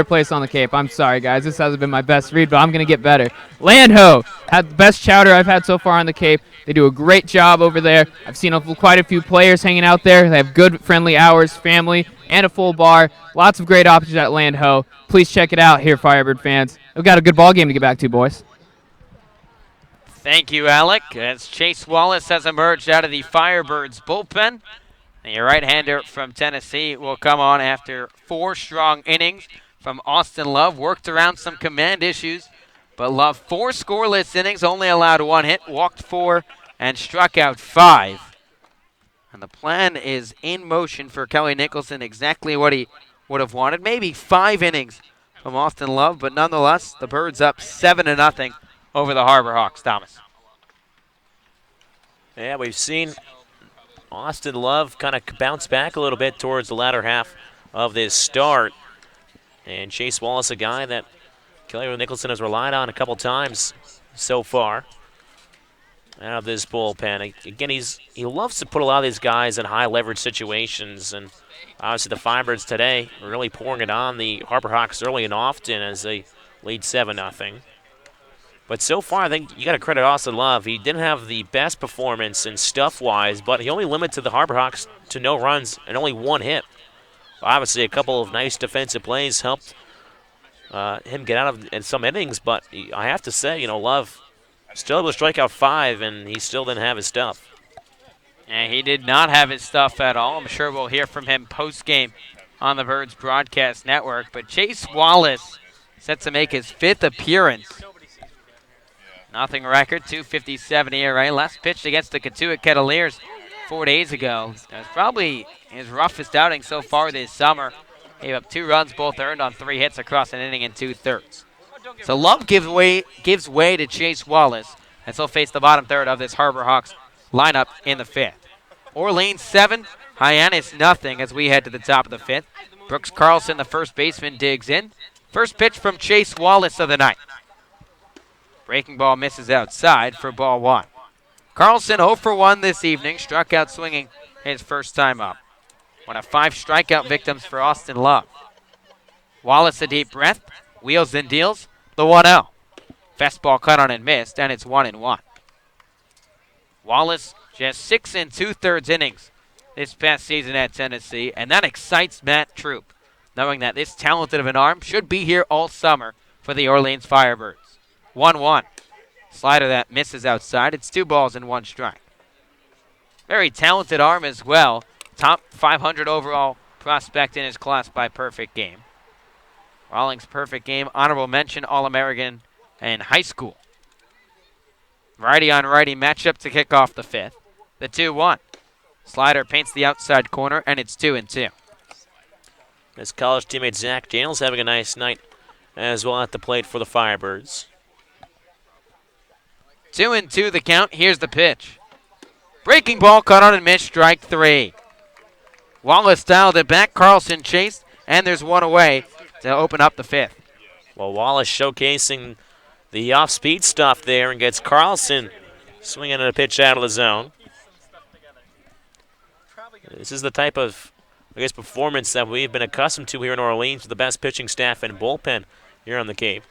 place on the Cape. I'm sorry, guys, this hasn't been my best read, but I'm going to get better. Landho had the best chowder I've had so far on the Cape. They do a great job over there. I've seen quite a few players hanging out there. They have good, friendly hours, family, and a full bar. Lots of great options at Landho. Please check it out here, Firebird fans. We've got a good ball game to get back to, boys. Thank you, Alec. As Chase Wallace has emerged out of the Firebirds bullpen. The right-hander from Tennessee will come on after 4 strong innings from Austin Love. Worked around some command issues, but Love 4 scoreless innings, only allowed 1 hit, walked 4, and struck out 5. And the plan is in motion for Kelly Nicholson, exactly what he would have wanted. Maybe 5 innings from Austin Love, but nonetheless, the Birds up 7-0 over the Harbor Hawks. Thomas. Yeah, we've seen Austin Love kind of bounce back a little bit towards the latter half of this start. And Chase Wallace, a guy that Kelly Nicholson has relied on a couple times so far out of this bullpen. Again, he loves to put a lot of these guys in high leverage situations, and obviously the Firebirds today really pouring it on the Harbor Hawks early and often as they lead 7-0. But so far, I think you got to credit Austin Love. He didn't have the best performance in stuff-wise, but he only limited the Harbor Hawks to no runs and only 1 hit. Obviously, a couple of nice defensive plays helped him get out of in some innings, but I have to say, Love still able to strike out 5, and he still didn't have his stuff. And he did not have his stuff at all. I'm sure we'll hear from him post-game on the Birds Broadcast Network. But Chase Wallace set to make his 5th appearance. Nothing record, 257 ERA. Last pitched against the Catuit Kettleers 4 days ago. That's probably his roughest outing so far this summer. Gave up 2 runs, both earned on 3 hits across an inning and 2/3. So Love gives way to Chase Wallace as he'll face the bottom third of this Harbor Hawks lineup in the 5th. Orleans 7, Hyannis nothing as we head to the top of the 5th. Brooks Carlson, the first baseman, digs in. First pitch from Chase Wallace of the night. Breaking ball misses outside for ball 1. Carlson 0 for 1 this evening, struck out swinging his first time up. One of 5 strikeout victims for Austin Love. Wallace a deep breath, wheels and deals, the 1-0. Fastball cut on and missed, and it's 1-1. Wallace just 6 2/3 innings this past season at Tennessee, and that excites Matt Troop, knowing that this talented of an arm should be here all summer for the Orleans Firebirds. 1-1. Slider that misses outside. It's 2 balls and 1 strike. Very talented arm as well. Top 500 overall prospect in his class by perfect game. Rawlings perfect game, honorable mention, All-American in high school. Righty on righty matchup to kick off the 5th. The 2-1. Slider paints the outside corner, and it's 2-2. His college teammate Zach Daniels having a nice night as well at the plate for the Firebirds. 2-2 the count. Here's the pitch. Breaking ball cut on and missed, strike 3. Wallace dialed it back. Carlson chased, and there's one away to open up the 5th. Well, Wallace showcasing the off-speed stuff there and gets Carlson swinging at a pitch out of the zone. This is the type of, performance that we've been accustomed to here in Orleans with the best pitching staff and bullpen here on the Cape.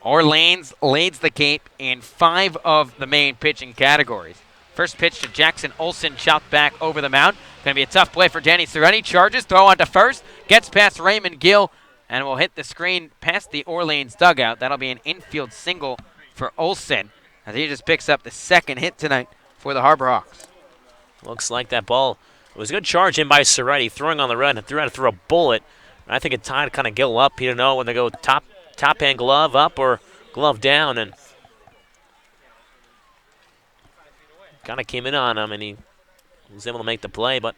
Orleans leads the Cape in 5 of the main pitching categories. First pitch to Jackson Olsen, chopped back over the mound. Going to be a tough play for Danny Seretti. Charges, throw on to first, gets past Raymond Gill, and will hit the screen past the Orleans dugout. That'll be an infield single for Olsen, as he just picks up the 2nd hit tonight for the Harbor Hawks. Looks like that ball, it was a good charge in by Seretti, throwing on the run and threw a bullet. I think it tied kind of Gill up. He didn't know when they go top hand glove up or glove down, and kind of came in on him, and he was able to make the play. But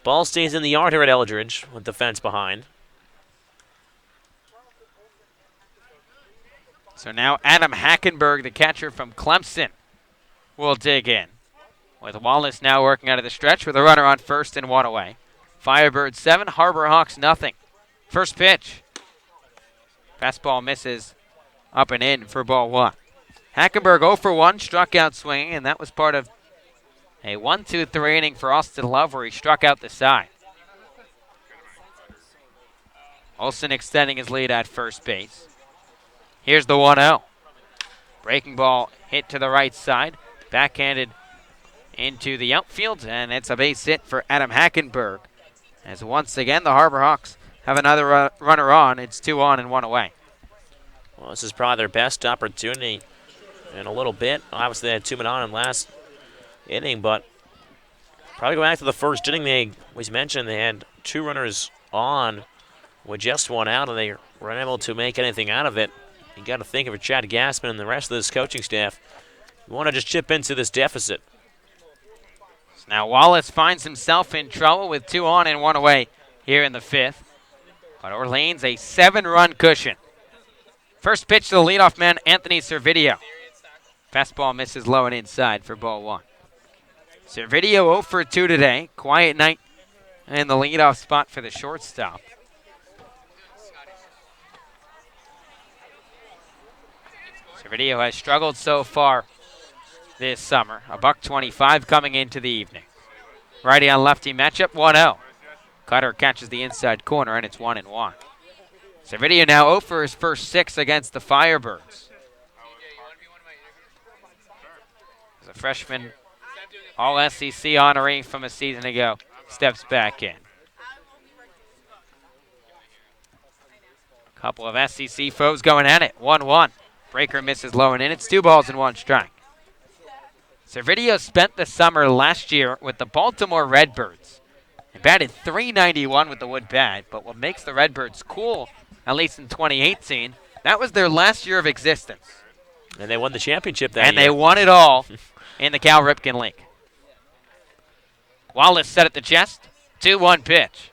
ball stays in the yard here at Eldridge with the fence behind. So now Adam Hackenberg, the catcher from Clemson, will dig in. With Wallace now working out of the stretch with a runner on first and 1 away. Firebirds 7, Harbor Hawks nothing. First pitch. Fastball misses up and in for ball 1. Hackenberg 0 for 1, struck out swinging, and that was part of a 1-2-3 inning for Austin Love where he struck out the side. Olsen extending his lead at first base. Here's the 1-0. Breaking ball hit to the right side, backhanded into the outfield, and it's a base hit for Adam Hackenberg. As once again, the Harbor Hawks have another runner on. It's 2 on and 1 away. Well, this is probably their best opportunity in a little bit. Obviously, they had 2 men on in last inning, but probably go back to the first inning. They, as mentioned, they had 2 runners on with just 1 out, and they were unable to make anything out of it. You got to think of Chad Gassman and the rest of this coaching staff. You want to just chip into this deficit. So now Wallace finds himself in trouble with 2 on and 1 away here in the 5th. But Orleans a 7-run cushion. First pitch to the leadoff man, Anthony Servideo. Fastball misses low and inside for ball 1. Servideo 0 for 2 today. Quiet night in the leadoff spot for the shortstop. Servideo has struggled so far this summer. $1.25 coming into the evening. Righty on lefty matchup, 1-0. Cutter catches the inside corner, and it's 1-1. Servideo now 0 for his first 6 against the Firebirds. As a freshman All-SEC honoree from a season ago steps back in. A couple of SEC foes going at it, 1-1. Breaker misses low and in. It's 2 balls and 1 strike. Servideo spent the summer last year with the Baltimore Redbirds. He batted .391 with the wood bat, but what makes the Redbirds cool, at least in 2018, that was their last year of existence. And they won the championship that year. And they won it all in the Cal Ripken League. Wallace set at the chest. 2-1 pitch.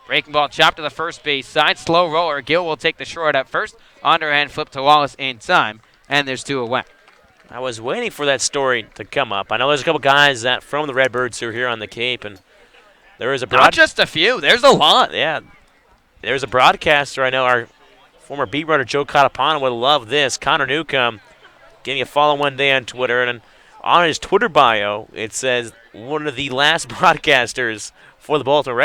Breaking ball chopped to the first base side. Slow roller. Gill will take the short at first. Underhand flip to Wallace in time. And there's 2 away. I was waiting for that story to come up. I know there's a couple guys that from the Redbirds who are here on the Cape, and there is a not just a few. There's a lot. Yeah, there's a broadcaster I know. Our former beat writer Joe Catapano would love this. Connor Newcomb gave me a follow one day on Twitter, and on his Twitter bio, it says one of the last broadcasters for the Baltimore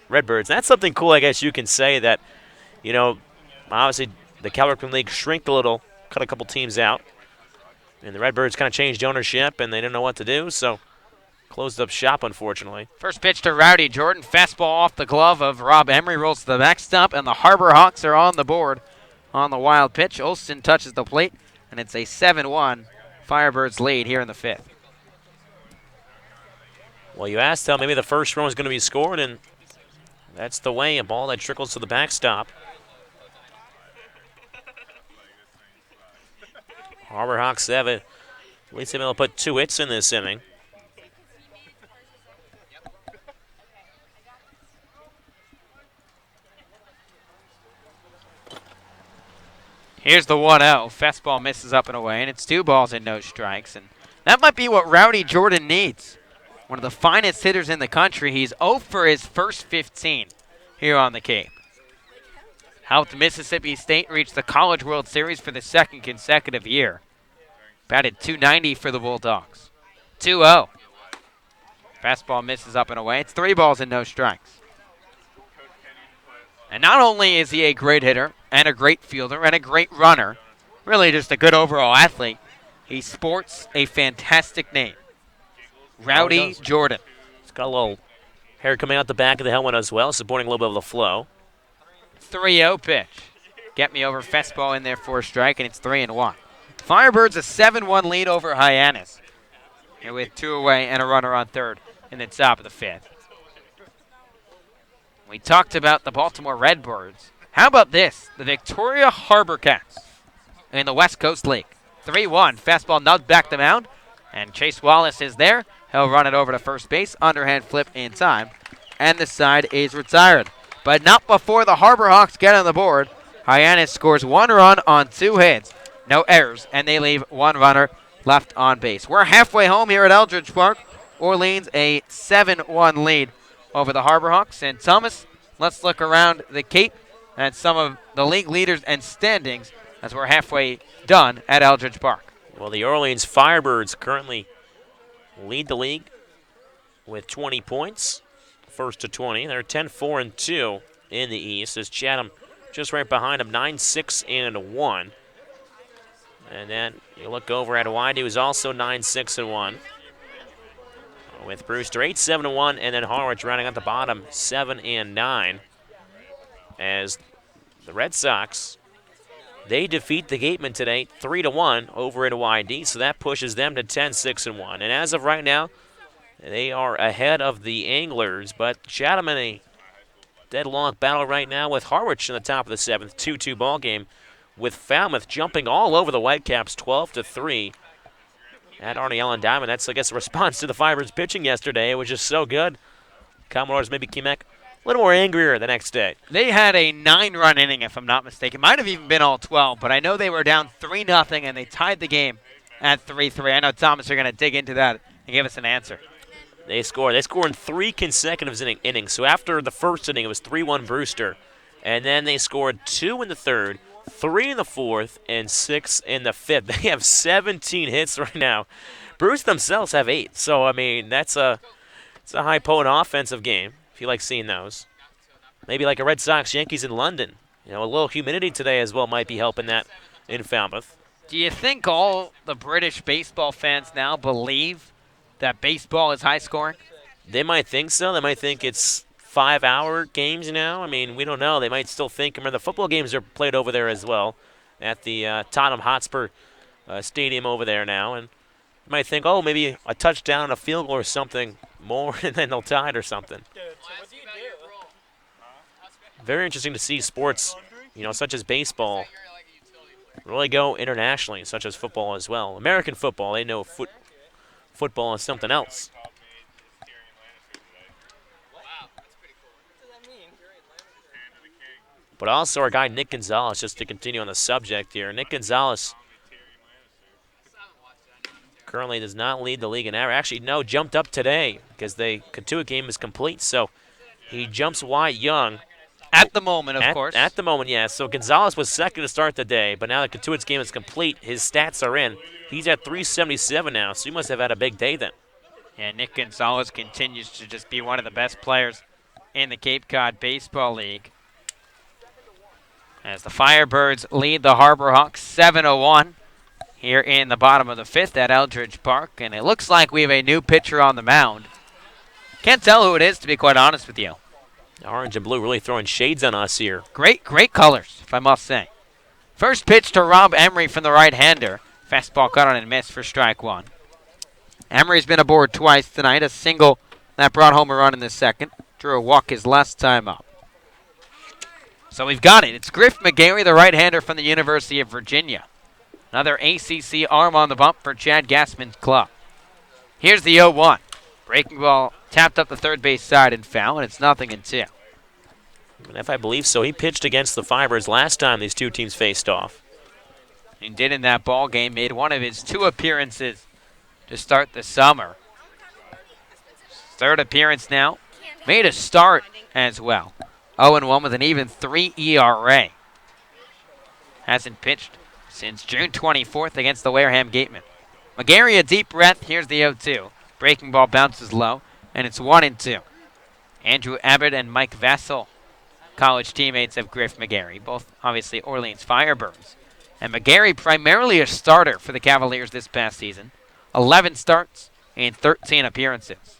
Redbirds. That's something cool, I guess you can say that, obviously the Cal Ripken League shrinked a little, cut a couple teams out, and the Redbirds kind of changed ownership, and they didn't know what to do, so closed up shop, unfortunately. First pitch to Rowdy Jordan. Fastball off the glove of Rob Emery. Rolls to the backstop, and the Harbor Hawks are on the board on the wild pitch. Olson touches the plate, and it's a 7-1 Firebirds lead here in the 5th. Well, you asked how maybe the first run was going to be scored, and that's the way. A ball that trickles to the backstop. Harbor Hawks have it. At least they've been able to put 2 hits in this inning. Here's the 1-0. Fastball misses up and away, and it's 2 balls and no strikes. And that might be what Rowdy Jordan needs. One of the finest hitters in the country. He's 0 for his first 15 here on the Cape. Helped Mississippi State reach the College World Series for the 2nd consecutive year. Batted .290 for the Bulldogs. 2-0. Fastball misses up and away. It's 3 balls and no strikes. And not only is he a great hitter and a great fielder and a great runner, really just a good overall athlete, he sports a fantastic name. Rowdy Jordan. He's got a little hair coming out the back of the helmet as well, supporting a little bit of the flow. 3-0 pitch. Get me over. Fastball in there for a strike, and it's 3-1. Firebirds a 7-1 lead over Hyannis. Here with 2 away and a runner on third in the top of the 5th. We talked about the Baltimore Redbirds. How about this? The Victoria Harbor Cats in the West Coast League. 3-1. Fastball nubbed back the mound, and Chase Wallace is there. He'll run it over to first base. Underhand flip in time, and the side is retired. But not before the Harbor Hawks get on the board. Hyannis scores 1 run on 2 hits. No errors, and they leave 1 runner left on base. We're halfway home here at Eldridge Park. Orleans a 7-1 lead over the Harbor Hawks. And Thomas, let's look around the Cape at some of the league leaders and standings as we're halfway done at Eldridge Park. Well, the Orleans Firebirds currently lead the league with 20 points, first to 20. They're 10-4-2 in the East, as Chatham just right behind them, 9-6-1. And then you look over at Hawaii, who's also 9-6-1. With Brewster 8-7-1, and then Harwich rounding out the bottom 7-9. As the Red Sox, they defeat the Gatemen today 3-1 over at YD, so that pushes them to 10-6-1. And as of right now, they are ahead of the Anglers, but Chatham in a deadlock battle right now with Harwich in the top of the 7th, 2-2 ball game, with Falmouth jumping all over the Whitecaps 12-3 at Arnie Allen Diamond. That's, I guess, a response to the Firebirds pitching yesterday, which is so good. Commodores maybe came back a little more angrier the next day. They had a 9-run inning, if I'm not mistaken. Might have even been all 12, but I know they were down 3-0, and they tied the game at 3-3. I know, Thomas, you're going to dig into that and give us an answer. They scored in 3 consecutive innings. So after the first inning, it was 3-1 Brewster. And then they scored 2 in the 3rd, 3 in the 4th, and 6 in the 5th. They have 17 hits right now. Brewster themselves have 8. So, I mean, it's a high potent offensive game, if you like seeing those. Maybe like a Red Sox-Yankees in London. A little humidity today as well might be helping that in Falmouth. Do you think all the British baseball fans now believe that baseball is high scoring? They might think so. They might think it's 5-hour games now. I mean, we don't know. They might still think. Remember, the football games are played over there as well at the Tottenham Hotspur Stadium over there now. And you might think, oh, maybe a touchdown, a field goal or something more, and then they'll tie it or something. Very interesting to see sports, such as baseball, really go internationally, such as football as well. American football, they know football is something else. But also our guy Nick Gonzalez, just to continue on the subject here. Nick Gonzalez currently does not lead the league in average. Actually, no, jumped up today because the Katua game is complete. So he jumps Wyatt Young At the moment, of course. At the moment, yes. So Gonzalez was second to start the day, but now that Katuit's game is complete, his stats are in. He's at 377 now, so he must have had a big day then. Yeah, Nick Gonzalez continues to just be one of the best players in the Cape Cod Baseball League. As the Firebirds lead the Harbor Hawks 7-1 here in the bottom of the fifth at Eldridge Park. And it looks like we have a new pitcher on the mound. Can't tell who it is, to be quite honest with you. Orange and blue really throwing shades on us here. Great colors, if I must say. First pitch to Rob Emery from the right-hander. Fastball cut on and missed for strike one. Emery's been aboard twice tonight. A single that brought home a run in the second. Drew a walk his last time up. So we've got it. It's Griff McGarry, the right-hander from the University of Virginia. Another ACC arm on the bump for Chad Gassman's club. Here's the 0-1. Breaking ball tapped up the third base side and foul, and it's 0-2. And if I believe so, he pitched against the Firebirds last time these two teams faced off. He did in that ball game, made one of his 2 appearances to start the summer. Third appearance now. Made a start as well. 0-1 with an even 3 ERA. Hasn't pitched since June 24th against the Wareham Gatemen. McGarry a deep breath. Here's the 0-2. Breaking ball bounces low, and it's 1-2. Andrew Abbott and Mike Vassell, college teammates of Griff McGarry, both obviously Orleans Firebirds. And McGarry primarily a starter for the Cavaliers this past season. 11 starts and 13 appearances.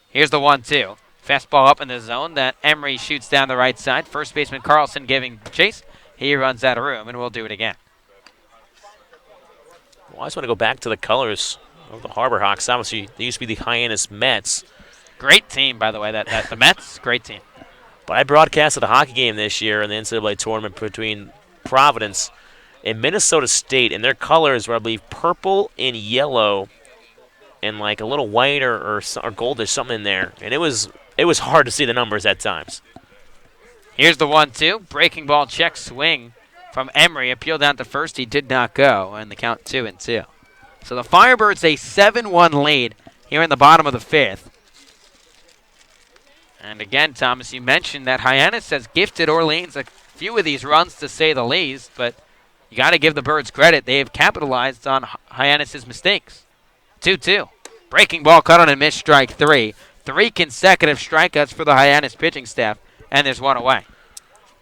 Here's the 1-2. Fastball up in the zone that Emery shoots down the right side. First baseman Carlson giving chase. He runs out of room, and we'll do it again. Well, I just want to go back to the colors of the Harbor Hawks. Obviously, they used to be the Hyannis Mets. Great team, by the way. That the Mets, great team. But I broadcasted a hockey game this year in the NCAA tournament between Providence and Minnesota State, and their colors were, I believe, purple and yellow and like a little white or goldish, something in there. And it was hard to see the numbers at times. Here's the 1-2. Breaking ball check swing from Emery. Appeal down to first. He did not go, and the count 2-2. So the Firebirds a 7-1 lead here in the bottom of the fifth. And again, Thomas, you mentioned that Hyannis has gifted Orleans a few of these runs, to say the least, but you got to give the Birds credit. They have capitalized on Hyannis' mistakes. 2-2. Breaking ball cut on and missed, strike 3. 3 consecutive strikeouts for the Hyannis pitching staff, and there's 1 away.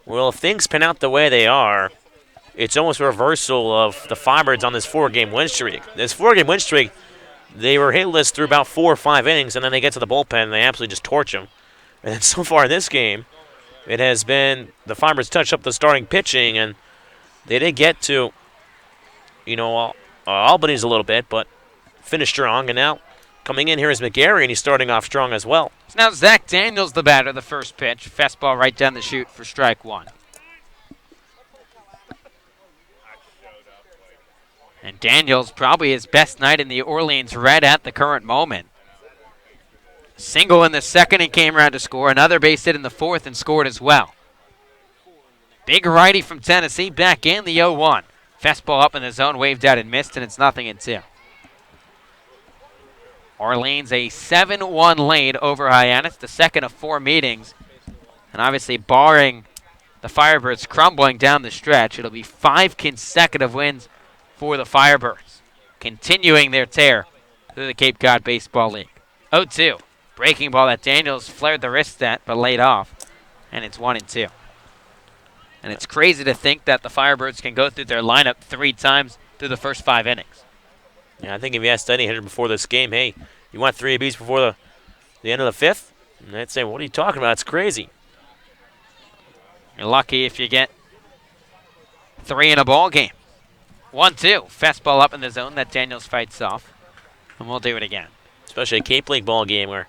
Well, if things pan out the way they are, it's almost a reversal of the Firebirds on this 4-game win streak. This 4-game win streak, they were hitless through about 4 or 5 innings, and then they get to the bullpen and they absolutely just torch them. And so far in this game, it has been the Firebirds touch up the starting pitching, and they did get to, Albany's a little bit, but finished strong. And now coming in here is McGarry, and he's starting off strong as well. So now Zach Daniels, the batter, the first pitch. Fastball right down the chute for strike 1. And Daniels probably his best night in the Orleans Red at the current moment. Single in the second and came around to score. Another base hit in the fourth and scored as well. Big righty from Tennessee back in the 0-1. Fastball up in the zone, waved out and missed, and it's 0-2. Orleans a 7-1 lead over Hyannis, the second of 4 meetings. And obviously barring the Firebirds crumbling down the stretch, it'll be 5 consecutive wins for the Firebirds, continuing their tear through the Cape Cod Baseball League. 0-2. Breaking ball that Daniels flared the wrist at, but laid off. And it's 1-2. And it's crazy to think that the Firebirds can go through their lineup 3 times through the first 5 innings. Yeah, I think if you asked any hitter before this game, hey, you want 3 ABs before the end of the 5th? And they'd say, what are you talking about? It's crazy. You're lucky if you get 3 in a ball game. 1-2. Fastball up in the zone that Daniels fights off. And we'll do it again. Especially a Cape League ball game where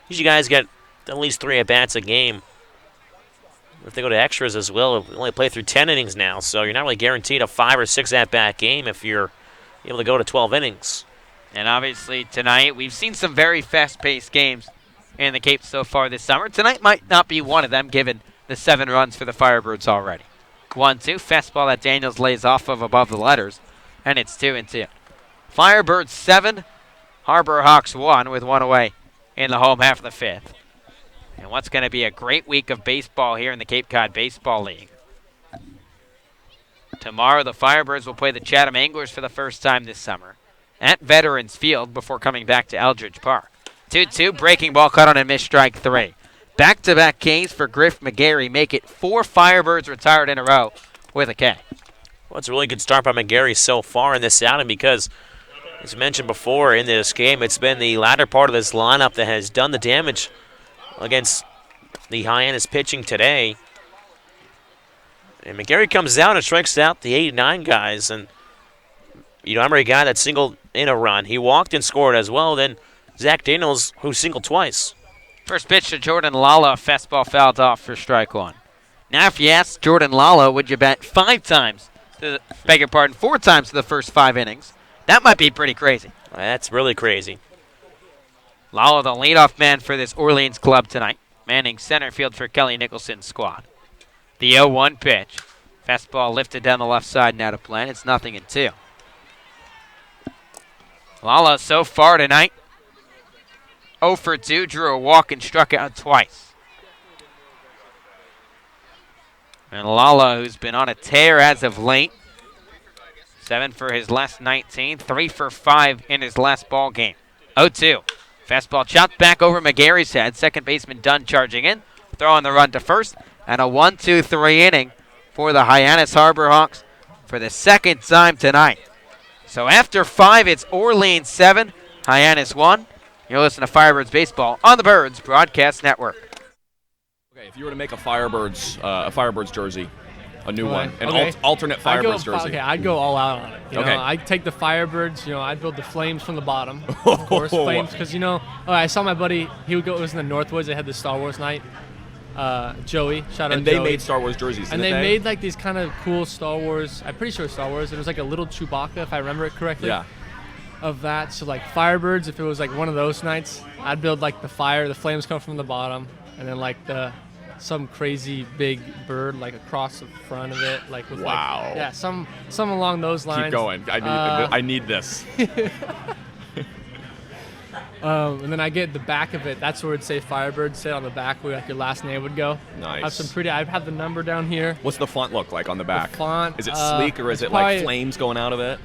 usually guys get at least 3 at-bats a game. If they go to extras as well, we only play through 10 innings now, so you're not really guaranteed a 5 or 6 at-bat game if you're able to go to 12 innings. And obviously tonight, we've seen some very fast-paced games in the Cape so far this summer. Tonight might not be one of them, given the 7 runs for the Firebirds already. 1-2. Fastball that Daniels lays off of above the letters, and it's 2-2. Firebirds 7, Harbor Hawks 1 with 1 away in the home half of the 5th. and what's going to be a great week of baseball here in the Cape Cod Baseball League. Tomorrow, the Firebirds will play the Chatham Anglers for the first time this summer at Veterans Field before coming back to Eldridge Park. 2-2, breaking ball cut on and missed strike 3. Back-to-back Ks for Griff McGarry make it 4 Firebirds retired in a row with a K. Well, it's a really good start by McGarry so far in this outing because, as mentioned before in this game, it's been the latter part of this lineup that has done the damage against the Hyannis pitching today. And McGarry comes out and strikes out the 8-9 guys. And, you know, I'm a guy that singled in a run. He walked and scored as well. Then Zach Daniels, who singled twice. First pitch to Jordan Lala, fastball fouled off for strike 1. Now, if you ask Jordan Lala, would you bet 4 times to the first 5 innings? That might be pretty crazy. That's really crazy. Lala, the leadoff man for this Orleans club tonight, manning center field for Kelly Nicholson's squad. The 0-1 pitch. Fastball lifted down the left side now to play. It's 0-2. Lala so far tonight, 0 for 2, drew a walk and struck out twice. And Lala, who's been on a tear as of late, 7 for his last 19, 3 for 5 in his last ball game. 0-2. Fastball chopped back over McGarry's head. Second baseman Dunn charging in, throwing the run to first, and a 1-2-3 inning for the Hyannis Harbor Hawks for the second time tonight. So after 5, it's Orleans 7, Hyannis 1. You're listening to Firebirds Baseball on the Birds Broadcast Network. Okay, if you were to make a Firebirds jersey, a new one, an alternate Firebirds jersey. I'd go all out on it. You know, I'd take the Firebirds. You know, I'd build the Flames from the bottom, of course. Flames, because I saw my buddy. He would go. It was in the Northwoods. They had the Star Wars night. Joey, shout out and Joey. they made Star Wars jerseys, and they made like these kind of cool Star Wars. I'm pretty sure Star Wars. It was like a little Chewbacca, if I remember it correctly. Yeah. Of that, so like Firebirds, if it was like one of those nights, I'd build like the flames come from the bottom, and then like some crazy big bird like across the front of it, like with some along those lines. Keep going. I need this. And then I get the back of it. That's where it'd say Firebird. Say on the back where like your last name would go. Nice. I'd have the number down here. What's the font look like on the back? The font. Is it sleek or is it like flames going out of it?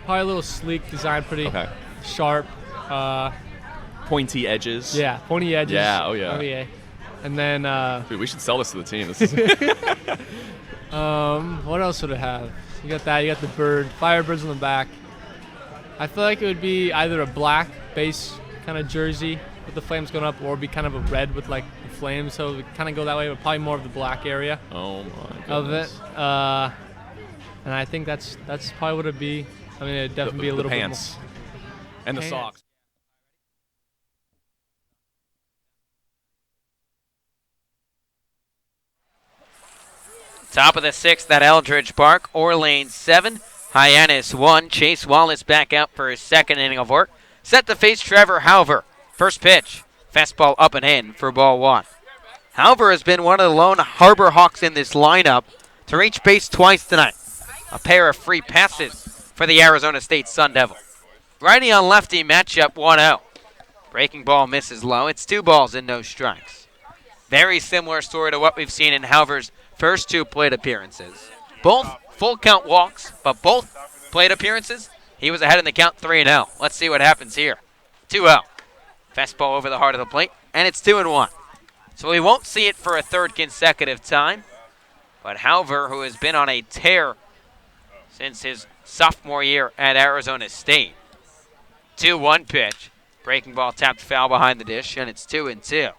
Probably a little sleek design, pretty sharp. Pointy edges. Yeah, pointy edges. Yeah, oh yeah. Oh yeah. And then dude, we should sell this to the team. This is what else would it have? You got that, you got the bird, Firebirds on the back. I feel like it would be either a black base kind of jersey with the flames going up, or be kind of a red with like the flames, so it would kind of go that way, but probably more of the black area. Oh my goodness. Of it. And I think that's probably what it'd be. I mean, it'd definitely be a little pants. bit more. And the socks. Top of the 6th at Eldridge Park. Orleans 7, Hyannis 1. Chase Wallace back out for his second inning of work. Set to face Trevor Halver. First pitch. Fastball up and in for ball 1. Halver has been one of the lone Harbor Hawks in this lineup to reach base twice tonight. A pair of free passes for the Arizona State Sun Devil. Righty on lefty matchup 1-0. Breaking ball misses low. It's 2 balls and no strikes. Very similar story to what we've seen in Halver's first 2 plate appearances. Both full count walks, but both plate appearances, he was ahead in the count 3-0. Let's see what happens here. 2-0. Fastball over the heart of the plate, and it's 2-1. So we won't see it for a third consecutive time. But Halver, who has been on a tear since his sophomore year at Arizona State. 2-1 pitch. Breaking ball tapped foul behind the dish, and it's 2-2.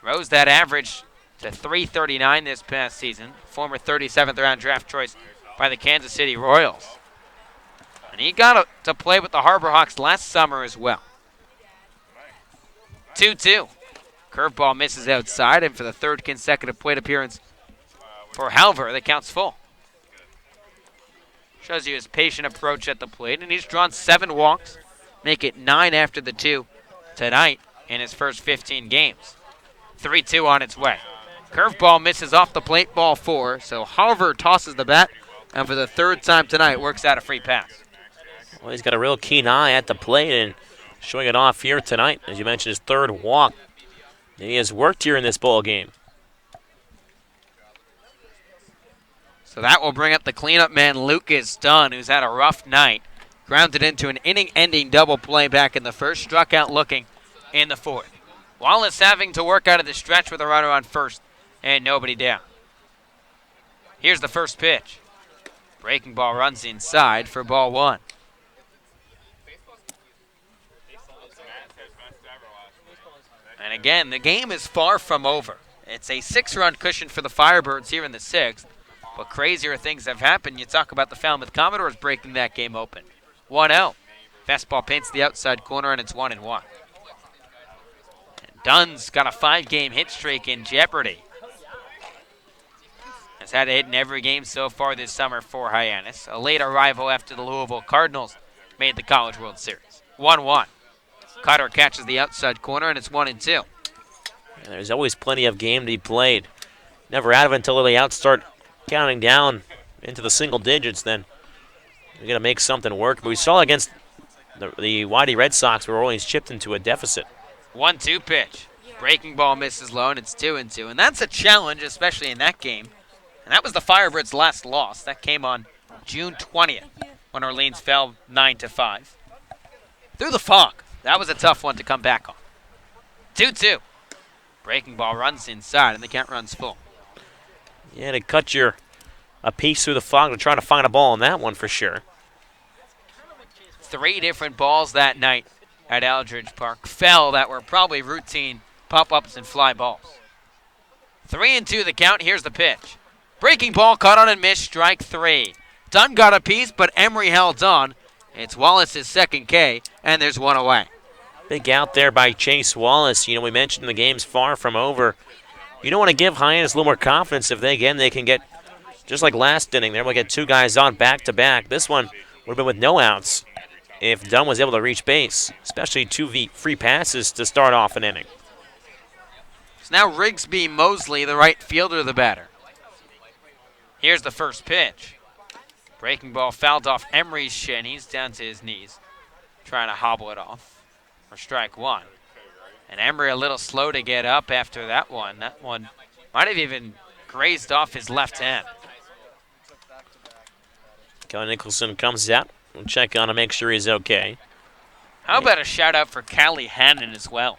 Rose that average to .339 this past season. Former 37th round draft choice by the Kansas City Royals. And he got to play with the Harbor Hawks last summer as well. 2-2. Curveball misses outside, and for the third consecutive plate appearance for Halver, the count's full. Shows you his patient approach at the plate, and he's drawn 7 walks, make it 9 after the 2 tonight in his first 15 games. 3-2 on its way. Curveball misses off the plate, ball 4, so Halver tosses the bat, and for the third time tonight, works out a free pass. Well, he's got a real keen eye at the plate and showing it off here tonight. As you mentioned, his third walk He has worked here in this ball game. So that will bring up the cleanup man, Lucas Dunn, who's had a rough night. Grounded into an inning-ending double play back in the first, struck out looking in the fourth. Wallace having to work out of the stretch with a runner on first and nobody down. Here's the first pitch. Breaking ball runs inside for ball one. And again, the game is far from over. It's a 6-run cushion for the Firebirds here in the sixth. But crazier things have happened. You talk about the Falmouth Commodores breaking that game open. 1-0. Fastball paints the outside corner, and it's 1-1. And Dunn's got a 5-game hit streak in jeopardy. Has had a hit in every game so far this summer for Hyannis. A late arrival after the Louisville Cardinals made the College World Series. 1-1. Cutter catches the outside corner, and it's 1-2. There's always plenty of game to be played. Never out of it until they start counting down into the single digits, then you're going to make something work. But we saw against the Waddy Red Sox, where always chipped into a deficit. 1-2 pitch. Breaking ball misses low, and it's 2-2. And that's a challenge, especially in that game. And that was the Firebirds' last loss. That came on June 20th when Orleans fell 9-5. Through the fog. That was a tough one to come back on. 2-2. Breaking ball runs inside, and the count runs full. Yeah, to cut a piece through the fog to try to find a ball on that one for sure. 3 different balls that night at Aldridge Park fell that were probably routine pop-ups and fly balls. 3-2 the count. Here's the pitch. Breaking ball caught on and missed, strike 3. Dunn got a piece, but Emery held on. It's Wallace's second K, and there's one away. Big out there by Chase Wallace. You know, we mentioned the game's far from over. You don't want to give Hyannis a little more confidence if they can get, just like last inning, they're able to get 2 guys on back-to-back. This one would have been with no outs if Dunn was able to reach base, especially 2 free passes to start off an inning. It's now Rigsby Mosley, the right fielder, the batter. Here's the first pitch. Breaking ball fouled off Emery's shin. He's down to his knees, trying to hobble it off for strike 1. And Emery a little slow to get up after that one. That one might have even grazed off his left hand. Kelly Nicholson comes out. We'll check on him, make sure he's okay. How about a shout out for Callie Hannon as well,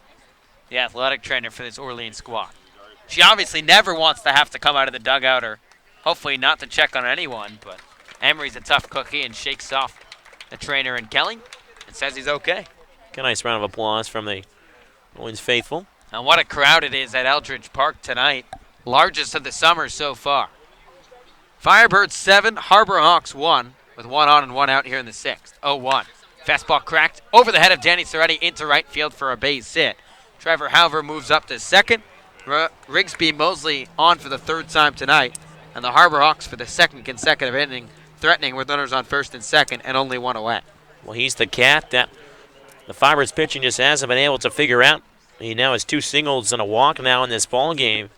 the athletic trainer for this Orleans squad. She obviously never wants to have to come out of the dugout, or hopefully not to check on anyone, but Emery's a tough cookie and shakes off the trainer and Kelly and says he's okay. A nice round of applause from the Orleans faithful. And what a crowd it is at Eldridge Park tonight. Largest of the summer so far. Firebirds 7, Harbor Hawks 1, with 1 on and 1 out here in the 6th. 0-1. Fastball cracked over the head of Danny Soretti into right field for a base hit. Trevor Halver moves up to second. Rigsby Mosley on for the 3rd time tonight. And the Harbor Hawks for the 2nd consecutive inning, threatening with runners on 1st and 2nd and only 1 away. Well, he's the cat that the Firebirds pitching just hasn't been able to figure out. He now has 2 singles and a walk now in this ball game.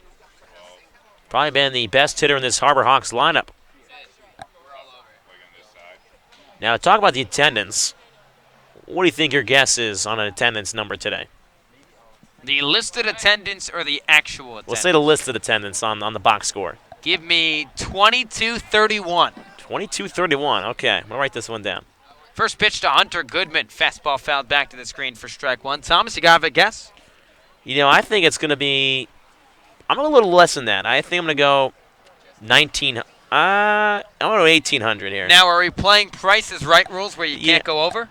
Probably been the best hitter in this Harbor Hawks lineup. Now, talk about the attendance. What do you think your guess is on an attendance number today? The listed attendance or the actual attendance? We'll say the listed attendance on the box score. Give me 22-31. 22-31. Okay, I'm going to write this one down. First pitch to Hunter Goodman. Fastball fouled back to the screen for strike 1. Thomas, you got a guess? You know, I think it's going to be, I'm a little less than that. I think I'm going to go 19, I'm going to go 1,800 here. Now, are we playing Price is Right rules where you can't go over?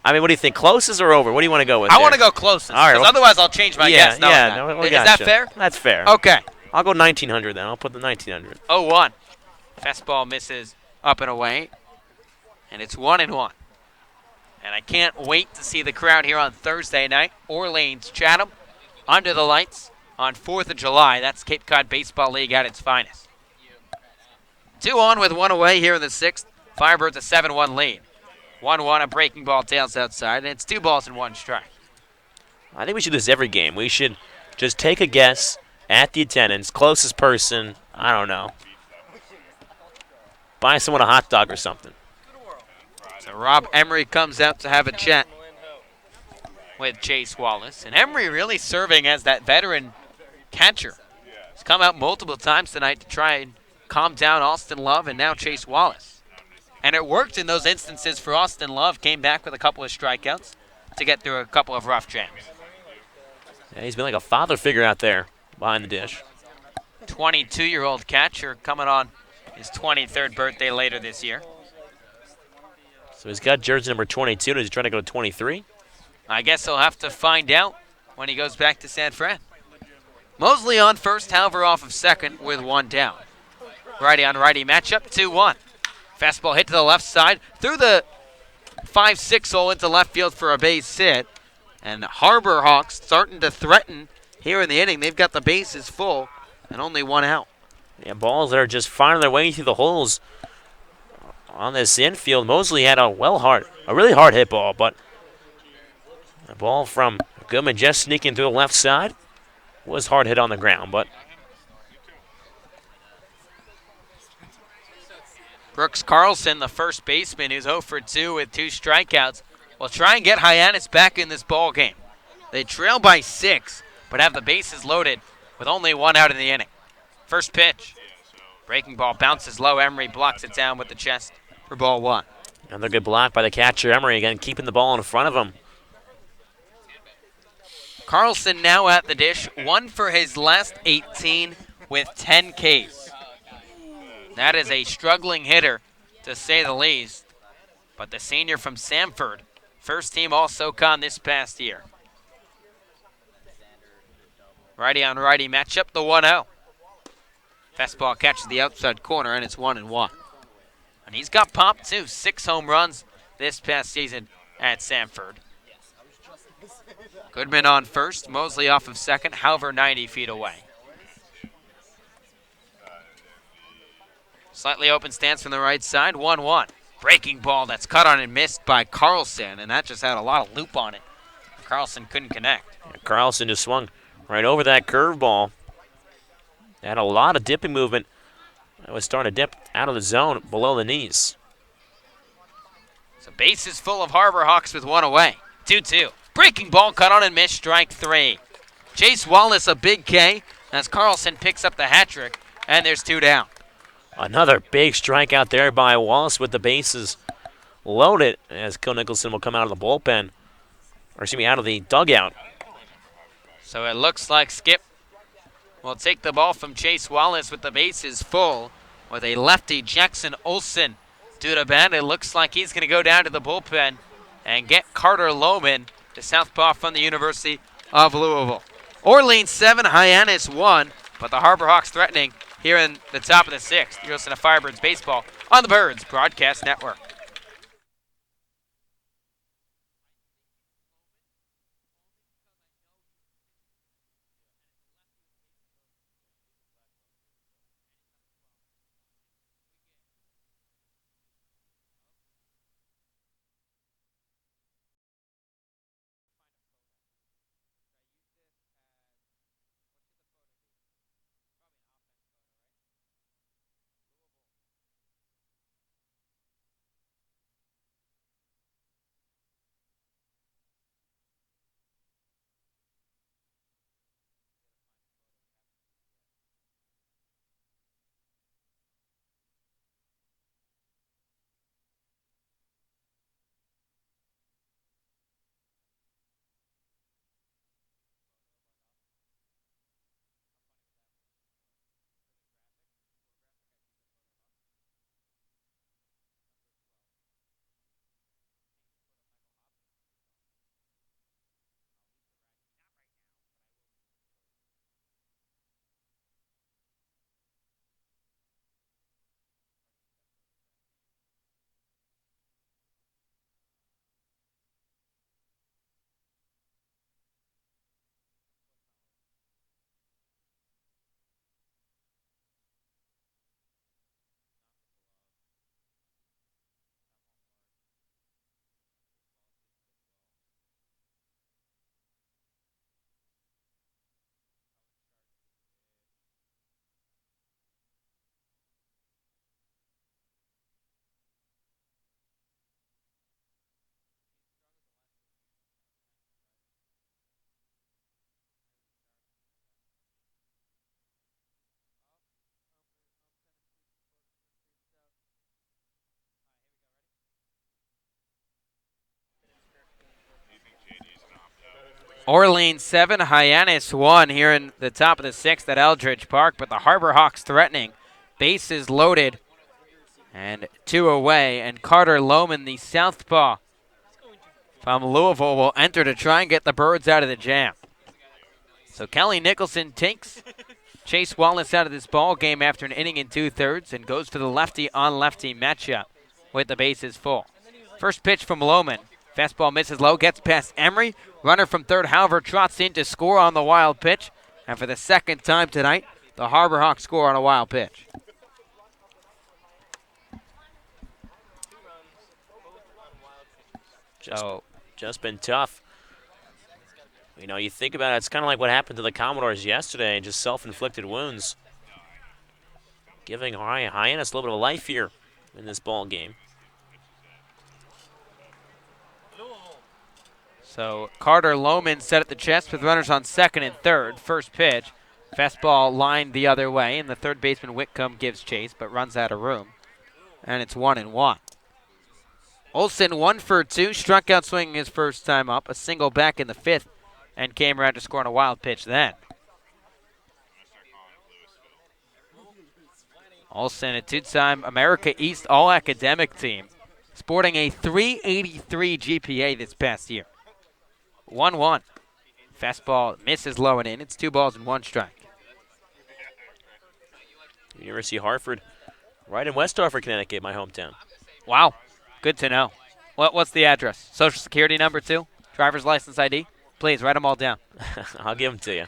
I mean, what do you think, closest or over? What do you want to go with? I want to go closest, because otherwise I'll change my guess. Yeah, Is that fair? That's fair. Okay. I'll go 1,900 then. I'll put the 1,900. 0-1. Fastball misses up and away, and it's 1-1. And I can't wait to see the crowd here on Thursday night. Orleans Chatham under the lights on 4th of July. That's Cape Cod Baseball League at its finest. 2 on with 1 away here in the 6th. Firebirds a 7-1 lead. 1-1, a breaking ball tails outside, and it's 2 balls and 1 strike. I think we should do this every game. We should just take a guess at the attendance. Closest person, I don't know. Buy someone a hot dog or something. So Rob Emery comes out to have a chat with Chase Wallace. And Emery really serving as that veteran catcher. He's come out multiple times tonight to try and calm down Austin Love and now Chase Wallace. And it worked in those instances for Austin Love. Came back with a couple of strikeouts to get through a couple of rough jams. Yeah, he's been like a father figure out there behind the dish. 22-year-old catcher coming on his 23rd birthday later this year. So he's got jersey number 22. He's trying to go to 23. I guess he'll have to find out when he goes back to San Fran. Mosley on first, however, off of second with one down. Righty on righty matchup, 2-1. Fastball hit to the left side, through the 5-6 hole into left field for a base hit. And Harbor Hawks starting to threaten here in the inning. They've got the bases full and only one out. Yeah, balls that are just finding their way through the holes on this infield. Mosley had a really hard hit ball, but the ball from Goodman just sneaking through the left side was hard hit on the ground, but Brooks Carlson, the first baseman, who's 0 for 2 with 2 strikeouts, will try and get Hyannis back in this ball game. They trail by 6, but have the bases loaded with only one out in the inning. First pitch. Breaking ball bounces low. Emery blocks it down with the chest for ball 1. another good block by the catcher, Emery, again keeping the ball in front of him. Carlson now at the dish, 1 for his last 18 with 10 Ks. That is a struggling hitter, to say the least. But the senior from Samford, first team All-SoCon this past year. Righty on righty matchup, the 1-0. Fastball catches the outside corner, and it's 1-1. And he's got pop, too. 6 home runs this past season at Samford. Goodman on first, Mosley off of second, however 90 feet away. Slightly open stance from the right side, 1-1. Breaking ball that's cut on and missed by Carlson, and that just had a lot of loop on it. Carlson couldn't connect. Yeah, Carlson just swung right over that curveball. Had a lot of dipping movement. It was starting to dip out of the zone below the knees. So bases full of Harbor Hawks with 1 away. 2-2. Breaking ball cut on and missed, strike 3. Chase Wallace a big K as Carlson picks up the hat trick, and there's 2 down. Another big strikeout there by Wallace with the bases loaded as Cole Nicholson will come out of the bullpen, or excuse me, out of the dugout. So it looks like Skip will take the ball from Chase Wallace with the bases full with a lefty Jackson Olsen due to bat. It looks like he's going to go down to the bullpen and get Carter Lohman, the southpaw from the University of Louisville. Orleans 7, Hyannis 1, but the Harbor Hawks threatening here in the top of the 6th. You're listening to Firebirds Baseball on the Birds Broadcast Network. Orleans 7, Hyannis 1 here in the top of the 6th at Eldridge Park, but the Harbor Hawks threatening. Bases loaded and 2 away, and Carter Lohman, the southpaw from Louisville, will enter to try and get the Birds out of the jam. So Kelly Nicholson takes Chase Wallace out of this ball game after an inning and 2/3 and goes for the lefty-on-lefty matchup with the bases full. First pitch from Lohman. Fastball misses low, gets past Emery. Runner from third, however, trots in to score on the wild pitch. And for the second time tonight, the Harbor Hawks score on a wild pitch. Just been tough. You know, you think about it, it's kind of like what happened to the Commodores yesterday, just self-inflicted wounds. Giving Hyannis a little bit of life here in this ball game. So Carter Lohman set at the chest with runners on second and third. First pitch, fastball lined the other way, and the third baseman Whitcomb gives chase but runs out of room. And it's 1-1. Olsen 1 for 2, struck out swinging his first time up, a single back in the 5th, and came around to score on a wild pitch then. Olsen, a two-time America East All-Academic team, sporting a 383 GPA this past year. 1-1. Fastball misses low and in. It's 2 balls and 1 strike. University of Hartford, right in West Hartford, Connecticut, my hometown. Wow. Good to know. What's the address? Social security number too? Driver's license ID? Please, write them all down. I'll give them to you.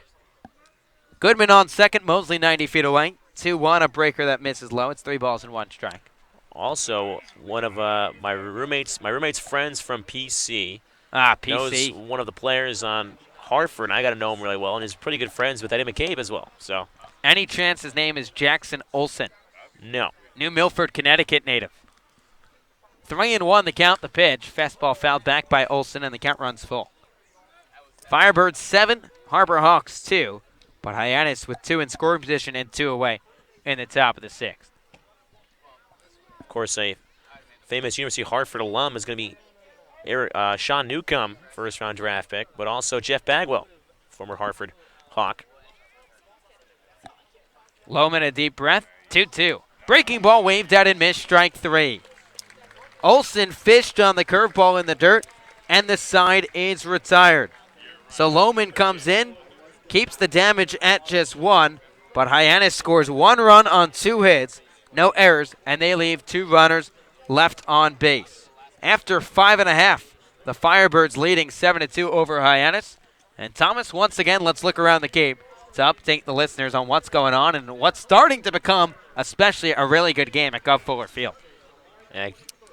Goodman on second. Mosley 90 feet away. 2-1, a breaker that misses low. It's 3 balls and 1 strike. Also, one of my roommate's friends from PC. PC. Knows one of the players on Hartford, and I got to know him really well, and he's pretty good friends with Eddie McCabe as well. So, any chance his name is Jackson Olsen? No. New Milford, Connecticut native. 3-1 the count, the pitch. Fastball fouled back by Olsen, and the count runs full. Firebirds 7, Harbor Hawks 2, but Hyannis with 2 in scoring position and 2 away in the top of the 6th. Of course, a famous University of Hartford alum is going to be Sean Newcomb, first-round draft pick, but also Jeff Bagwell, former Hartford Hawk. Lohman a deep breath, 2-2. Breaking ball waved out and missed, strike 3. Olsen fished on the curveball in the dirt, and the side is retired. So Lohman comes in, keeps the damage at just 1, but Hyannis scores 1 run on 2 hits, no errors, and they leave 2 runners left on base. After 5.5, the Firebirds leading 7-2 over Hyannis. And Thomas, once again, let's look around the Cape to update the listeners on what's going on and what's starting to become especially a really good game at Gov Fuller Field.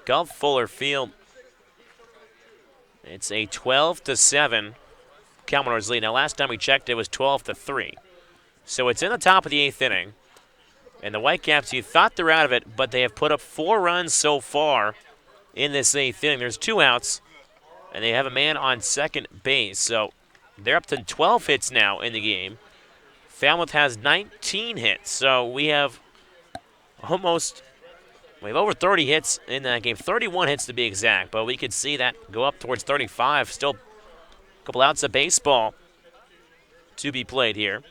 Gov Fuller Field, it's a 12-7 Commodores lead. Now, last time we checked, it was 12-3. So it's in the top of the 8th inning. And the Whitecaps, you thought they're out of it, but they have put up 4 runs so far in this 8th inning. There's 2 outs, and they have a man on second base. So they're up to 12 hits now in the game. Falmouth has 19 hits. So we have over 30 hits in that game. 31 hits to be exact, but we could see that go up towards 35. Still a couple outs of baseball to be played here.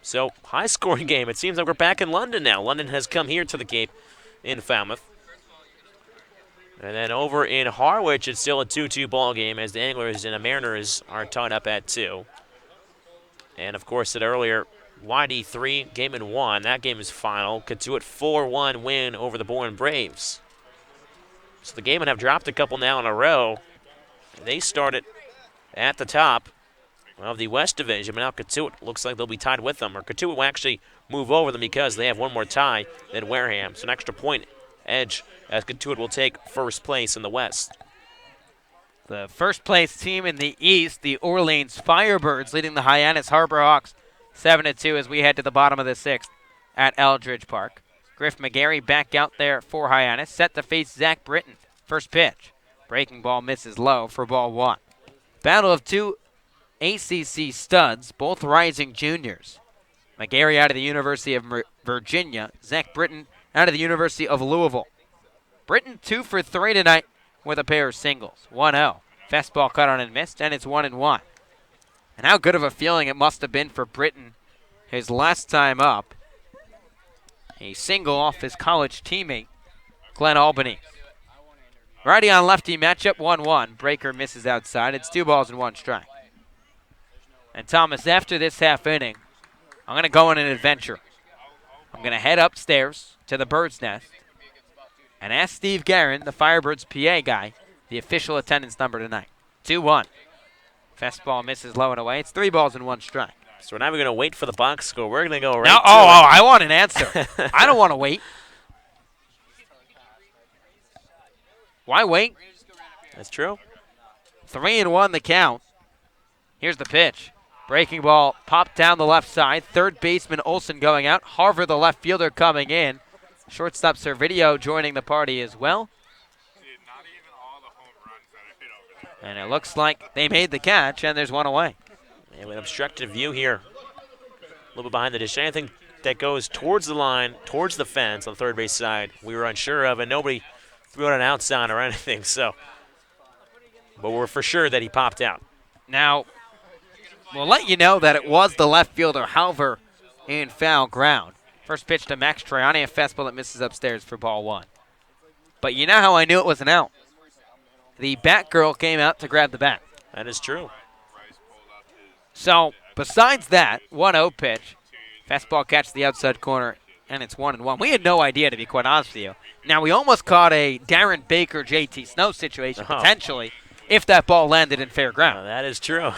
So, high-scoring game. It seems like we're back in London now. London has come here to the Cape in Falmouth. And then over in Harwich, it's still a 2-2 ball game as the Anglers and the Mariners are tied up at 2. And, of course, said earlier, YD 3, game in 1. That game is final. Katuitt 4-1 win over the Bourne Braves. So the game would have dropped a couple now in a row. They started at the top of the West Division, but now Katuitt looks like they'll be tied with them. Or Katuitt will actually move over them because they have one more tie than Wareham. So an extra point edge as Katuitt will take first place in the West. The first place team in the East, the Orleans Firebirds, leading the Hyannis Harbor Hawks 7-2 as we head to the bottom of the 6th at Eldridge Park. Griff McGarry back out there for Hyannis, set to face Zach Britton. First pitch. Breaking ball misses low for ball 1. Battle of 2 ACC studs, both rising juniors. McGarry out of the University of Virginia. Zach Britton out of the University of Louisville. Britton 2 for 3 tonight with a pair of singles. 1-0. Fastball cut on and missed, and it's 1-1. And how good of a feeling it must have been for Britton his last time up. A single off his college teammate, Glenn Albany. Righty on lefty matchup, 1-1. Breaker misses outside. It's 2-1 strike. And Thomas, after this half inning, I'm going to go on an adventure. I'm going to head upstairs to the Bird's Nest and ask Steve Guerin, the Firebirds PA guy, the official attendance number tonight. 2-1. Fastball misses low and away. It's 3-1 strike. So we're not even going to wait for the box score. We're going to go right now, to it. I want an answer. I don't want to wait. Why wait? That's true. 3-1 the count. Here's the pitch. Breaking ball popped down the left side. Third baseman Olsen going out. Harvard, the left fielder, coming in. Shortstop Servideo joining the party as well. And it looks like they made the catch, and there's one away. And with obstructed view here, a little bit behind the dish. Anything that goes towards the line, towards the fence on the third base side, we were unsure of, and nobody threw out an out sign or anything. So, but we're for sure that he popped out. Now, we'll let you know that it was the left fielder, Halver, in foul ground. First pitch to Max Triani, a fastball that misses upstairs for ball 1. But you know how I knew it was an out? The Batgirl came out to grab the bat. That is true. So, besides that, 1-0 pitch. Fastball catches the outside corner, and it's 1-1. We had no idea, to be quite honest with you. Now, we almost caught a Darren Baker, JT Snow situation, potentially, if that ball landed in fair ground. That is true.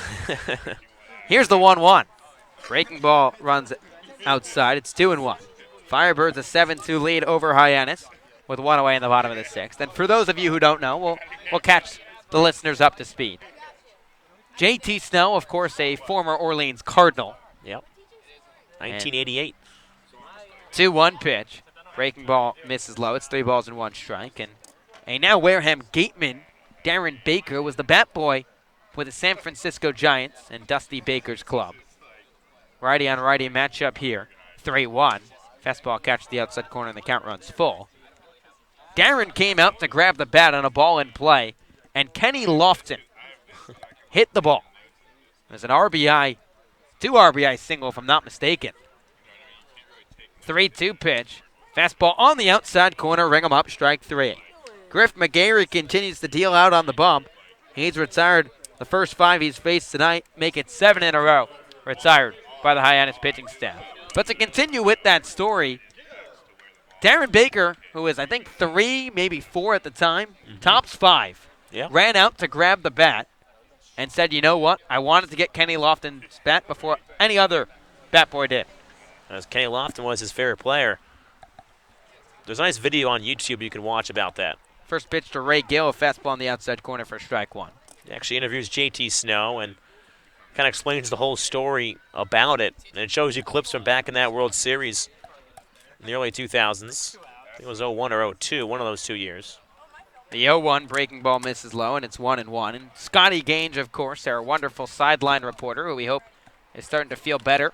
Here's the 1-1. Breaking ball runs outside. It's 2-1. Firebirds a 7-2 lead over Hyannis with one away in the bottom of the sixth. And for those of you who don't know, we'll catch the listeners up to speed. JT Snow, of course, a former Orleans Cardinal. Yep. 1988. 2-1 pitch. Breaking ball misses low. It's 3-1 strike. And a now Wareham Gateman, Darren Baker, was the bat boy with the San Francisco Giants and Dusty Baker's club. Righty on righty matchup here. 3-1. Fastball catches the outside corner and the count runs full. Darren came out to grab the bat on a ball in play, and Kenny Lofton hit the ball. It was an RBI, 2 RBI single if I'm not mistaken. 3-2 pitch. Fastball on the outside corner, ring him up, strike 3. Griff McGarry continues to deal out on the bump. He's retired the first 5 he's faced tonight, make it 7 in a row retired by the Hyannis pitching staff. But to continue with that story, Darren Baker, who was I think 3, maybe 4 at the time, tops 5, ran out to grab the bat and said, you know what, I wanted to get Kenny Lofton's bat before any other bat boy did. As Kenny Lofton was his favorite player. There's a nice video on YouTube you can watch about that. First pitch to Ray Gill, a fastball on the outside corner for strike 1. He actually interviews JT Snow and kind of explains the whole story about it. And it shows you clips from back in that World Series in the early 2000s. I think it was 01 or 02, one of those 2 years. The 0-1 breaking ball misses low, and it's 1-1. And Scotty Gange, of course, our wonderful sideline reporter, who we hope is starting to feel better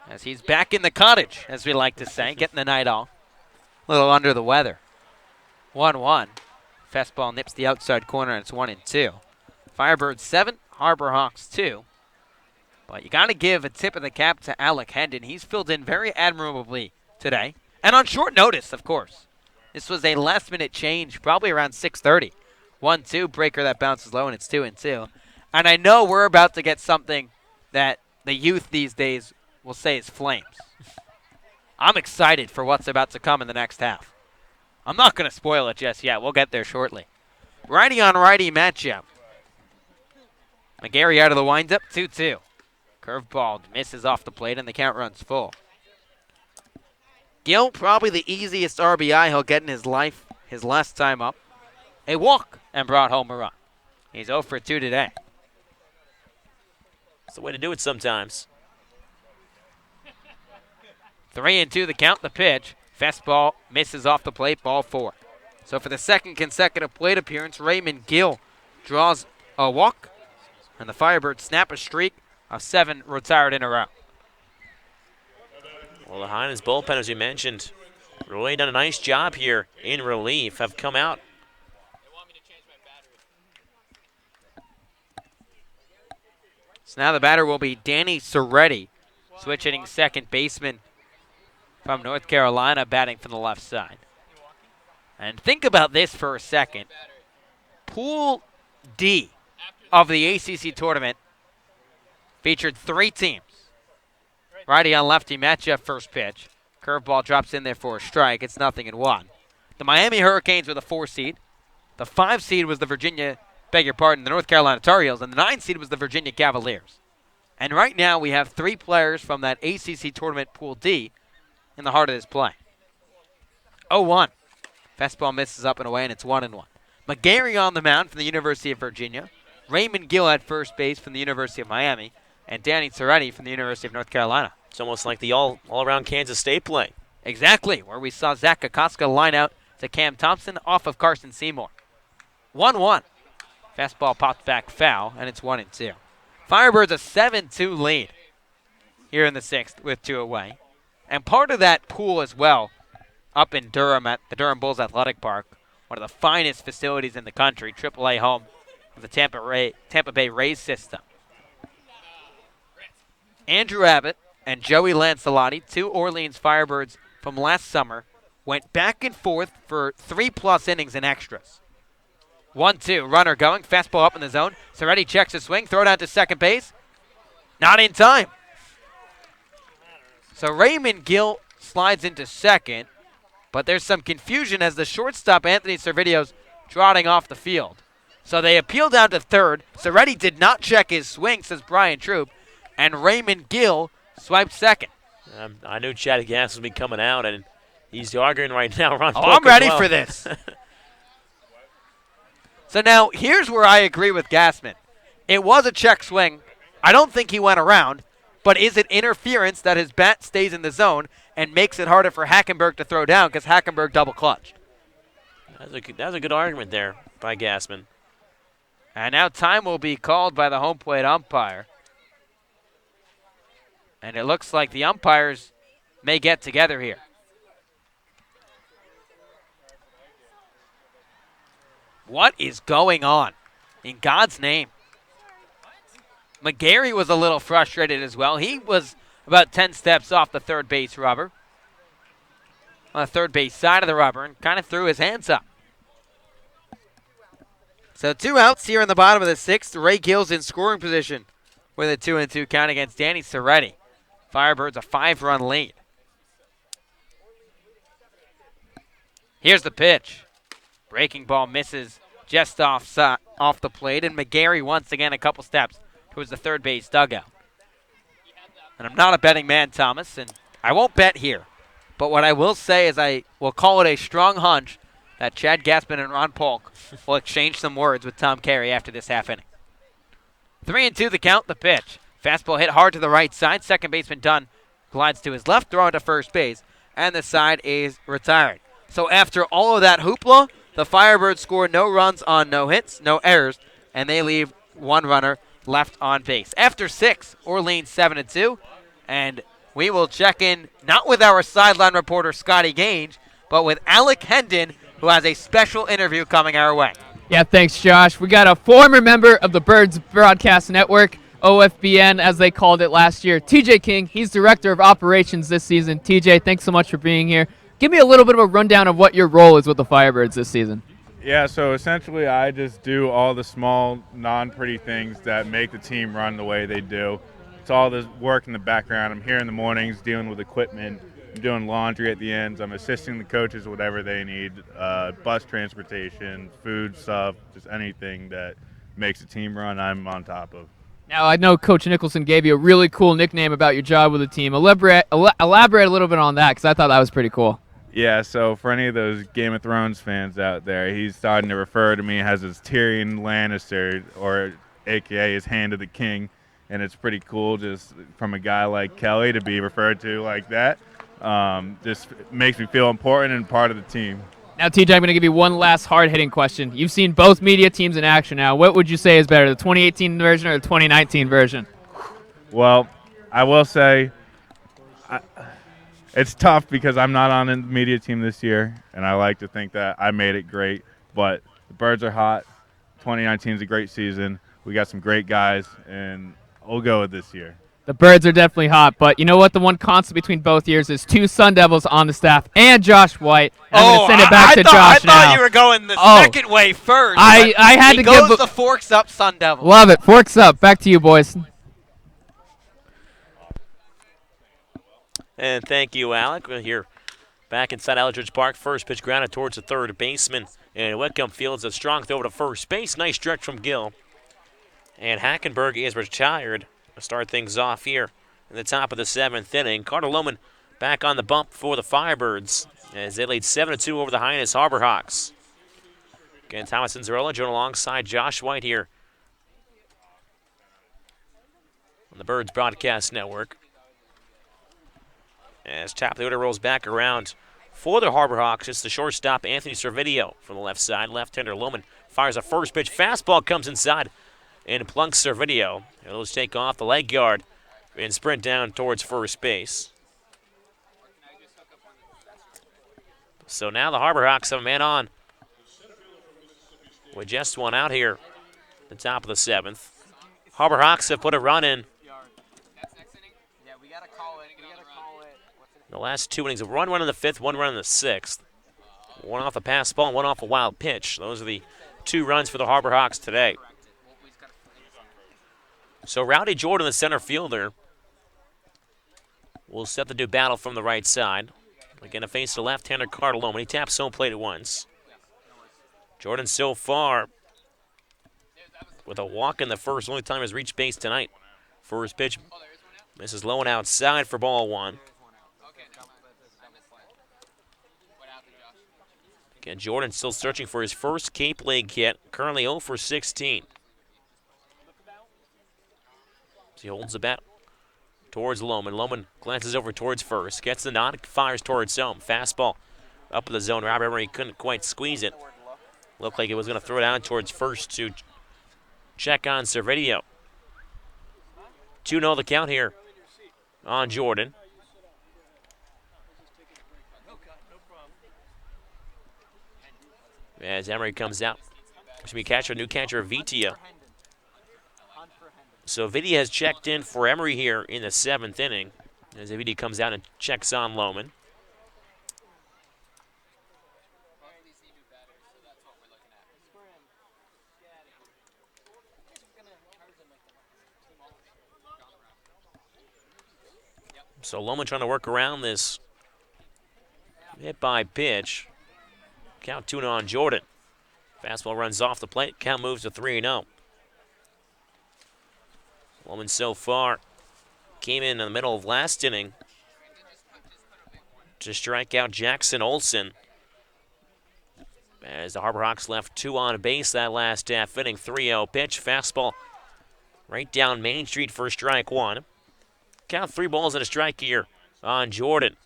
as he's back in the cottage, as we like to say, getting the night off. A little under the weather. 1-1. Fastball nips the outside corner, and it's 1-2. Firebirds 7, Harbor Hawks 2. But you got to give a tip of the cap to Alec Hendon. He's filled in very admirably today. And on short notice, of course. This was a last-minute change, probably around 6:30. 1-2, breaker that bounces low, and it's 2-2. And I know we're about to get something that the youth these days will say is flames. I'm excited for what's about to come in the next half. I'm not going to spoil it just yet. We'll get there shortly. Righty on righty matchup. McGarry out of the windup, 2-2. Curveball misses off the plate, and the count runs full. Gill, probably the easiest RBI he'll get in his life, his last time up. A walk and brought home a run. He's 0 for 2 today. It's the way to do it sometimes. 3-2 the count, the pitch. Fastball misses off the plate, ball 4. So for the second consecutive plate appearance, Raymond Gill draws a walk, and the Firebirds snap a streak of 7 retired in a row. Well, the Hyannis bullpen, as you mentioned, really done a nice job here in relief. Have come out So now the batter will be Danny Soretti, switch hitting second baseman from North Carolina, batting from the left side. And think about this for a second. Pool D of the ACC tournament featured 3 teams. Righty on lefty matchup, first pitch. Curveball drops in there for a strike. It's 0-1. The Miami Hurricanes were the 4 seed. The 5 seed was the the North Carolina Tar Heels, and the 9 seed was the Virginia Cavaliers. And right now we have 3 players from that ACC tournament Pool D in the heart of this play. 0-1. Fastball misses up and away, and it's 1-1. McGarry on the mound from the University of Virginia. Raymond Gill at first base from the University of Miami. And Danny Soretti from the University of North Carolina. It's almost like the all-around Kansas State play. Exactly, where we saw Zach Kokoska line out to Cam Thompson off of Carson Seymour. 1-1. Fastball popped back foul, and it's 1-2. Firebirds a 7-2 lead here in the 6th with 2 away. And part of that pool as well, up in Durham at the Durham Bulls Athletic Park, one of the finest facilities in the country, AAA home of the Tampa Bay Rays system. Andrew Abbott and Joey Lancelotti, 2 Orleans Firebirds from last summer, went back and forth for 3+ innings and extras. 1-2, runner going, fastball up in the zone. Soretti checks his swing, throw down to second base. Not in time. So Raymond Gill slides into second, but there's some confusion as the shortstop, Anthony Servidio's trotting off the field. So they appeal down to third. Soretti did not check his swing, says Brian Troop, and Raymond Gill swiped second. I knew Chad Gass would be coming out, and he's arguing right now. I'm ready for this. So now, here's where I agree with Gassman. It was a check swing. I don't think he went around, but is it interference that his bat stays in the zone and makes it harder for Hackenberg to throw down because Hackenberg double clutched? That was a good argument there by Gassman. And now time will be called by the home plate umpire. And it looks like the umpires may get together here. What is going on? In God's name. McGarry was a little frustrated as well. He was about 10 steps off the third base rubber. On the third base side of the rubber and kind of threw his hands up. So 2 outs here in the bottom of the 6th. Ray Gill's in scoring position with a 2-2 count against Danny Soretti. Firebirds a 5-run lead. Here's the pitch. Breaking ball misses just off the plate, and McGarry once again a couple steps towards the third base dugout. And I'm not a betting man, Thomas, and I won't bet here. But what I will say is I will call it a strong hunch that Chad Gassman and Ron Polk will exchange some words with Tom Carey after this half inning. 3-2 the count, the pitch. Fastball hit hard to the right side. Second baseman Dunn glides to his left, throwing to first base, and the side is retired. So after all of that hoopla, the Firebirds score no runs on no hits, no errors, and they leave 1 runner left on base. After 6, Orleans 7-2, and we will check in not with our sideline reporter Scotty Gage, but with Alec Hendon, who has a special interview coming our way. Yeah, thanks, Josh. We got a former member of the Birds Broadcast Network, OFBN, as they called it last year, TJ King. He's Director of Operations this season. TJ, thanks so much for being here. Give me a little bit of a rundown of what your role is with the Firebirds this season. Yeah, so essentially I just do all the small, non-pretty things that make the team run the way they do. It's all the work in the background. I'm here in the mornings dealing with equipment. I'm doing laundry at the ends. I'm assisting the coaches with whatever they need, bus transportation, food stuff, just anything that makes the team run, I'm on top of. Now, I know Coach Nicholson gave you a really cool nickname about your job with the team. Elaborate a little bit on that, because I thought that was pretty cool. Yeah, so for any of those Game of Thrones fans out there, he's starting to refer to me as his Tyrion Lannister, or a.k.a. his Hand of the King, and it's pretty cool just from a guy like Kelly to be referred to like that. Just makes me feel important and part of the team. Now, TJ, I'm going to give you one last hard-hitting question. You've seen both media teams in action now. What would you say is better, the 2018 version or the 2019 version? Well, I will say it's tough because I'm not on the media team this year, and I like to think that I made it great. But the Birds are hot. 2019 is a great season. We got some great guys, and we'll go with this year. The Birds are definitely hot, but you know what? The one constant between both years is 2 Sun Devils on the staff and Josh White. I'm going to send it back to Josh I now. thought you were going the second way first. I had to goes give the forks up Sun Devils. Love it. Forks up. Back to you, boys. And thank you, Alec. We're here back inside Eldridge Park. First pitch grounded towards the third baseman. And Whitcomb fields a strong throw to first base. Nice stretch from Gill. And Hackenberg is retired to start things off here in the top of the 7th inning. Carter Lohman back on the bump for the Firebirds as they lead 7-2 over the Highness Harbor Hawks. Again, Thomas Cinzarella joined alongside Josh White here on the Birds Broadcast Network. As top of the order rolls back around for the Harbor Hawks, it's the shortstop Anthony Servideo from the left side. Left-hander Lohman fires a first pitch. Fastball comes inside and plunks Servideo. He'll just take off the leg guard and sprint down towards first base. So now the Harbor Hawks have a man on with just one out here at the top of the 7th. Harbor Hawks have put a run in the last 2 innings. One run in the 5th, one run in the 6th. One off the pass ball and one off a wild pitch. Those are the 2 runs for the Harbor Hawks today. So Rowdy Jordan, the center fielder, will set the new battle from the right side. Again, to face the left-hander Carter Lohman. He taps home plate at once. Jordan so far with a walk in the first. Only time he's reached base tonight. First pitch misses low and outside for ball 1. Again, Jordan still searching for his first Cape League hit. Currently 0 for 16. He holds the bat towards Lohman. Lohman glances over towards first. Gets the nod, fires towards home. Fastball up in the zone. Robert Emery couldn't quite squeeze it. Looked like it was going to throw it down towards first to check on Servideo. 2-0 the count here on Jordan. As Emery comes out. Should be new catcher Vitia. So Vitti has checked in for Emery here in the 7th inning. As Vitti comes out and checks on Lohman. So Lohman trying to work around this hit by pitch. Count 2-0 on Jordan. Fastball runs off the plate. Count moves to 3-0. Lohman so far came in the middle of last inning to strike out Jackson Olsen. As the Harbor Hawks left 2 on base that last half inning. 3-0 pitch. Fastball right down Main Street for strike 1. Count 3 balls and a strike here on Jordan.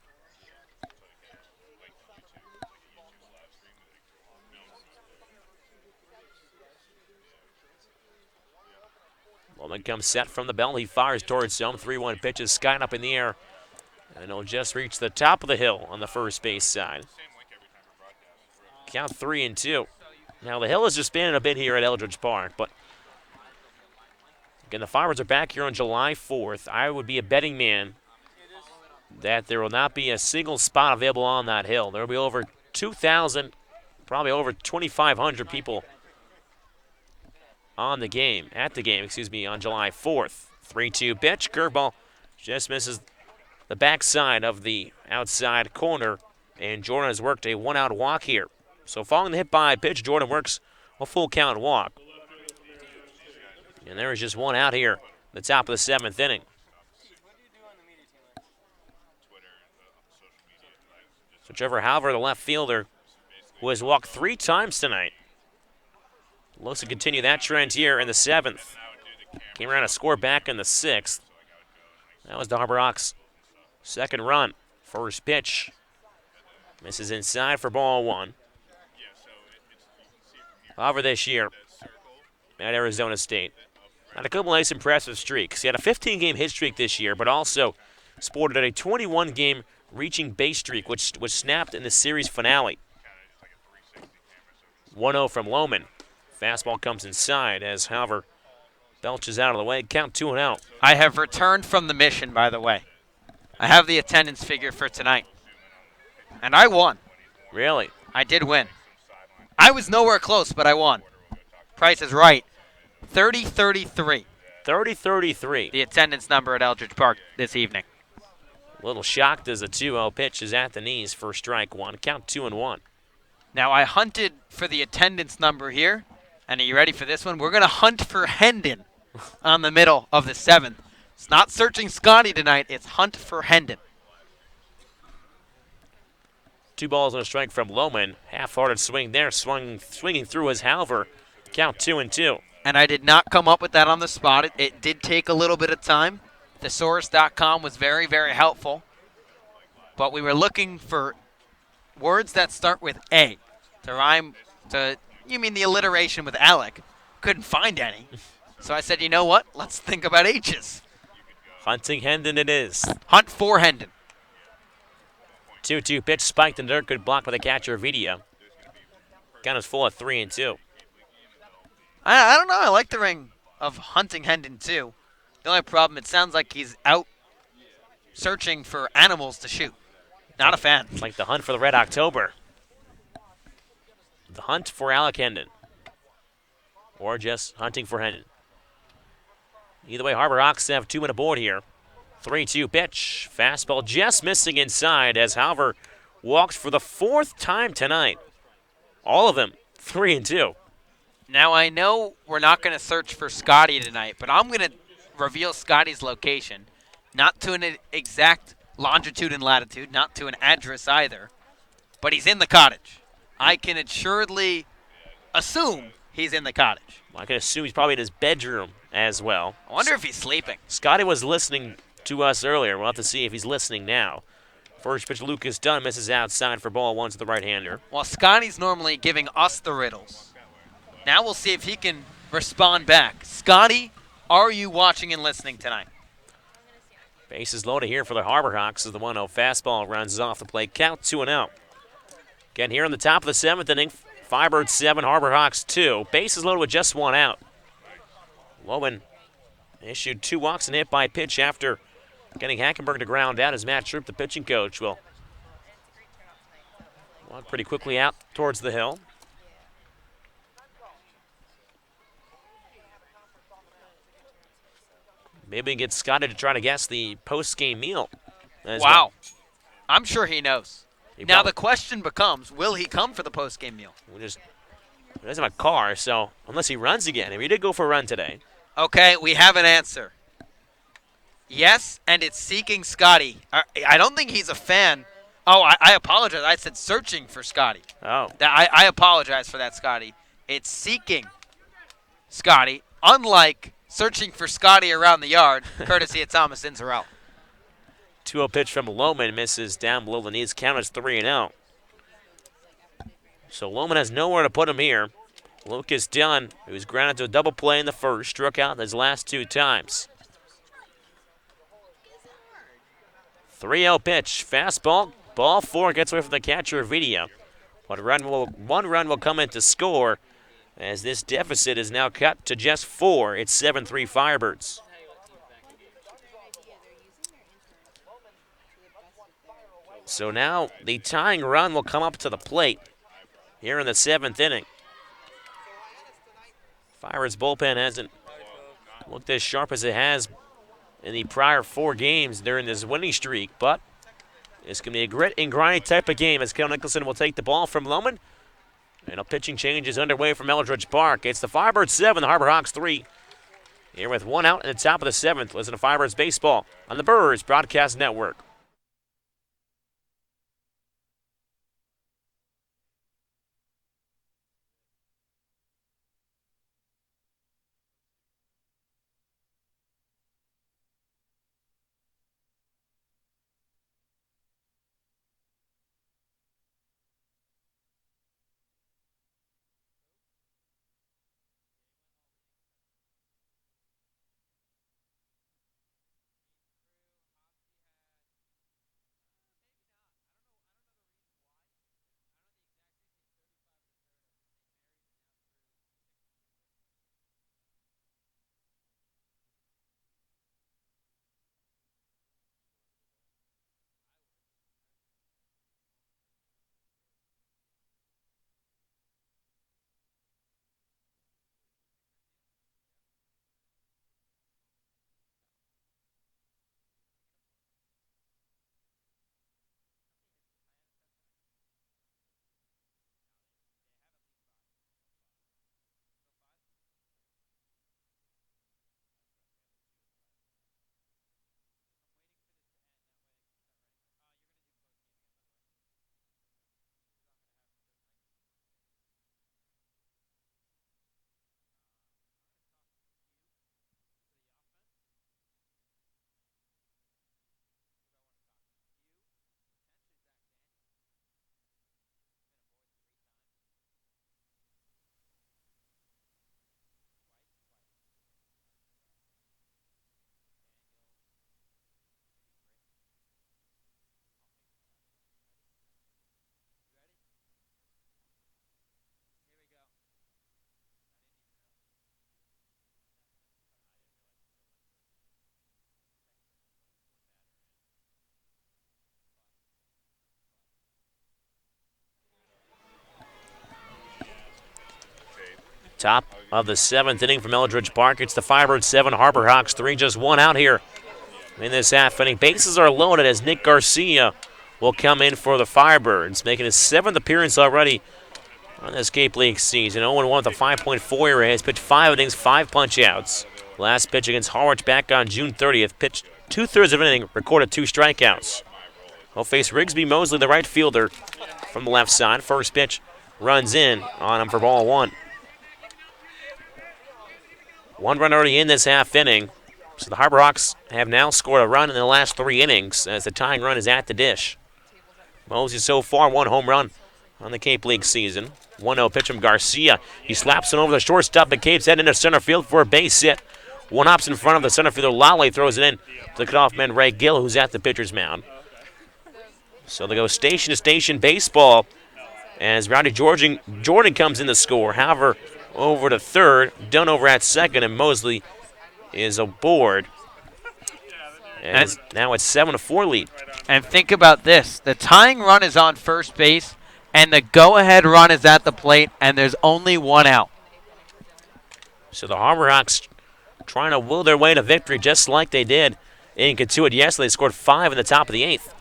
Lohman comes set from the bell. He fires towards home. 3-1 pitches skying up in the air. And it'll just reach the top of the hill on the first base side. Count 3-2. Now the hill has just been a bit here at Eldridge Park, but again, the Firebirds are back here on July 4th. I would be a betting man that there will not be a single spot available on that hill. There will be over 2,000, probably over 2,500 people at the game, on July 4th. 3-2 pitch, curveball, just misses the backside of the outside corner, and Jordan has worked a 1-out walk here. So following the hit by pitch, Jordan works a full count walk. And there is just 1 out here, the top of the 7th inning. So Trevor Halver, the left fielder, who has walked 3 times tonight, looks to continue that trend here in the 7th. Came around a score back in the 6th. That was the Harbor Hawks' second run. First pitch misses inside for ball 1. Halver this year at Arizona State had a couple nice impressive streaks. He had a 15-game hit streak this year, but also sported a 21-game reaching base streak, which was snapped in the series finale. 1-0 from Lohman. Fastball comes inside as Halver Belch is out of the way. Count 2-0. I have returned from the mission, by the way. I have the attendance figure for tonight. And I won. Really? I did win. I was nowhere close, but I won. Price is right. 30-33. 30-33. The attendance number at Eldridge Park this evening. A little shocked as a 2-0 pitch is at the knees for strike one. Count 2-1. Now, I hunted for the attendance number here. And are you ready for this one? We're going to hunt for Hendon on the middle of the 7th. It's not searching Scotty tonight. It's hunt for Hendon. 2 balls and a strike from Lohman. Half-hearted swing there, swinging through his Halver. Count 2-2. And I did not come up with that on the spot. It did take a little bit of time. Thesaurus.com was very, very helpful. But we were looking for words that start with A to rhyme to, you mean the alliteration with Alec. Couldn't find any. So I said, you know what? Let's think about H's. Hunting Hendon it is. Hunt for Hendon. 2-2 pitch spiked in dirt. Good block by the catcher, Vidia. Count is full at 3-2. I don't know. I like the ring of hunting Hendon too. The only problem, it sounds like he's out searching for animals to shoot. Not a fan. It's like the hunt for the Red October. The hunt for Alec Hendon. Or just hunting for Hendon. Either way, Harbor Hawks have 2 on a board here. 3-2 pitch. Fastball just missing inside as Halver walks for the 4th time tonight. All of them 3-2. Now, I know we're not going to search for Scotty tonight, but I'm going to reveal Scotty's location. Not to an exact longitude and latitude, not to an address either, but he's in the cottage. I can assuredly assume he's in the cottage. I can assume he's probably in his bedroom as well. I wonder if he's sleeping. Scotty was listening to us earlier. We'll have to see if he's listening now. First pitch, Lucas Dunn misses outside for ball 1 to the right-hander. Well, Scotty's normally giving us the riddles. Now we'll see if he can respond back. Scotty, are you watching and listening tonight? Bases loaded here for the Harbor Hawks as the 1-0 fastball runs off the plate. Count 2-0. Again, here in the top of the 7th inning, Firebirds 7, Harbor Hawks 2. Bases loaded with just 1 out. Lowen issued 2 walks and hit by pitch after getting Hackenberg to ground out as Matt Troop, the pitching coach, will walk pretty quickly out towards the hill. Maybe get Scotty to try to guess the post-game meal. Wow. Well. I'm sure he knows. Now the question becomes, will he come for the post-game meal? He doesn't have a car, so unless he runs again. I mean, he did go for a run today. Okay, we have an answer. Yes, and it's seeking Scotty. I don't think he's a fan. Oh, I apologize. I said searching for Scotty. Oh. I apologize for that, Scotty. It's seeking Scotty, unlike searching for Scotty around the yard, courtesy of Thomas Inzarell. 2-0 pitch from Lohman misses down below the knees. Count is 3-0. So Lohman has nowhere to put him here. Lucas Dunn, who's grounded to a double play in the first, struck out his last 2 times. 3-0 pitch, fastball, ball 4 gets away from the catcher, Vidia. One run will come in to score as this deficit is now cut to just 4. It's 7-3 Firebirds. So now the tying run will come up to the plate here in the 7th inning. Firebirds bullpen hasn't looked as sharp as it has in the prior 4 games during this winning streak, but it's going to be a grit and grind type of game as Kel Nicholson will take the ball from Lohman. And a pitching change is underway from Eldridge Park. It's the Firebirds 7, the Harbor Hawks 3. Here with 1 out in the top of the 7th. Listen to Firebirds baseball on the Birds Broadcast Network. Top of the 7th inning from Eldridge Park. It's the Firebirds 7, Harbor Hawks 3, just one out here in this half inning. Bases are loaded as Nick Garcia will come in for the Firebirds, making his 7th appearance already on this Cape League season. 0-1 with a 5.4 ERA. Has pitched 5 innings, 5 punch-outs. Last pitch against Harwich back on June 30th. Pitched 2/3 of an inning, recorded 2 strikeouts. He'll face Rigsby Mosley, the right fielder, from the left side. First pitch runs in on him for ball 1. 1 run already in this half inning. So the Harbor Hawks have now scored a run in the last 3 innings as the tying run is at the dish. Mosley so far 1 home run on the Cape League season. 1-0 pitch from Garcia. He slaps it over the shortstop, but Cape's head into center field for a base hit. 1 hops in front of the center fielder. Lally throws it in to the cutoff man Ray Gill, who's at the pitcher's mound. So they go station to station baseball as Rowdy Jordan comes in to score. However, over to third, Dunn over at second, and Mosley is aboard. And now it's 7-4 lead. And think about this. The tying run is on first base, and the go-ahead run is at the plate, and there's only 1 out. So the Harbor Hawks trying to will their way to victory just like they did in Katuitt yesterday. They scored 5 in the top of the 8th.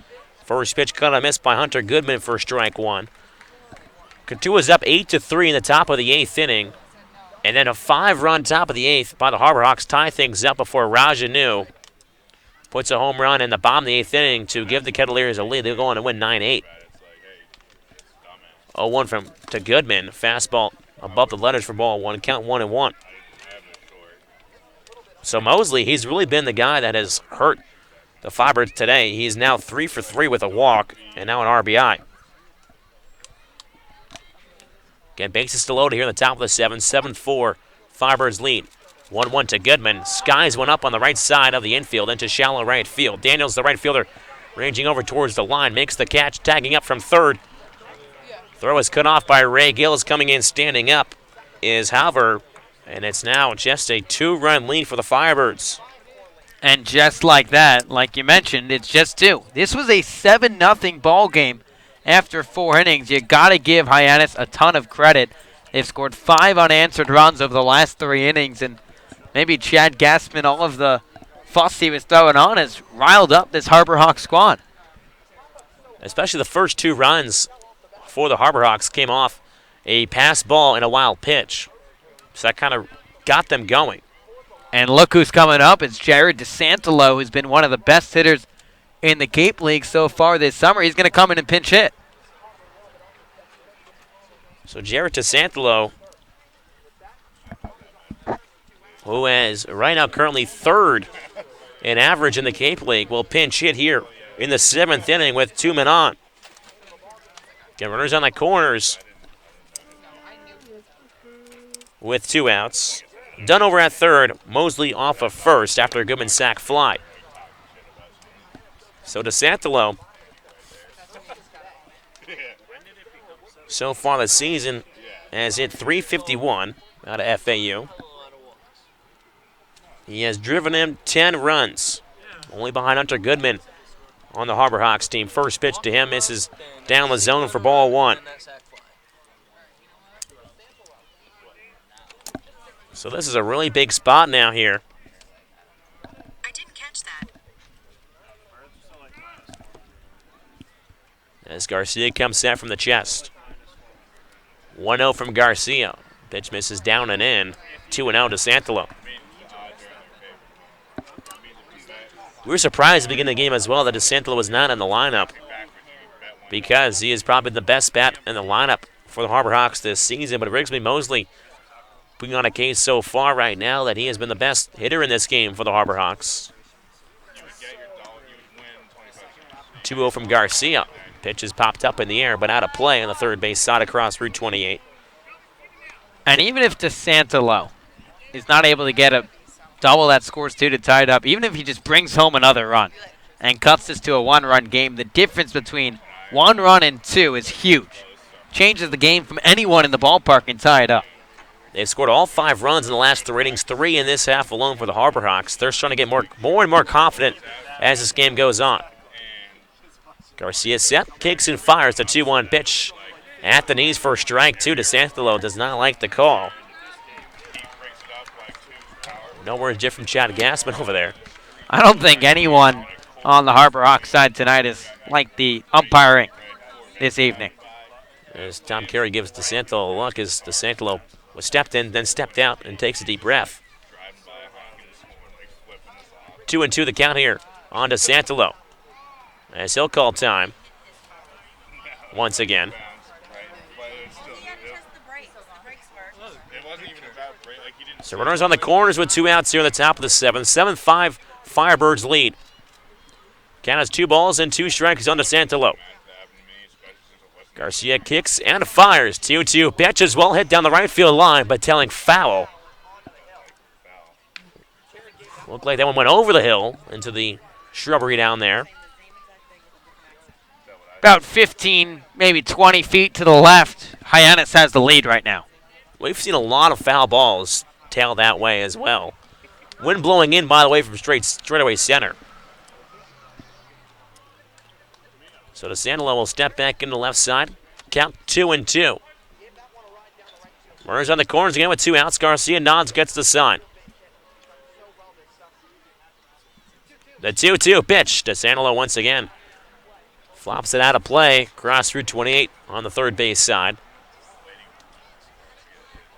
First pitch cut and missed by Hunter Goodman for strike 1. Katuitt's up 8-3 in the top of the 8th inning. And then a 5-run top of the 8th by the Harbor Hawks tie things up before Rajanu puts a home run in the bottom of the 8th inning to give the Kettleers a lead. They'll go on to win 9-8. 0-1 to Goodman. Fastball above the letters for ball 1. Count 1-1. So Mosley, he's really been the guy that has hurt the Firebirds today. He's now 3 for 3 with a walk and now an RBI. Again, bases still loaded here in the top of the 7. 7-4, Firebirds lead. 1-1 to Goodman. Skies one up on the right side of the infield into shallow right field. Daniels, the right fielder, ranging over towards the line, makes the catch, tagging up from third. Throw is cut off by Ray Gills. Coming in standing up is Halver, and it's now just a 2-run lead for the Firebirds. And just like that, like you mentioned, it's just 2. This was a 7-0 ball game after 4 innings. You got to give Hyannis a ton of credit. They've scored 5 unanswered runs over the last 3 innings, and maybe Chad Gassman, all of the fuss he was throwing on, has riled up this Harbor Hawks squad. Especially the first 2 runs for the Harbor Hawks came off a pass ball and a wild pitch. So that kind of got them going. And look who's coming up. It's Jared DeSantolo, who's been one of the best hitters in the Cape League so far this summer. He's going to come in and pinch hit. So Jared DeSantolo, who is right now currently 3rd in average in the Cape League, will pinch hit here in the 7th inning with 2 men on. Get runners on the corners with 2 outs. Dunn over at third, Mosley off of first after a Goodman sack fly. So DeSantolo, so far this season, has hit .351 out of FAU. He has driven in 10 runs, only behind Hunter Goodman on the Harbor Hawks team. First pitch to him misses down the zone for ball 1. So this is a really big spot now here. I didn't catch that. As Garcia comes set from the chest. 1-0 from Garcia. Pitch misses down and in. 2-0 to Santolo. We were surprised at the beginning of the game as well that DeSantolo was not in the lineup because he is probably the best bat in the lineup for the Harbor Hawks this season. But Rigsby Mosley putting on a case so far right now that he has been the best hitter in this game for the Harbor Hawks. 2-0 from Garcia. Pitch is popped up in the air, but out of play on the third base side across Route 28. And even if DeSantolo is not able to get a double that scores 2 to tie it up, even if he just brings home another run and cuts this to a 1-run game, the difference between 1 run and 2 is huge. Changes the game from anyone in the ballpark and tie it up. They've scored all 5 runs in the last 3 innings, 3 in this half alone for the Harbor Hawks. They're starting to get more and more confident as this game goes on. Garcia set, kicks and fires the 2-1 pitch at the knees for strike 2. DeSantolo does not like the call. Nowhere different Chad Gassman over there. I don't think anyone on the Harbor Hawks side tonight is like the umpiring this evening. As Tom Carey gives DeSantolo a look as DeSantolo was stepped in, then stepped out and takes a deep breath. 2-2 the count here on DeSantolo. As he'll call time once again. So runners on the corners with 2 outs here on the top of the 7th. 7-5 Firebirds lead. Count is 2 balls and 2 strikes on DeSantolo. Garcia kicks and fires. 2-2 pitch is well hit down the right field line, but telling foul. Looked like that one went over the hill into the shrubbery down there. About 15, maybe 20 feet to the left, Hyannis has the lead right now. We've seen a lot of foul balls tail that way as well. Wind blowing in, by the way, from straightaway center. So DeSantolo will step back into the left side. Count 2-2. Runners on the corners again with 2 outs. Garcia nods, gets the sign. The 2-2 pitch. DeSantolo once again flops it out of play. Cross through 28 on the third base side.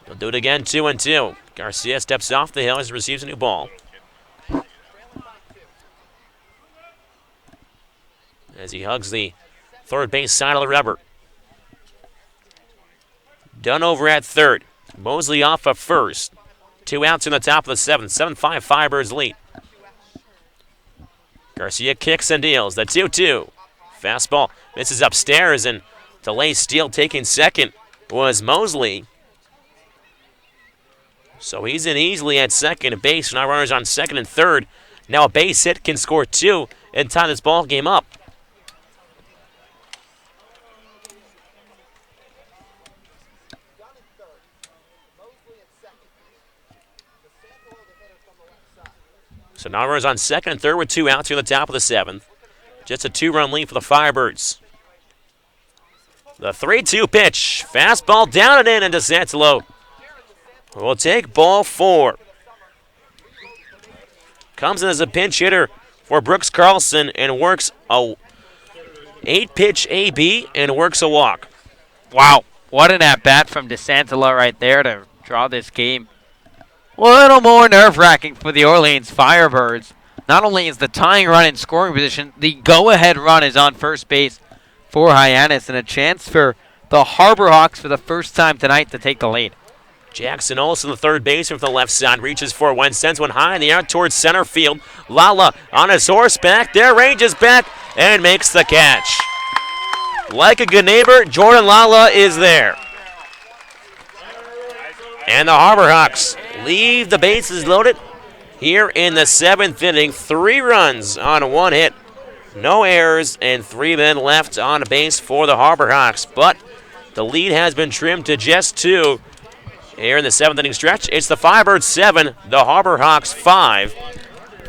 He'll do it again, 2-2. Garcia steps off the hill as he receives a new ball. As he hugs the third base side of the rubber. Done over at third. Mosley off of first. 2 outs in the top of the 7th. 7-5 Firebirds lead. Garcia kicks and deals. The 2-2. Fastball misses upstairs, and delay steal taking second was Mosley. So he's in easily at second base. Now runners on second and third. Now a base hit can score 2 and tie this ball game up. So now runners on second and third with 2 outs here at the top of the 7th. Just a 2-run lead for the Firebirds. The 3-2 pitch. Fastball down and in, and DeSantolo will take ball 4. Comes in as a pinch hitter for Brooks Carlson and works a 8-pitch AB and works a walk. Wow, what an at-bat from DeSantolo right there to draw this game. A little more nerve-wracking for the Orleans Firebirds. Not only is the tying run in scoring position, the go-ahead run is on first base for Hyannis, and a chance for the Harbor Hawks for the first time tonight to take the lead. Jackson Olsen, the third baseman from the left side, reaches for one, sends one high in the air towards center field. Lala on his horseback, there ranges back and makes the catch. Like a good neighbor, Jordan Lala is there. And the Harbor Hawks leave the bases loaded here in the 7th inning. 3 runs on 1 hit, no errors, and 3 men left on base for the Harbor Hawks. But the lead has been trimmed to just 2 here in the 7th inning stretch. It's the Firebirds 7, the Harbor Hawks 5.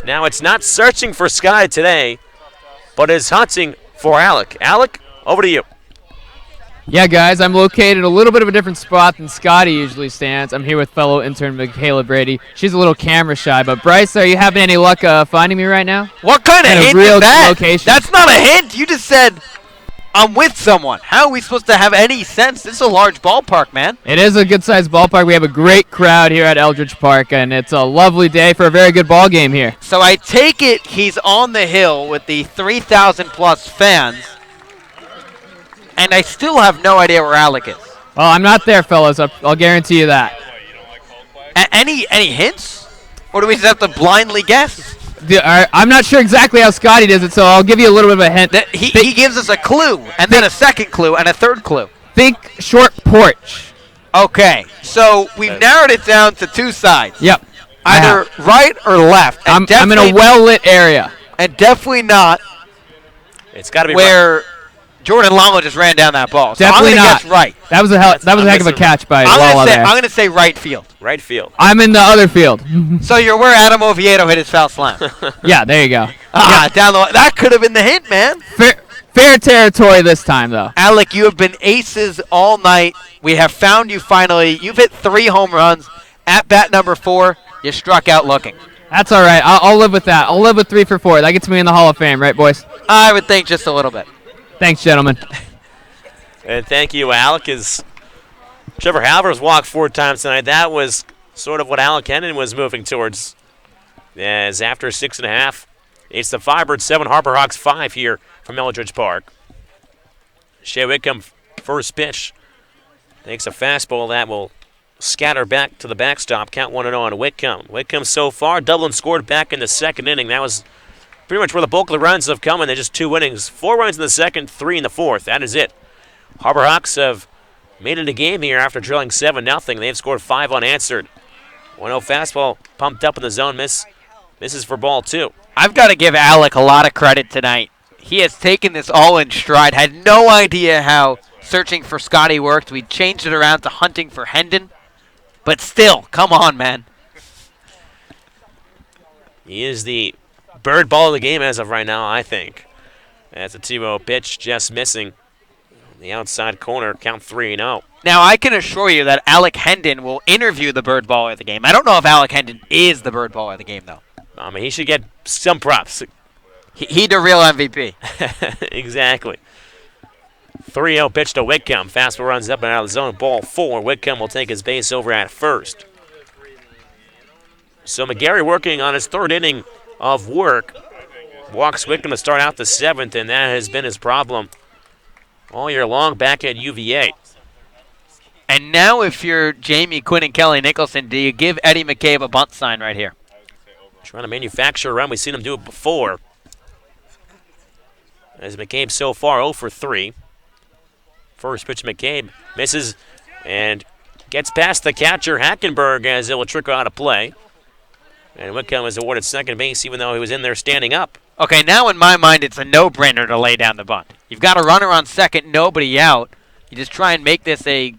Now it's not searching for Sky today, but is hunting for Alec. Alec, over to you. Yeah, guys, I'm located in a little bit of a different spot than Scotty usually stands. I'm here with fellow intern Michaela Brady. She's a little camera shy, but Bryce, are you having any luck finding me right now? What kind of hint is that? Location. That's not a hint. You just said I'm with someone. How are we supposed to have any sense? This is a large ballpark, man. It is a good-sized ballpark. We have a great crowd here at Eldridge Park, and it's a lovely day for a very good ball game here. So I take it he's on the hill with the 3,000-plus fans. And I still have no idea where Alec is. Well, I'm not there, fellas. I'll guarantee you that. Any hints? Or do we just have to blindly guess? I'm not sure exactly how Scotty does it, so I'll give you a little bit of a hint. He gives us a clue, and then a second clue, and a third clue. Think short porch. Okay, so we've narrowed it down to 2 sides. Yep. Either right or left. I'm in a well-lit area. And definitely not It's got to be where Jordan Lala just ran down that ball. So Definitely I'm not. Guess right. That was a heck of a catch by Lala there. I'm going to say right field. Right field. I'm in the other field. So you're where Adam Oviedo hit his foul slam. Yeah, there you go. Down the that could have been the hint, man. Fair territory this time, though. Alec, you have been aces all night. We have found you finally. You've hit 3 home runs at bat number 4. You struck out looking. That's all right. I'll live with that. I'll live with 3 for 4. That gets me in the Hall of Fame, right, boys? I would think just a little bit. Thanks, gentlemen. And thank you, Alec. As Trevor Halvers walked 4 times tonight, that was sort of what Alec Hendon was moving towards. As after 6.5, it's the Firebirds 7, Harper Hawks 5 here from Eldridge Park. Shea Whitcomb, first pitch, takes a fastball that will scatter back to the backstop. Count 1-0 on Whitcomb. Whitcomb so far, Dublin scored back in the second inning. That was pretty much where the bulk of the runs have come in. They're just 2 innings. 4 runs in the second, 3 in the fourth. That is it. Harper Hawks have made it a game here after drilling 7-0. They've scored 5 unanswered. 1-0 fastball pumped up in the zone. Misses for ball 2. I've got to give Alec a lot of credit tonight. He has taken this all in stride. Had no idea how searching for Scotty worked. We changed it around to hunting for Hendon. But still, come on, man. He is the bird ball of the game as of right now, I think. That's a 2-0 pitch, just missing. The outside corner, count 3-0. Now, I can assure you that Alec Hendon will interview the bird baller of the game. I don't know if Alec Hendon is the bird baller of the game, though. I mean, he should get some props. He the real MVP. Exactly. 3-0 pitch to Whitcomb. Fastball runs up and out of the zone. Ball 4. Whitcomb will take his base over at first. So McGarry working on his 3rd inning of work. Walks Whitcomb to start out the 7th, and that has been his problem all year long back at UVA. And now if you're Jamie Quinn and Kelly Nicholson, do you give Eddie McCabe a bunt sign right here? Trying to manufacture a run. We've seen him do it before. As McCabe so far 0 for 3. First pitch McCabe misses and gets past the catcher Hackenberg as it will trickle out of play. And Whitcomb is awarded second base even though he was in there standing up. Okay, now in my mind it's a no-brainer to lay down the bunt. You've got a runner on second, nobody out. You just try and make this a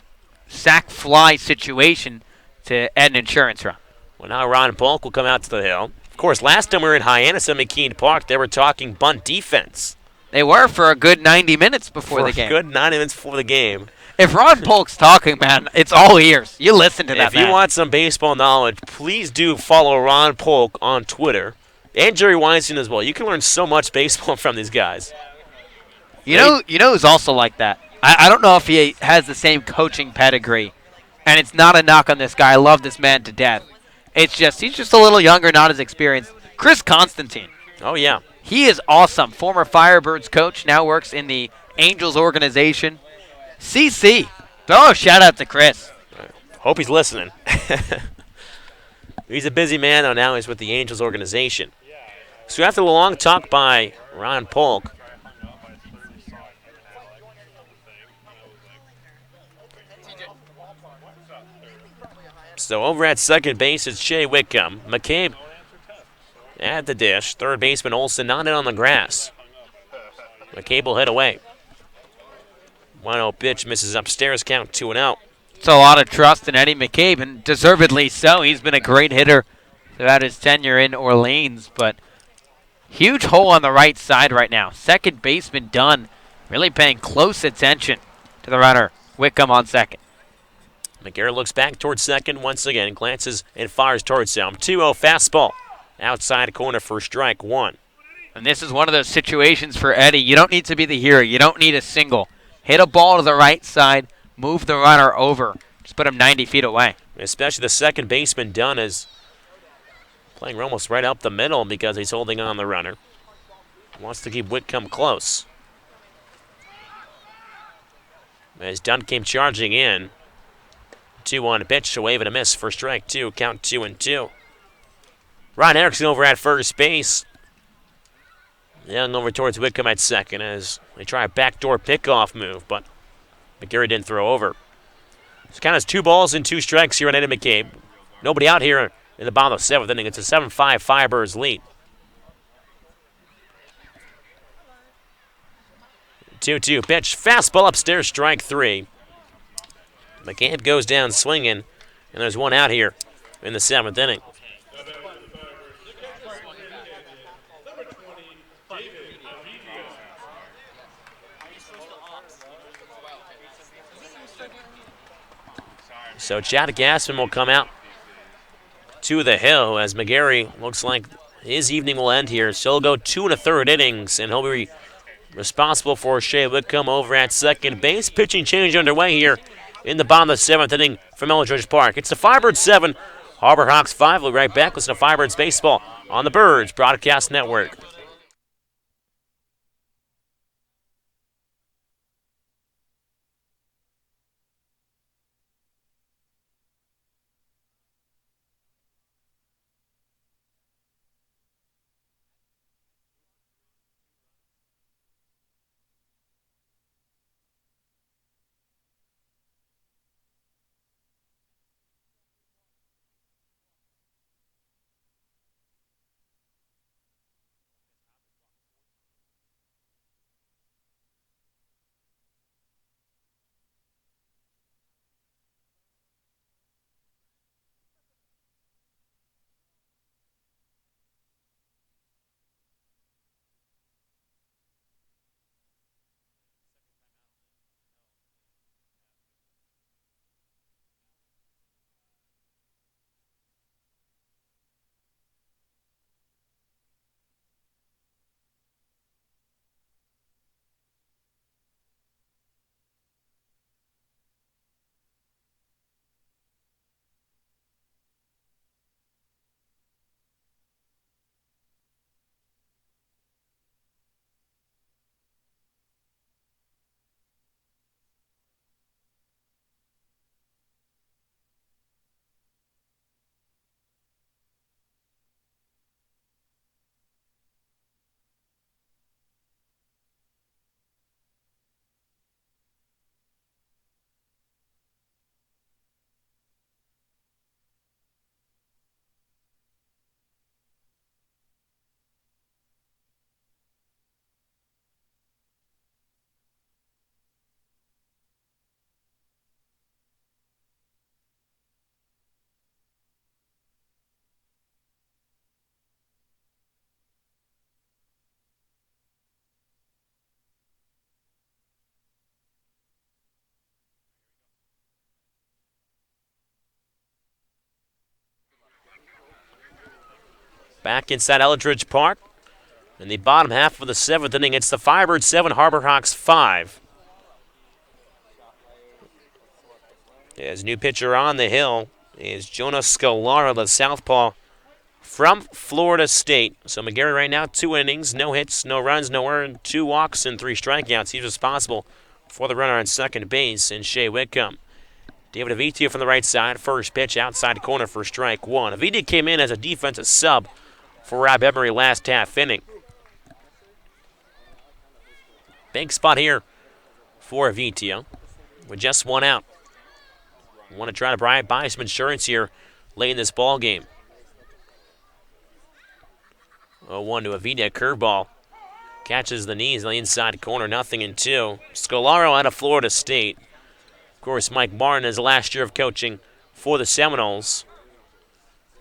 sack fly situation to add an insurance run. Well, now Ron Polk will come out to the hill. Of course, last time we were in Hyannis at McKean Park, they were talking bunt defense. They were for a good 90 minutes before the game. For a good 90 minutes before the game. If Ron Polk's talking, man, it's all ears. You listen to that, man. If you want some baseball knowledge, please do follow Ron Polk on Twitter. And Jerry Weinstein as well. You can learn so much baseball from these guys. You know who's also like that? I don't know if he has the same coaching pedigree. And it's not a knock on this guy. I love this man to death. It's just, he's just a little younger, not as experienced. Chris Constantine. Oh, yeah. He is awesome. Former Firebirds coach, now works in the Angels organization. CC. Oh, shout out to Chris. Hope he's listening. He's a busy man, though. Now he's with the Angels organization. So after the long talk by Ron Polk, so over at second base, it's Shea Whitcomb. McCabe at the dish. Third baseman Olsen not in on the grass. McCabe will hit away. 1-0 pitch misses upstairs, count 2-0. It's a lot of trust in Eddie McCabe, and deservedly so. He's been a great hitter throughout his tenure in Orleans, but huge hole on the right side right now. Second baseman Dunn really paying close attention to the runner. Whitcomb on second. McGarrett looks back towards second once again, glances and fires towards him. 2-0 fastball. Outside corner for strike 1. And this is one of those situations for Eddie. You don't need to be the hero. You don't need a single. Hit a ball to the right side, move the runner over. Just put him 90 feet away. Especially the second baseman, Dunn, is playing almost right up the middle because he's holding on the runner. Wants to keep Whitcomb close. As Dunn came charging in. 2-1 pitch, a wave and a miss for strike 2. Count 2-2. Ron Erickson over at first base. Young over towards Whitcomb at second as they try a backdoor pickoff move, but McGarry didn't throw over. So count as 2 balls and 2 strikes here on Eddie McCabe. Nobody out here in the bottom of the 7th inning. It's a 7-5 Firebirds lead. 2-2 pitch, fastball upstairs, strike 3. McCabe goes down swinging, and there's one out here in the 7th inning. So Chad Gassman will come out to the hill as McGarry looks like his evening will end here. So he'll go 2 1/3 innings, and he'll be responsible for Shea Whitcomb over at second base. Pitching change underway here in the bottom of the 7th inning from Eldridge Park. It's the Firebirds 7, Harbor Hawks 5. We'll be right back. Listen to Firebirds Baseball on the Birds Broadcast Network. Back inside Eldridge Park. In the bottom half of the 7th inning, it's the Firebirds 7, Harbor Hawks 5. His new pitcher on the hill is Jonas Scalara, the southpaw from Florida State. So McGarry right now, 2 innings, no hits, no runs, no earned, 2 walks, and 3 strikeouts. He's responsible for the runner on second base, and Shea Whitcomb. David Avitia from the right side, first pitch outside corner for strike 1. Avitia came in as a defensive sub for Rob Emery last half inning. Big spot here for Avitia with just 1 out. Want to try to buy some insurance here late in this ball game. 0-1 to Avitia, curveball. Catches the knees on the inside corner, 0-2. Scolaro out of Florida State. Of course, Mike Martin is the last year of coaching for the Seminoles.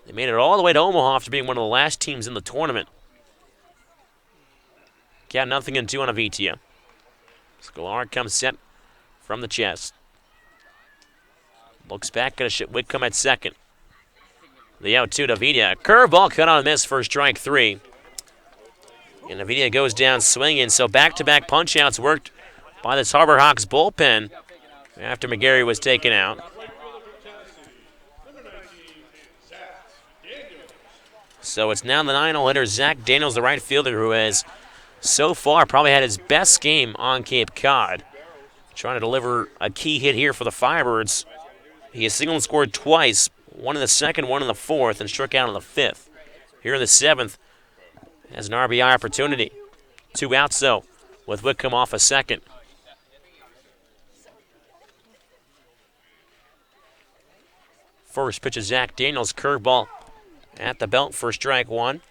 They made it all the way to Omaha after being one of the last teams in the tournament. Count 0-2 on Avitia. Scolaro comes set from the chest. Looks back, going to ship Whitcomb at second. The 0-2 to Avitia. Curveball cut on a miss for strike 3. And Avitia goes down swinging, so back-to-back punch-outs worked by this Harbor Hawks bullpen after McGarry was taken out. So it's now the 9-0 hitter, Zach Daniels, the right fielder, who has so far probably had his best game on Cape Cod. Trying to deliver a key hit here for the Firebirds. He has singled and scored twice, 1 in the 2nd, 1 in the 4th, and struck out in the 5th. Here in the 7th, has an RBI opportunity. 2 outs, though, with Whitcomb off a second. First pitch of Zach Daniels, curveball at the belt for strike 1.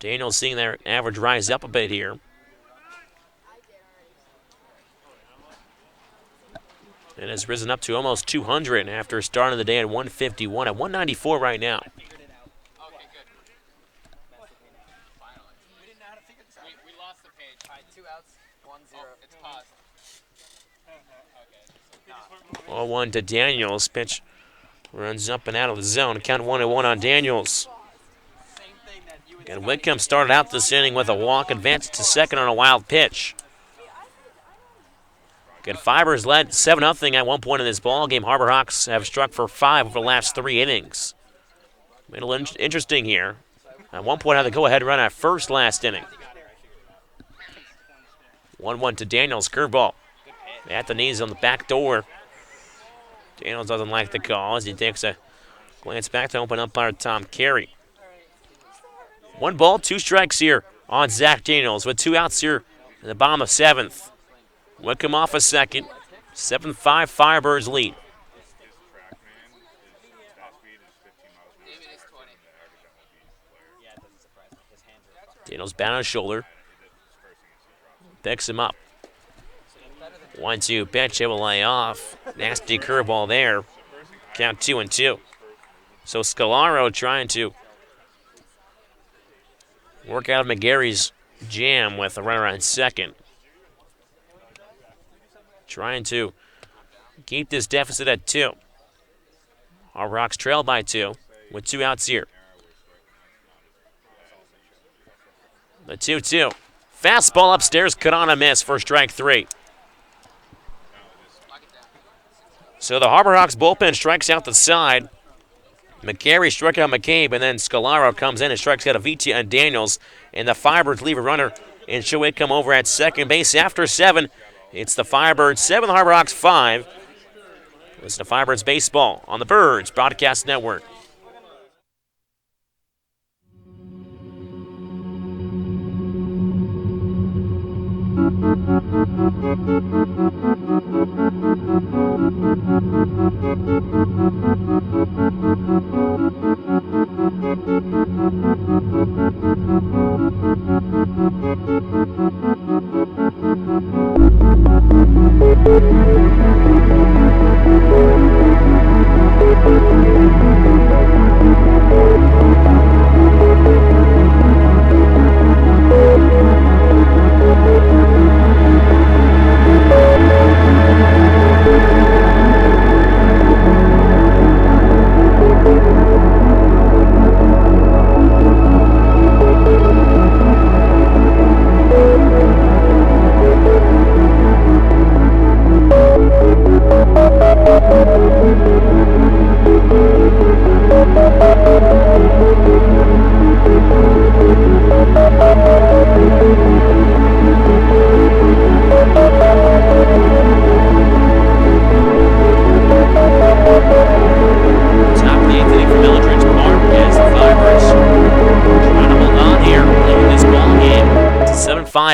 Daniels seeing their average rise up a bit here. And has risen up to almost 200 after starting the day at 151, at 194 right now. Oh, 1 to Daniels. Pitch Runs up and out of the zone. Count 1-1 on Daniels. And Whitcomb started out this inning with a walk, advanced to second on a wild pitch. Good. Fibers led 7-0 at one point in this ball game. Harbor Hawks have struck for 5 over the last 3 innings. Made it interesting here. At one point, had the go-ahead run at first last inning. 1-1 to Daniels. Curveball at the knees on the back door. Daniels doesn't like the call as he takes a glance back to open umpire Tom Carey. 1 ball, 2 strikes here on Zach Daniels with 2 outs here in the bottom of 7th. Wickham off a second. 7-5 Firebirds lead. Daniels down on his shoulder. Picks him up. 1-2 pitch, it will lay off. Nasty curveball there. Count 2-2. So Scalaro trying to work out of McGarry's jam with a runner on second. Trying to keep this deficit at 2. Our Rocks trail by 2 with 2 outs here. The 2-2. Fastball upstairs, cut on a miss for strike 3. So the Harbor Hawks bullpen strikes out the side. McGarry struck out McCabe, and then Scalaro comes in and strikes out Avitia and Daniels. And the Firebirds leave a runner and show it come over at second base after 7. It's the Firebirds 7, the Harbor Hawks 5. Listen to Firebirds Baseball on the Birds Broadcast Network.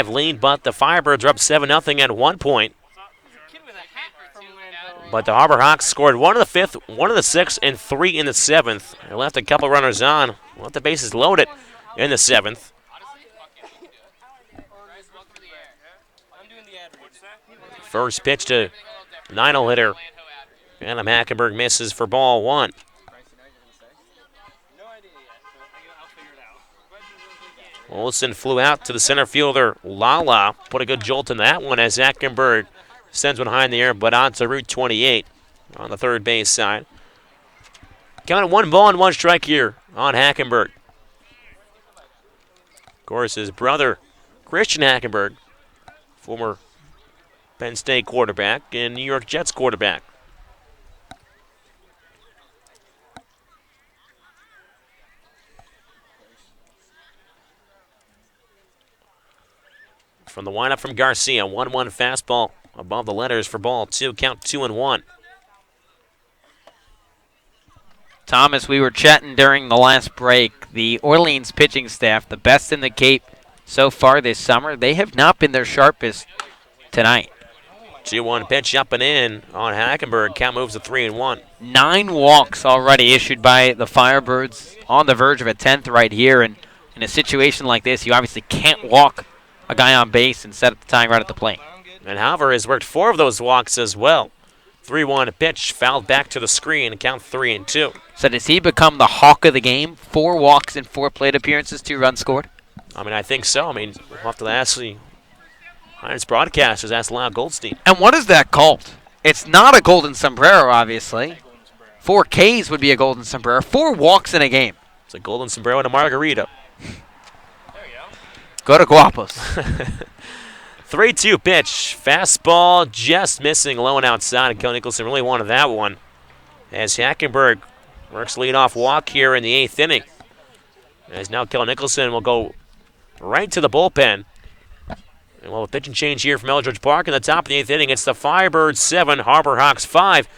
Lead, but the Firebirds are up 7-0 at one point. But the Harbor Hawks scored 1 in the 5th, 1 in the 6th, and 3 in the 7th. They left a couple runners on. Left the bases loaded in the 7th. First pitch to 9-0 hitter. Adam Hackenberg misses for ball 1. Olsen flew out to the center fielder, Lala. Put a good jolt in that one as Hackenberg sends one high in the air, but on to Route 28 on the third base side. Counted 1 ball and 1 strike here on Hackenberg. Of course, his brother, Christian Hackenberg, former Penn State quarterback and New York Jets quarterback. From the windup from Garcia, 1-1 fastball above the letters for ball 2, count 2-1. Thomas, we were chatting during the last break. The Orleans pitching staff, the best in the Cape so far this summer, they have not been their sharpest tonight. 2-1 pitch up and in on Hackenberg. Count moves to 3-1. 9 walks already issued by the Firebirds, on the verge of a 10th right here. And in a situation like this, you obviously can't walk a guy on base and set up the tying right at the plate. And Halver has worked 4 of those walks as well. 3-1 pitch, fouled back to the screen, count 3-2. So does he become the hawk of the game? 4 walks in 4 plate appearances, 2 runs scored? I mean, I think so. I mean, we'll have to ask the Hines broadcasters, ask Lyle Goldstein. And what is that called? It's not a golden sombrero, obviously. 4 Ks would be a golden sombrero. 4 walks in a game. It's a golden sombrero and a margarita. Go to Guapos. 3-2 pitch. Fastball just missing low and outside. And Kel Nicholson really wanted that one. As Hackenberg works leadoff walk here in the 8th inning. As now Kel Nicholson will go right to the bullpen. And we'll have a pitch and change here from Eldridge Park in the top of the 8th inning. It's the Firebirds 7, Harbor Hawks 5.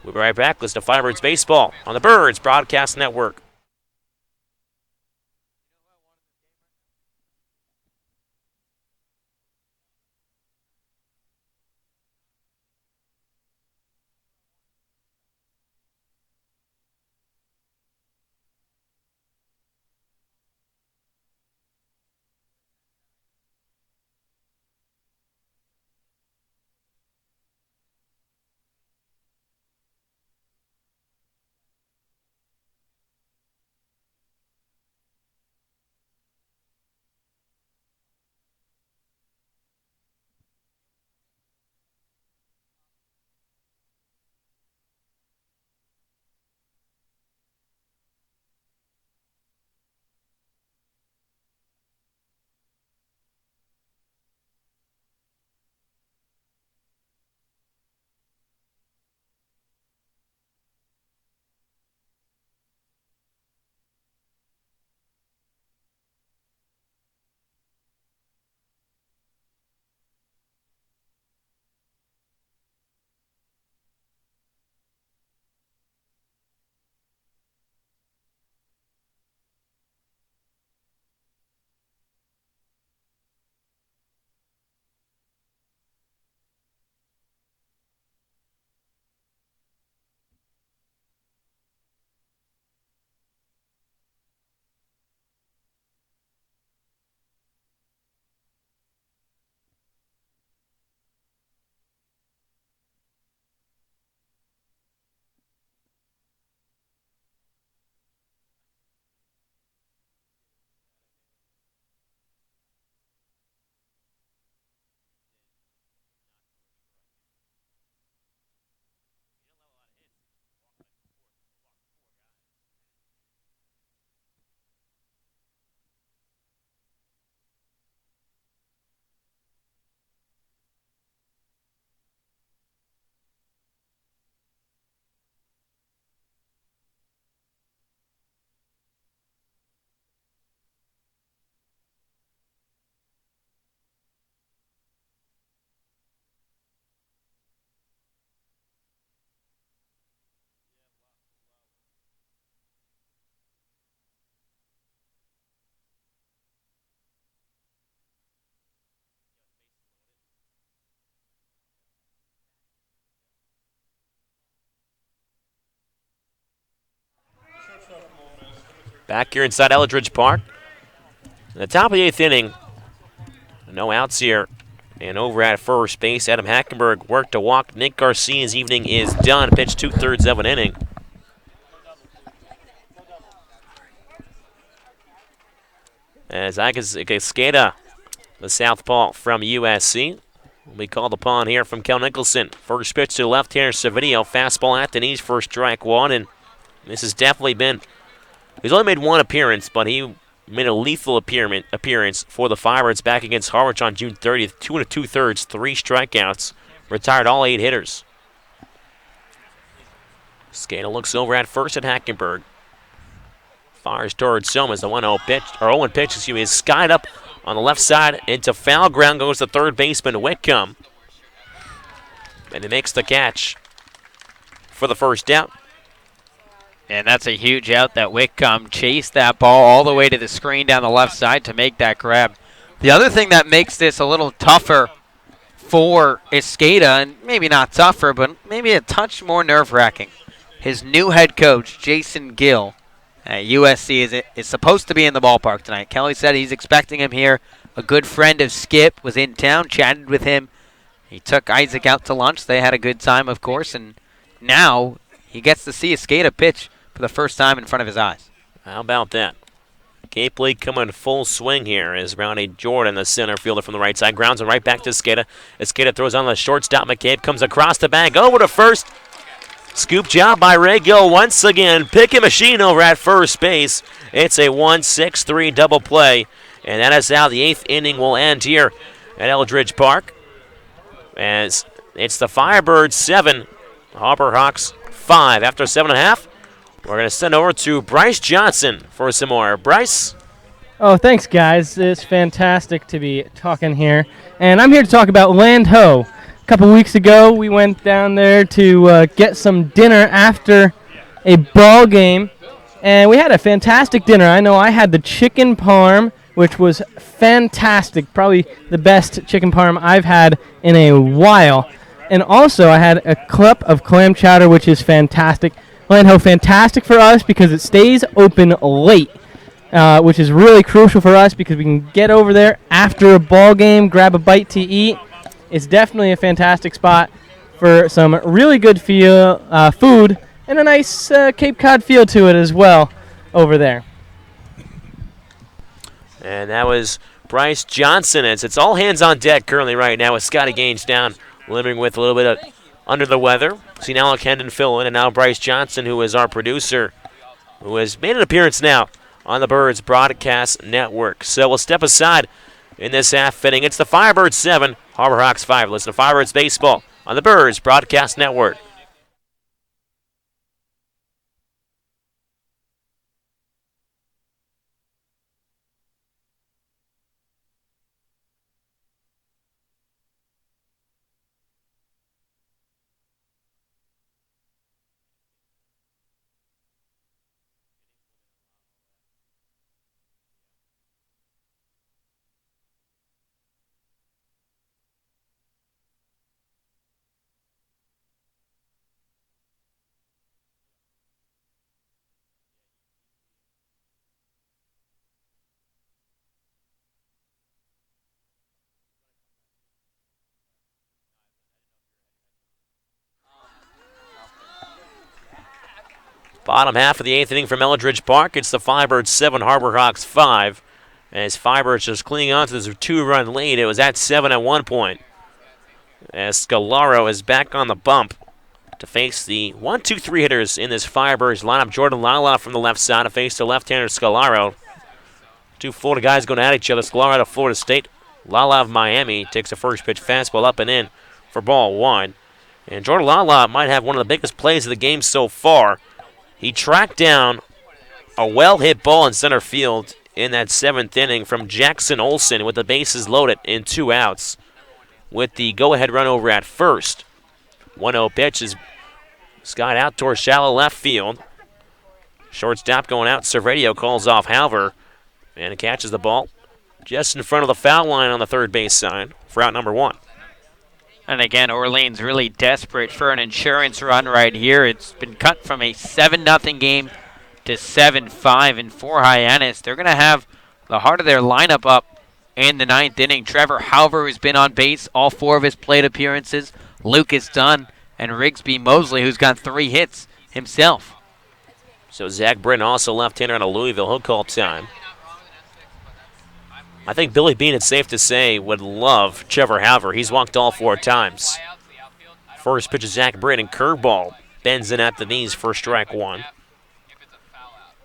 We'll be right back. Listen to Firebirds Baseball on the Birds Broadcast Network. Back here inside Eldridge Park. In the top of the 8th inning. No outs here. And over at first base, Adam Hackenberg worked to walk. Nick Garcia's evening is done. Pitched 2/3 of an inning. As Ikeskeda, the southpaw from USC, will be called upon here from Kel Nicholson. First pitch to left-hander Savinio. Fastball at the knees for strike one. And this has definitely been... He's only made one appearance, but he made a lethal appearance for the Firebirds back against Harwich on June 30th. 2 2/3, 3 strikeouts. Retired all 8 hitters. Skada looks over at first at Hackenberg. Fires towards Somas. The 1-0 pitch, or 0-1 pitch, excuse me, is skied up on the left side. Into foul ground goes the third baseman, Whitcomb. And he makes the catch for the first out. And that's a huge out that Whitcomb chased that ball all the way to the screen down the left side to make that grab. The other thing that makes this a little tougher for Escada, and maybe not tougher, but maybe a touch more nerve-wracking. His new head coach, Jason Gill, at USC, is supposed to be in the ballpark tonight. Kelly said he's expecting him here. A good friend of Skip was in town, chatted with him. He took Isaac out to lunch. They had a good time, of course, and now he gets to see Escada pitch for the first time in front of his eyes. How about that? Cape League coming full swing here as Brownie Jordan, the center fielder from the right side, grounds him right back to Escada. Escada throws on the shortstop. McCabe comes across the bag, over to first. Scoop job by Ray Gill once again. Picking machine over at first base. It's a 1-6-3 double play. And that is how the 8th inning will end here at Eldridge Park. As it's the Firebirds 7, Harbor Hawks 5. After 7.5, we're going to send over to Bryce Johnson for some more. Bryce? Oh, thanks, guys. It's fantastic to be talking here. And I'm here to talk about Land Ho. A couple weeks ago, we went down there to get some dinner after a ball game. And we had a fantastic dinner. I know I had the chicken parm, which was fantastic. Probably the best chicken parm I've had in a while. And also, I had a cup of clam chowder, which is fantastic. Land Ho, fantastic for us because it stays open late. Which is really crucial for us because we can get over there after a ball game, grab a bite to eat. It's definitely a fantastic spot for some really good food and a nice Cape Cod feel to it as well over there. And that was Bryce Johnson. It's all hands on deck currently right now with Scotty Gaines down, living with a little bit of under the weather. Seen Alec Hendon fill in, and now Bryce Johnson, who is our producer, who has made an appearance now on the Birds Broadcast Network. So we'll step aside in this half inning. It's the Firebirds 7, Harbor Hawks 5. Listen to Firebirds Baseball on the Birds Broadcast Network. Bottom half of the 8th inning from Eldridge Park. It's the Firebirds 7, Harbor Hawks 5. As Firebirds just clinging on to this 2-run lead. It was at 7 at one point. As Scalaro is back on the bump to face the 1-2-3 hitters in this Firebirds lineup. Jordan Lala from the left side to face the left-hander Scalaro. Two Florida guys going at each other. Scalaro out of Florida State. Lala of Miami takes a first pitch fastball up and in for ball 1. And Jordan Lala might have one of the biggest plays of the game so far. He tracked down a well-hit ball in center field in that 7th inning from Jackson Olsen with the bases loaded in 2 outs with the go-ahead run over at first. 1-0 pitch is Scott out towards shallow left field. Shortstop going out. Servadio calls off Halver and it catches the ball just in front of the foul line on the third base side for out number 1. And again, Orleans really desperate for an insurance run right here. It's been cut from a 7-0 game to 7-5. And for Hyannis, they're going to have the heart of their lineup up in the 9th inning. Trevor Halver, who's been on base all 4 of his plate appearances. Lucas Dunn and Rigsby Mosley, who's got 3 hits himself. So Zach Britton, also left-hander out of Louisville, he'll call time. I think Billy Bean, it's safe to say, would love Trevor Halver. He's walked all 4 times. First pitch of Zach Britton, curveball. Bends in at the knees for strike 1.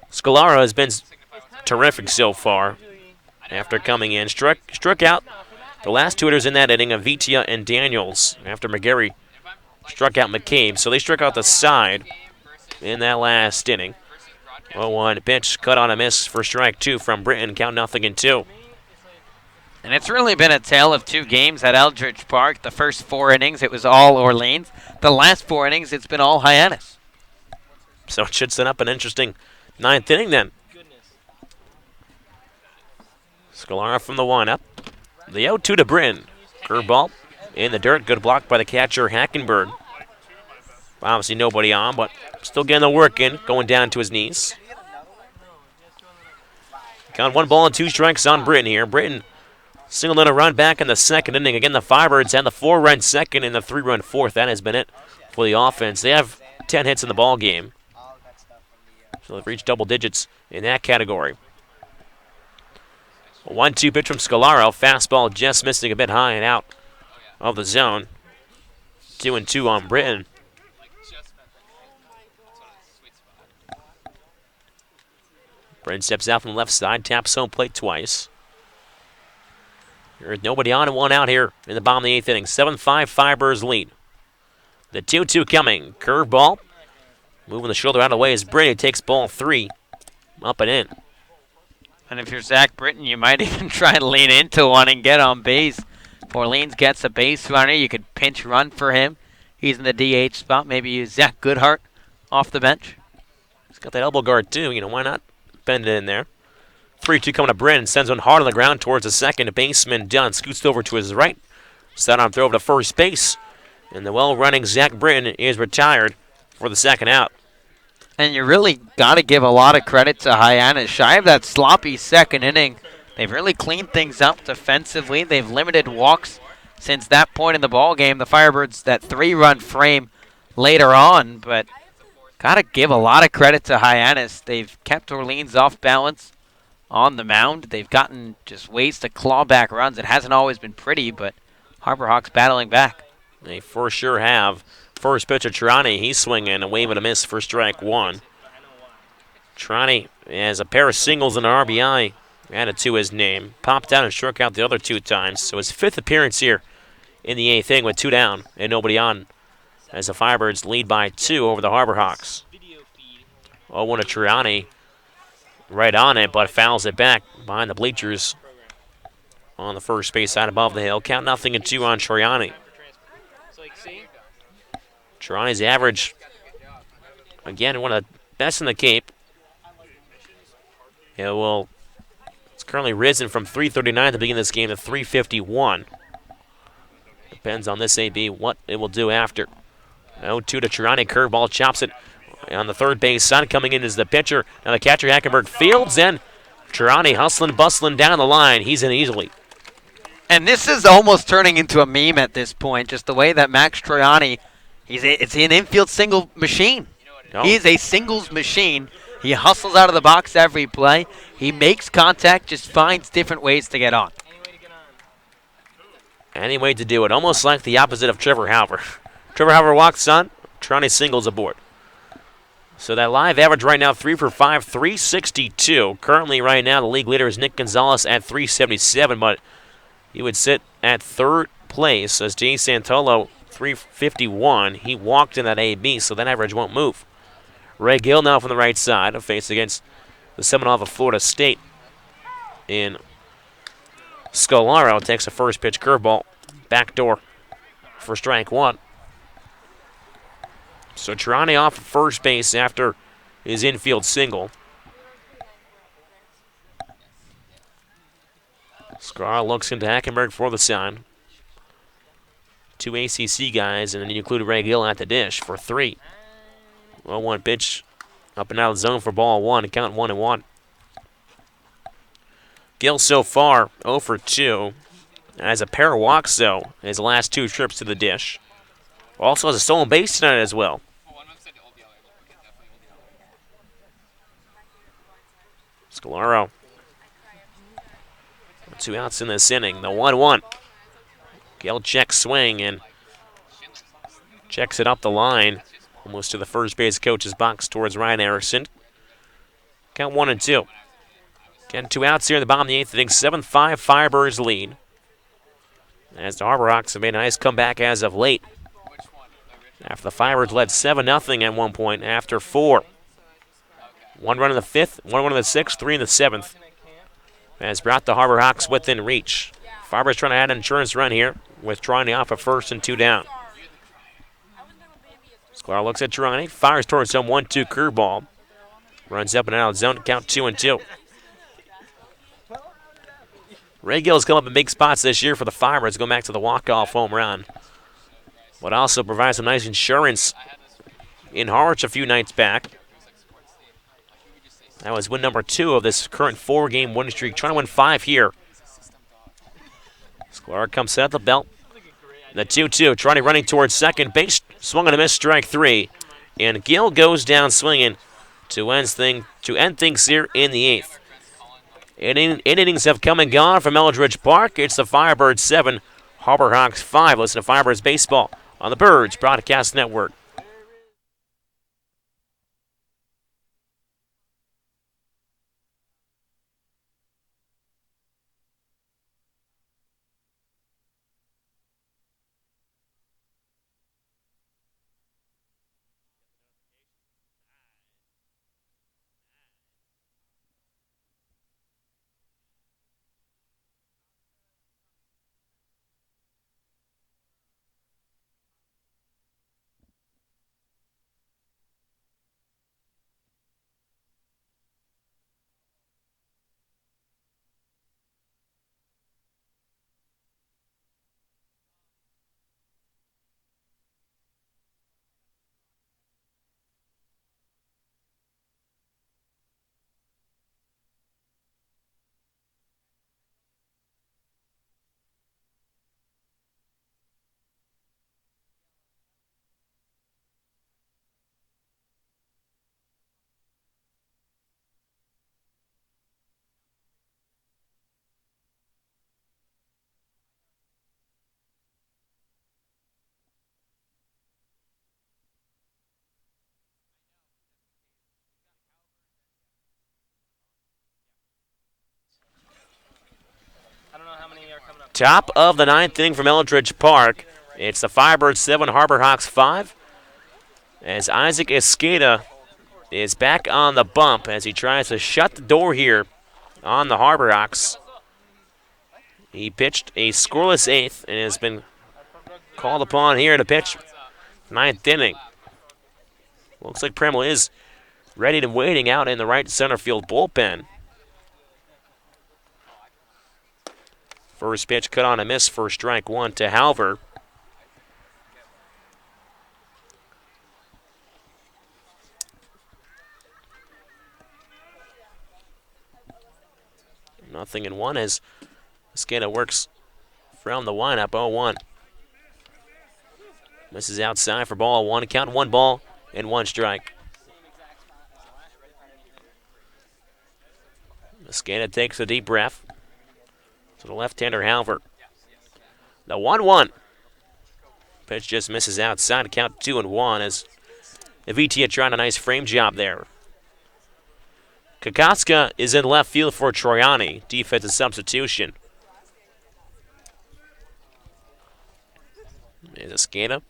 Scalaro has been terrific so far after coming in. Struck out the last 2 hitters in that inning, Avitia and Daniels, after McGarry struck out McCabe. So they struck out the side in that last inning. 0-1 pitch, cut on a miss for strike 2 from Britton, count 0-2. And it's really been a tale of 2 games at Eldridge Park. The first 4 innings, it was all Orleans. The last 4 innings, it's been all Hyannis. So it should set up an interesting 9th inning then. Scalaro from the windup. The 0-2 to Britton. Curveball in the dirt. Good block by the catcher, Hackenberg. Obviously nobody on, but still getting the work in. Going down to his knees. Count 1 ball and 2 strikes on Britton here. Britton singled in a run back in the 2nd inning. Again, the Firebirds had the 4-run 2nd and the 3-run 4th. That has been it for the offense. They have 10 hits in the ball game. So they've reached double digits in that category. A 1-2 pitch from Scalaro. Fastball just missing a bit high and out of the zone. 2-2 on Britton. Britton steps out from the left side, taps home plate twice. There's nobody on and one out here in the bottom of the 8th inning. 7-5 Firebirds lead. The 2-2 coming. Curveball. Moving the shoulder out of the way as Britton takes ball 3. Up and in. And if you're Zach Britton, you might even try and lean into one and get on base. If Orleans gets a base runner, you could pinch run for him. He's in the DH spot. Maybe use Zach Goodhart off the bench. He's got that elbow guard too. Why not bend it in there? 3-2 coming to Britton. Sends one hard on the ground towards the second baseman. Dunn scoots over to his right. Set on throw over to first base. And the well-running Zach Britton is retired for the second out. And you really got to give a lot of credit to Hyannis. Shy of that sloppy second inning, they've really cleaned things up defensively. They've limited walks since that point in the ball game. The Firebirds, that 3-run frame later on, but got to give a lot of credit to Hyannis. They've kept Orleans off balance on the mound. They've gotten just ways to claw back runs. It hasn't always been pretty, but Harbor Hawks battling back. They for sure have. First pitch of Trani, he's swinging, a wave and a miss for strike 1. Trani has a pair of singles and an RBI added to his name. Popped out and struck out the other 2 times. So his 5th appearance here in the 8th inning with 2 down and nobody on as the Firebirds lead by 2 over the Harbor Hawks. 0-1 to Trani. Right on it, but fouls it back behind the bleachers on the first base side above the hill. Count 0-2 on Triani. Trani's average, again, one of the best in the Cape. It's currently risen from 339 at the beginning of this game to 351. Depends on this AB what it will do after. 0-2 to Trani. Curveball chops it on the third base side. Coming in is the pitcher. Now the catcher, Hackenberg, fields, and Trani hustling, bustling down the line. He's in easily. And this is almost turning into a meme at this point, just the way that Max Troiani, it's an infield single machine. Oh. He is a singles machine. He hustles out of the box every play. He makes contact, just finds different ways to get on. Any way to do it, almost like the opposite of Trevor Halver. Trevor Halver walks on, Trani singles aboard. So that live average right now, 3 for 5, 362. Currently right now, the league leader is Nick Gonzalez at 377, but he would sit at 3rd place as Jay Santolo, 351. He walked in that AB, so that average won't move. Ray Gill now from the right side, a face against the Seminole of Florida State in Scolaro. Takes a first pitch curveball, backdoor for strike 1. So Trani off at first base after his infield single. Scar looks into Hackenberg for the sign. 2 ACC guys, and then you include Ray Gill at the dish for 3. 0-1 pitch up and out of the zone for ball 1. Count 1-1. Gill so far 0 for 2. Has a pair of walks, though, his last 2 trips to the dish. Also has a stolen base tonight as well. Scolaro. 2 outs in this inning. The 1-1. Gill checks swing and checks it up the line. Almost to the first base coach's box towards Ryan Erickson. Count 1-2. Again, 2 outs here in the bottom of the 8th inning. 7-5 Firebirds lead. As the Harbor Hawks have made a nice comeback as of late. After the Firebirds led 7-0 at one point after 4. 1 run in the 5th, 1 run in the 6th, 3 in the 7th. Has brought the Harbor Hawks within reach. Firebirds trying to add an insurance run here with Trani off at first and 2 down. Sklar looks at Trani, fires towards him, 1-2 curveball. Runs up and out of the zone, count 2-2. Ray Gill's come up in big spots this year for the Firebirds, going back to the walk-off home run. But also provides some nice insurance in Harwich a few nights back. That was win number 2 of this current 4-game winning streak. Trying to win 5 here. Sklar comes set at the belt. The 2-2, Trani running towards second base. Swung and a miss, strike 3. And Gill goes down swinging to end things here in the 8th. Innings have come and gone from Eldridge Park. It's the Firebirds 7, Harbor Hawks 5. Listen to Firebirds Baseball on the Birds Broadcast Network. Top of the 9th inning from Eldridge Park. It's the Firebirds 7, Harbor Hawks 5. As Isaac Escada is back on the bump as he tries to shut the door here on the Harbor Hawks. He pitched a scoreless 8th and has been called upon here to pitch 9th inning. Looks like Premel is ready and waiting out in the right center field bullpen. First pitch cut on a miss for strike 1 to Halver. Nothing in 1 as Escada works from the windup. 0-1. Misses outside for ball 1. Count 1 ball and 1 strike. Escada takes a deep breath. To the left-hander Halver. The 1-1. Pitch just misses outside. Count 2-1 as Evitia trying a nice frame job there. Kokoska is in left field for Troiani. Defensive substitution. There's Escada.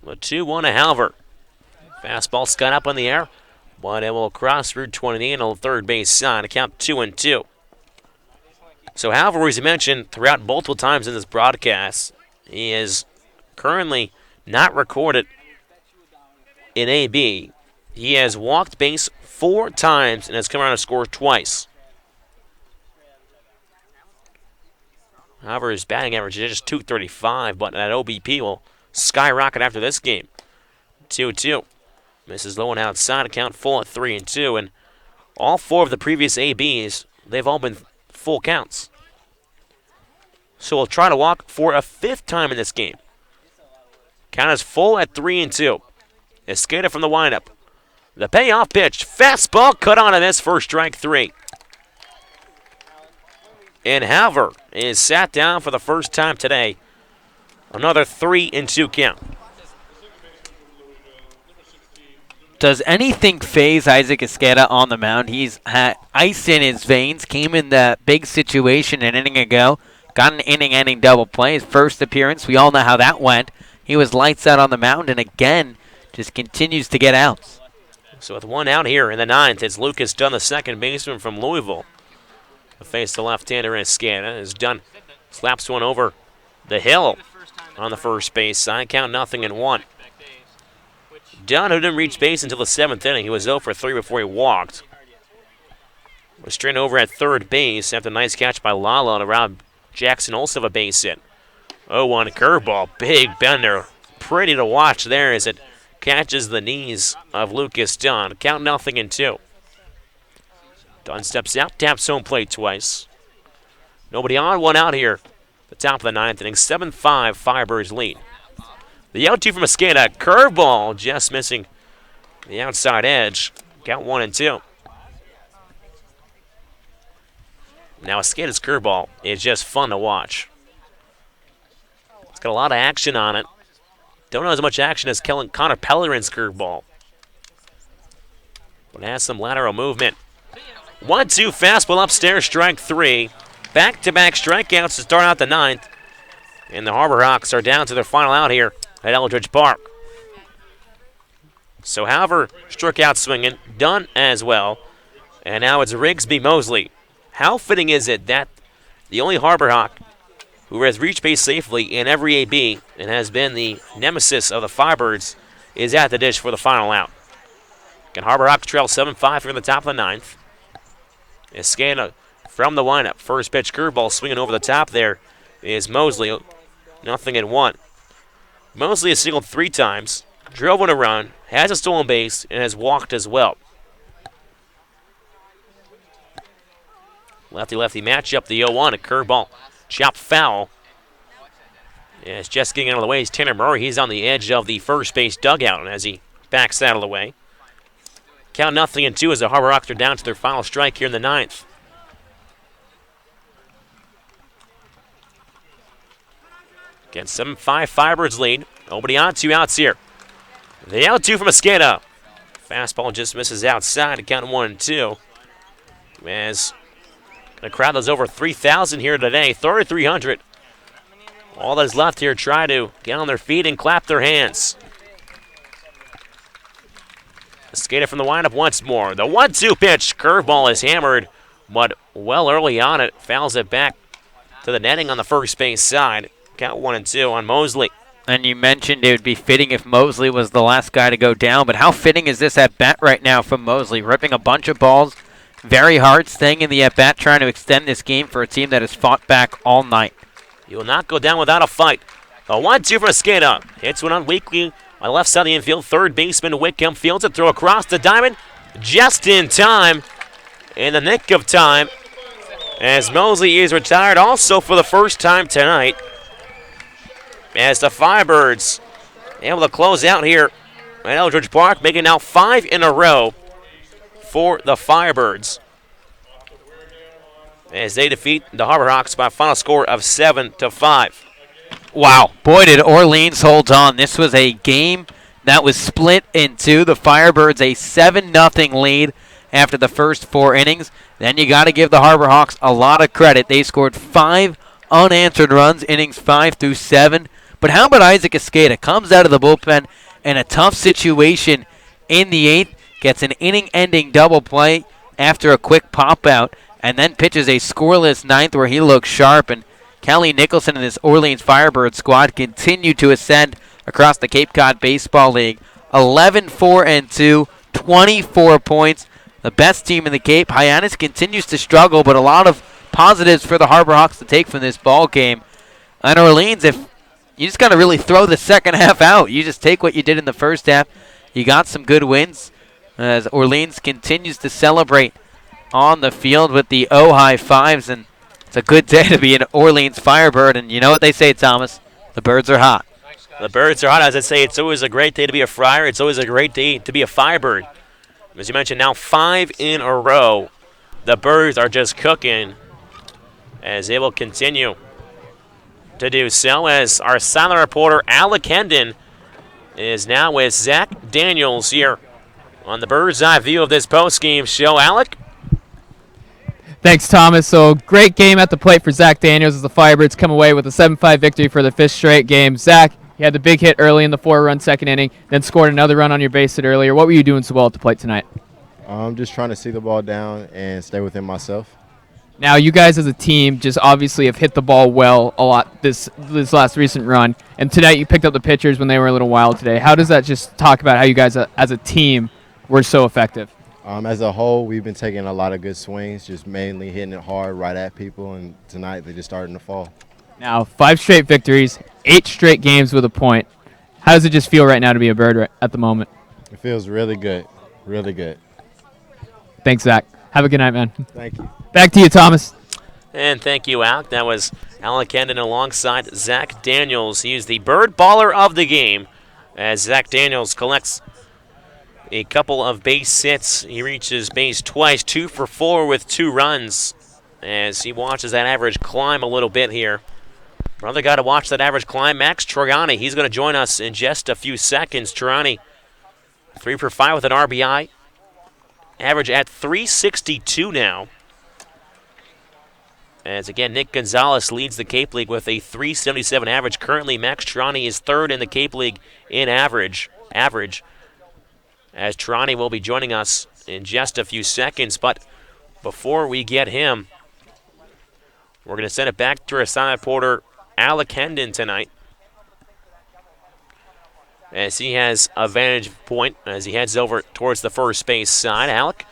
The 2-1 to Halver. Fastball scut up in the air, but it will cross Route 28 on the third base side. Count 2-2. So Halver, as you mentioned throughout multiple times in this broadcast, he is currently not recorded in AB. He has walked base 4 times and has come around and scored twice. However, his batting average is just .235, but that OBP will skyrocket after this game. 2-2. Misses low and outside. Count full at 3-2. And all 4 of the previous ABs, they've all been full counts. So we'll try to walk for a 5th time in this game. Count is full at 3-2. Escada from the windup. The payoff pitch. Fastball cut on a miss for strike 3. And Halver is sat down for the first time today. Another 3-2 count. Does anything phase Isaac Escada on the mound? He's had ice in his veins, came in that big situation an inning ago, got an inning-ending double play. His first appearance, we all know how that went. He was lights out on the mound, and again, just continues to get outs. So with 1 out here in the 9th, it's Lucas Dunn, the second baseman from Louisville. To face the left-hander Escada is Dunn. Slaps one over the hill on the first base side. Count 0-1. Dunn, who didn't reach base until the 7th inning. He was 0 for 3 before he walked. Was straight over at third base after a nice catch by Lala to rob Jackson also of a base hit. 0-1 curveball. Big bender. Pretty to watch there as it catches the knees of Lucas Dunn. Count 0-2. Dunn steps out, taps home plate twice. Nobody on, 1 out here. The top of the 9th inning. 7-5 Firebirds lead. The 0-2 from Escada. Curveball just missing the outside edge. Count 1-2. Now Escada's curveball is just fun to watch. It's got a lot of action on it. Don't know as much action as Connor Pellerin's curveball. But it has some lateral movement. 1-2 fastball upstairs, strike 3. Back-to-back strikeouts to start out the 9th. And the Harbor Hawks are down to their final out here at Eldridge Park. So Halver struck out swinging, Dunn as well. And now it's Rigsby Mosley. How fitting is it that the only Harbor Hawk who has reached base safely in every AB and has been the nemesis of the Firebirds is at the dish for the final out? Can Harbor Hawks trail 7-5 from the top of the 9th? Escada from the windup. First pitch curveball swinging over the top there is Mosley. 0-1. Mosley has singled 3 times, drove on a run, has a stolen base, and has walked as well. Lefty-lefty matchup, the 0-1, a curveball, chopped foul. And it's just getting out of the way is Tanner Murray. He's on the edge of the first base dugout as he backs out of the way. Count 0-2 as the Harbor Hawks are down to their final strike here in the 9th. Again, 7-5 Firebirds lead. Nobody on, 2 outs here. The 0-2 from Escada. Fastball just misses outside to count 1-2. As A crowd that's over 3,000 here today, 3,300. All that is left here, try to get on their feet and clap their hands. A skater from the windup once more. The 1-2 pitch. Curveball is hammered, but well early on it. Fouls it back to the netting on the first base side. Count 1-2 on Mosley. And you mentioned it would be fitting if Mosley was the last guy to go down, but how fitting is this at-bat right now from Mosley? Ripping a bunch of balls, very hard, staying in the at-bat, trying to extend this game for a team that has fought back all night. He will not go down without a fight. A 1-2 for a skater. Hits one on Weekly on the left side of the infield. Third baseman Wickham fields it, throw across the diamond. Just in time, in the nick of time, as Mosley is retired also for the first time tonight. As the Firebirds able to close out here at Eldridge Park, making now 5 in a row for the Firebirds, as they defeat the Harbor Hawks by a final score of 7-5. Wow, boy did Orleans hold on. This was a game that was split in two. The Firebirds a 7-0 lead after the first 4 innings. Then you got to give the Harbor Hawks a lot of credit. They scored 5 unanswered runs, innings 5 through 7. But how about Isaac Escada? Comes out of the bullpen in a tough situation in the 8th, gets an inning-ending double play after a quick pop-out, and then pitches a scoreless 9th where he looks sharp. And Kelly Nicholson and his Orleans Firebird squad continue to ascend across the Cape Cod Baseball League. 11-4-2, 24 points. The best team in the Cape. Hyannis continues to struggle, but a lot of positives for the Harbor Hawks to take from this ball game. And Orleans, if you just got to really throw the second half out. You just take what you did in the first half. You got some good wins as Orleans continues to celebrate on the field with the high fives, and it's a good day to be an Orleans Firebird. And you know what they say, Thomas? The birds are hot. The birds are hot. As I say, it's always a great day to be a Friar. It's always a great day to be a Firebird. As you mentioned, now 5 in a row. The birds are just cooking as they will continue to do so, as our silent reporter Alec Hendon is now with Zach Daniels here on the bird's eye view of this post-game show. Alec? Thanks, Thomas. So great game at the plate for Zach Daniels as the Firebirds come away with a 7-5 victory for the 5th straight game. Zach, you had the big hit early in the 4-run second inning, then scored another run on your base hit earlier. What were you doing so well at the plate tonight? I'm just trying to see the ball down and stay within myself. Now, you guys as a team just obviously have hit the ball well a lot this last recent run, and tonight you picked up the pitchers when they were a little wild today. How does that just talk about how you guys as a team were so effective? As a whole, we've been taking a lot of good swings, just mainly hitting it hard right at people, and tonight they're just starting to fall. Now, 5 straight victories, 8 straight games with a point. How does it just feel right now to be a Bird at the moment? It feels really good, really good. Thanks, Zach. Have a good night, man. Thank you. Back to you, Thomas. And thank you, Alec. That was Alec Hendon alongside Zach Daniels. He is the Bird baller of the game as Zach Daniels collects a couple of base hits. He reaches base twice, 2 for 4 with 2 runs as he watches that average climb a little bit here. Another guy to watch that average climb, Max Trogani. He's going to join us in just a few seconds. Trogani, 3 for 5 with an RBI. Average at 362 now. As again, Nick Gonzalez leads the Cape League with a 377 average. Currently, Max Trani is 3rd in the Cape League in average. As Trani will be joining us in just a few seconds. But before we get him, we're going to send it back to our silent reporter, Alec Hendon, tonight, as he has a vantage point as he heads over towards the first base side. Alec,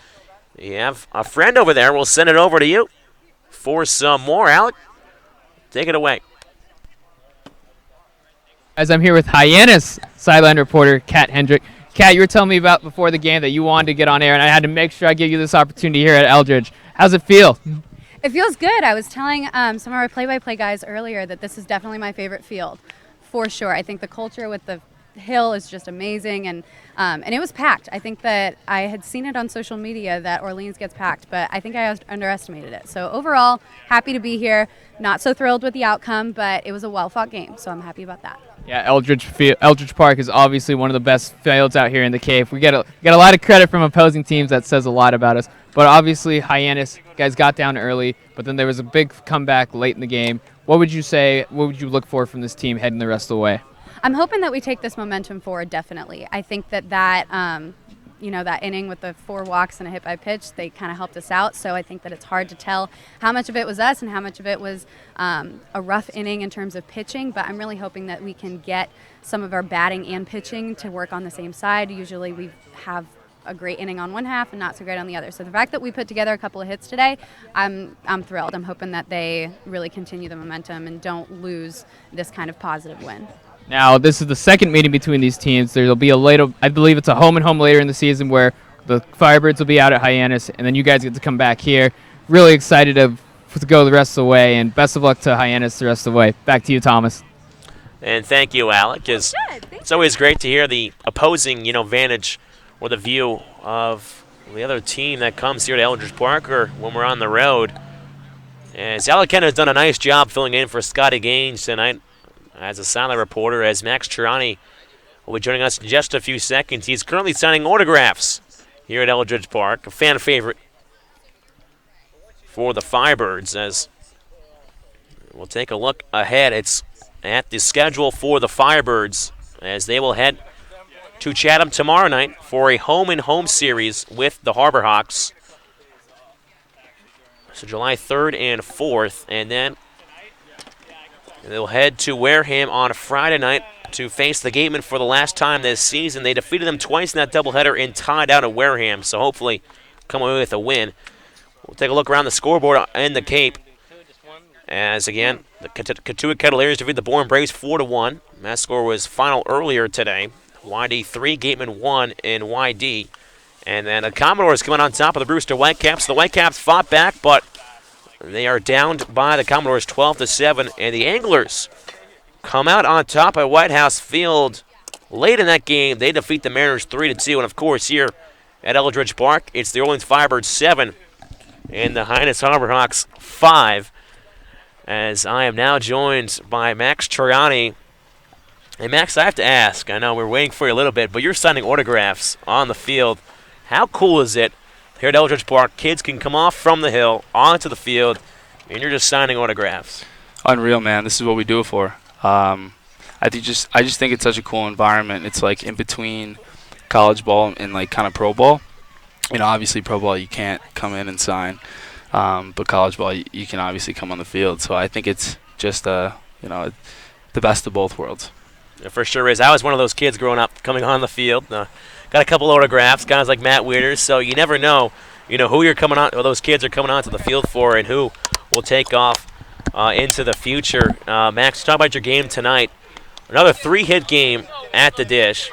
you have a friend over there. We'll send it over to you for some more. Alec, take it away. As I'm here with Hyannis sideline reporter Kat Hendrick. Kat, you were telling me about before the game that you wanted to get on air, and I had to make sure I give you this opportunity here at Eldridge. How's it feel? It feels good. I was telling some of our play-by-play guys earlier that this is definitely my favorite field, for sure. I think the culture with the hill is just amazing, and it was packed. I think that I had seen it on social media that Orleans gets packed, but I think I underestimated it. So overall, happy to be here. Not so thrilled with the outcome, but it was a well-fought game, so I'm happy about that. Yeah, Eldridge Park is obviously one of the best fields out here in the Cape. We get a lot of credit from opposing teams. That says a lot about us. But obviously, Hyannis, guys got down early, but then there was a big comeback late in the game. What would you say, what would you look for from this team heading the rest of the way? I'm hoping that we take this momentum forward, definitely. I think that that inning with the 4 walks and a hit by pitch, they kind of helped us out. So I think that it's hard to tell how much of it was us and how much of it was a rough inning in terms of pitching. But I'm really hoping that we can get some of our batting and pitching to work on the same side. Usually we have a great inning on one half and not so great on the other. So the fact that we put together a couple of hits today, I'm thrilled. I'm hoping that they really continue the momentum and don't lose this kind of positive win. Now, this is the second meeting between these teams. There'll be I believe it's a home and home later in the season where the Firebirds will be out at Hyannis, and then you guys get to come back here. Really excited to go the rest of the way, and best of luck to Hyannis the rest of the way. Back to you, Thomas. And thank you, Alec. It's always great to hear the opposing, vantage or the view of the other team that comes here to Eldridge Park or when we're on the road. As Alec Kenna has done a nice job filling in for Scotty Gaines tonight as a silent reporter, as Max Tirani will be joining us in just a few seconds. He's currently signing autographs here at Eldridge Park, a fan favorite for the Firebirds. As we'll take a look ahead, it's at the schedule for the Firebirds as they will head to Chatham tomorrow night for a home-and-home series with the Harbor Hawks. So July 3rd and 4th, and then they'll head to Wareham on Friday night to face the Gatemen for the last time this season. They defeated them twice in that doubleheader and tied out at Wareham, so hopefully come away with a win. We'll take a look around the scoreboard in the Cape. As again, the Katuitt Kettleers defeated the Bourne Braves 4-1. That score was final earlier today. YD 3, Gateman 1 in YD. And then the Commodores coming on top of the Brewster Whitecaps. The Whitecaps fought back, but they are downed by the Commodores 12-7. And the Anglers come out on top at White House Field late in that game. They defeat the Mariners 3-2. And of course, here at Eldridge Park, it's the Orleans Firebirds 7 and the Hyannis Harbor Hawks 5. As I am now joined by Max Tirani. Hey, Max, I have to ask, I know we're waiting for you a little bit, but you're signing autographs on the field. How cool is it here at Eldridge Park? Kids can come off from the hill onto the field, and you're just signing autographs. Unreal, man. This is what we do it for. I just think it's such a cool environment. It's like in between college ball and like kind of pro ball. Obviously pro ball you can't come in and sign, but college ball you can obviously come on the field. So I think it's just the best of both worlds. It for sure is. I was one of those kids growing up coming on the field. Got a couple autographs, guys like Matt Wieters. So you never know, who you're coming on, or those kids are coming onto the field for, and who will take off into the future. Max, talk about your game tonight. Another 3-hit game at the dish.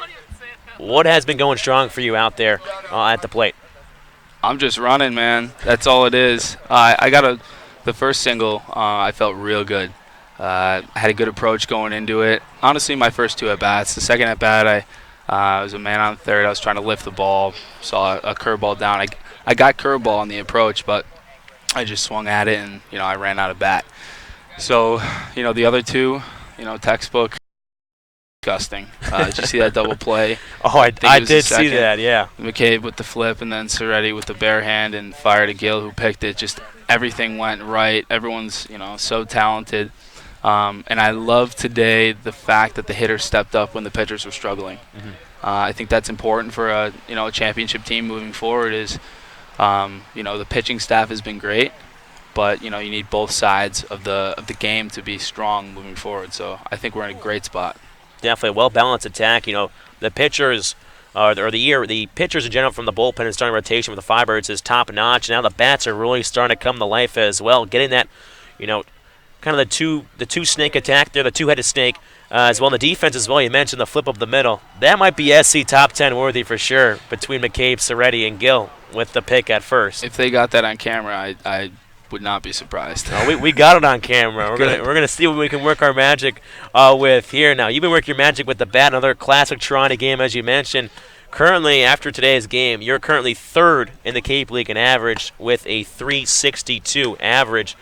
What has been going strong for you out there at the plate? I'm just running, man. That's all it is. I got the first single. I felt real good. I had a good approach going into it. Honestly, my first 2 at-bats. The second at-bat, I was a man on third. I was trying to lift the ball. Saw a curveball down. I got curveball on the approach, but I just swung at it, and, I ran out of bat. So, the other 2, textbook. Disgusting. Did you see that double play? Oh, I did see that, yeah. McCabe with the flip, and then Soretti with the bare hand, and fire to Gill, who picked it. Just everything went right. Everyone's, so talented. And I love today the fact that the hitters stepped up when the pitchers were struggling. Mm-hmm. I think that's important for a championship team moving forward. Is the pitching staff has been great, but you need both sides of the game to be strong moving forward. So I think we're in a great spot. Definitely a well-balanced attack. The pitchers, the pitchers in general from the bullpen and starting rotation with the Firebirds is top-notch. Now the bats are really starting to come to life as well. Getting that, kind of the two snake attack there, the two-headed snake, as well. And the defense as well, you mentioned the flip up the middle. That might be SC top 10 worthy for sure between McCabe, Soretti, and Gill with the pick at first. If they got that on camera, I would not be surprised. We got it on camera. We're gonna see what we can work our magic with here. Now, you've been working your magic with the bat, another classic Tirani game, as you mentioned. Currently, after today's game, you're currently 3rd in the Cape League in average with a 362 average.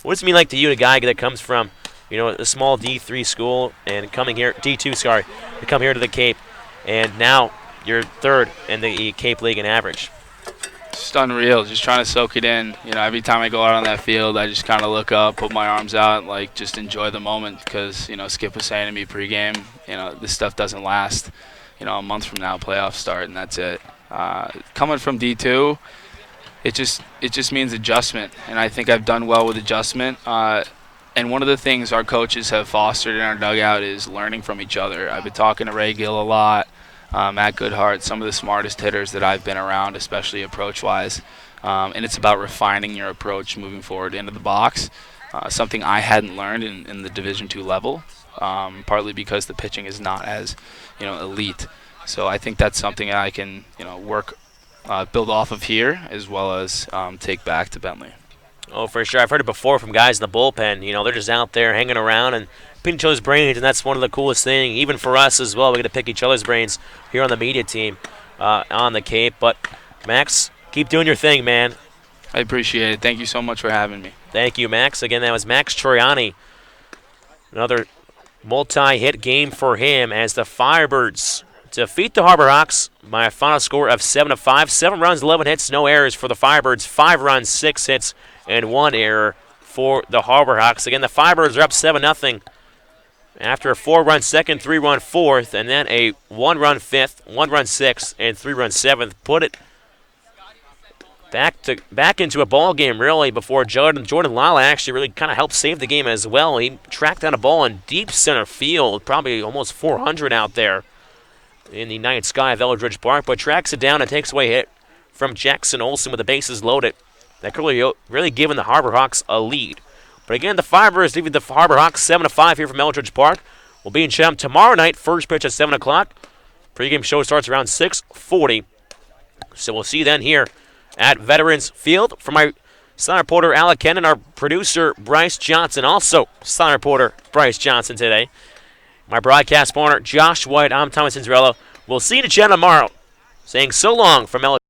What does it mean like to you, a guy that comes from, a small D3 school and coming here, D2, sorry, to come here to the Cape, and now you're 3rd in the Cape League in average? Just unreal, just trying to soak it in. You know, every time I go out on that field, I just kind of look up, put my arms out, like just enjoy the moment because, you know, Skip was saying to me pregame, you know, this stuff doesn't last. You know, a month from now, playoffs start, and that's it. Coming from D2, it just means adjustment, and I think I've done well with adjustment. And one of the things our coaches have fostered in our dugout is learning from each other. I've been talking to Ray Gill a lot. Matt Goodhart, some of the smartest hitters that I've been around, especially approach-wise. And it's about refining your approach moving forward into the box, something I hadn't learned in the Division II level, partly because the pitching is not as, you know, elite. So I think that's something I can, you know, build off of here as well as take back to Bentley. Oh, for sure. I've heard it before from guys in the bullpen. You know, they're just out there hanging around and picking each other's brains, and that's one of the coolest things, even for us as well. We get to pick each other's brains here on the media team on the Cape. But, Max, keep doing your thing, man. I appreciate it. Thank you so much for having me. Thank you, Max. Again, that was Max Troiani. Another multi-hit game for him as the Firebirds defeat the Harbor Hawks by a final score of 7-5. 7 runs, 11 hits, no errors for the Firebirds. 5 runs, 6 hits, and 1 error for the Harbor Hawks. Again, the Firebirds are up 7-0 after a 4-run second, 3-run fourth, and then a 1-run fifth, 1-run sixth, and 3-run seventh. Put it back into a ball game, really, before Jordan Lyle actually really kind of helped save the game as well. He tracked down a ball in deep center field, probably almost 400 out there in the night sky of Eldridge Park, but tracks it down and takes away a hit from Jackson Olsen with the bases loaded. That could really given the Harbor Hawks a lead. But again, the Firebirds leaving the Harbor Hawks 7-5 here from Eldridge Park. We'll be in Chatham tomorrow night, first pitch at 7 o'clock. Pre-game show starts around 6:40. So we'll see you then here at Veterans Field. For my Silent reporter, Alec Ken, and our producer, Bryce Johnson, also Silent reporter, Bryce Johnson today. My broadcast partner, Josh White, I'm Thomas Cinzarello. We'll see you in Chatham tomorrow. Saying so long from Eldridge.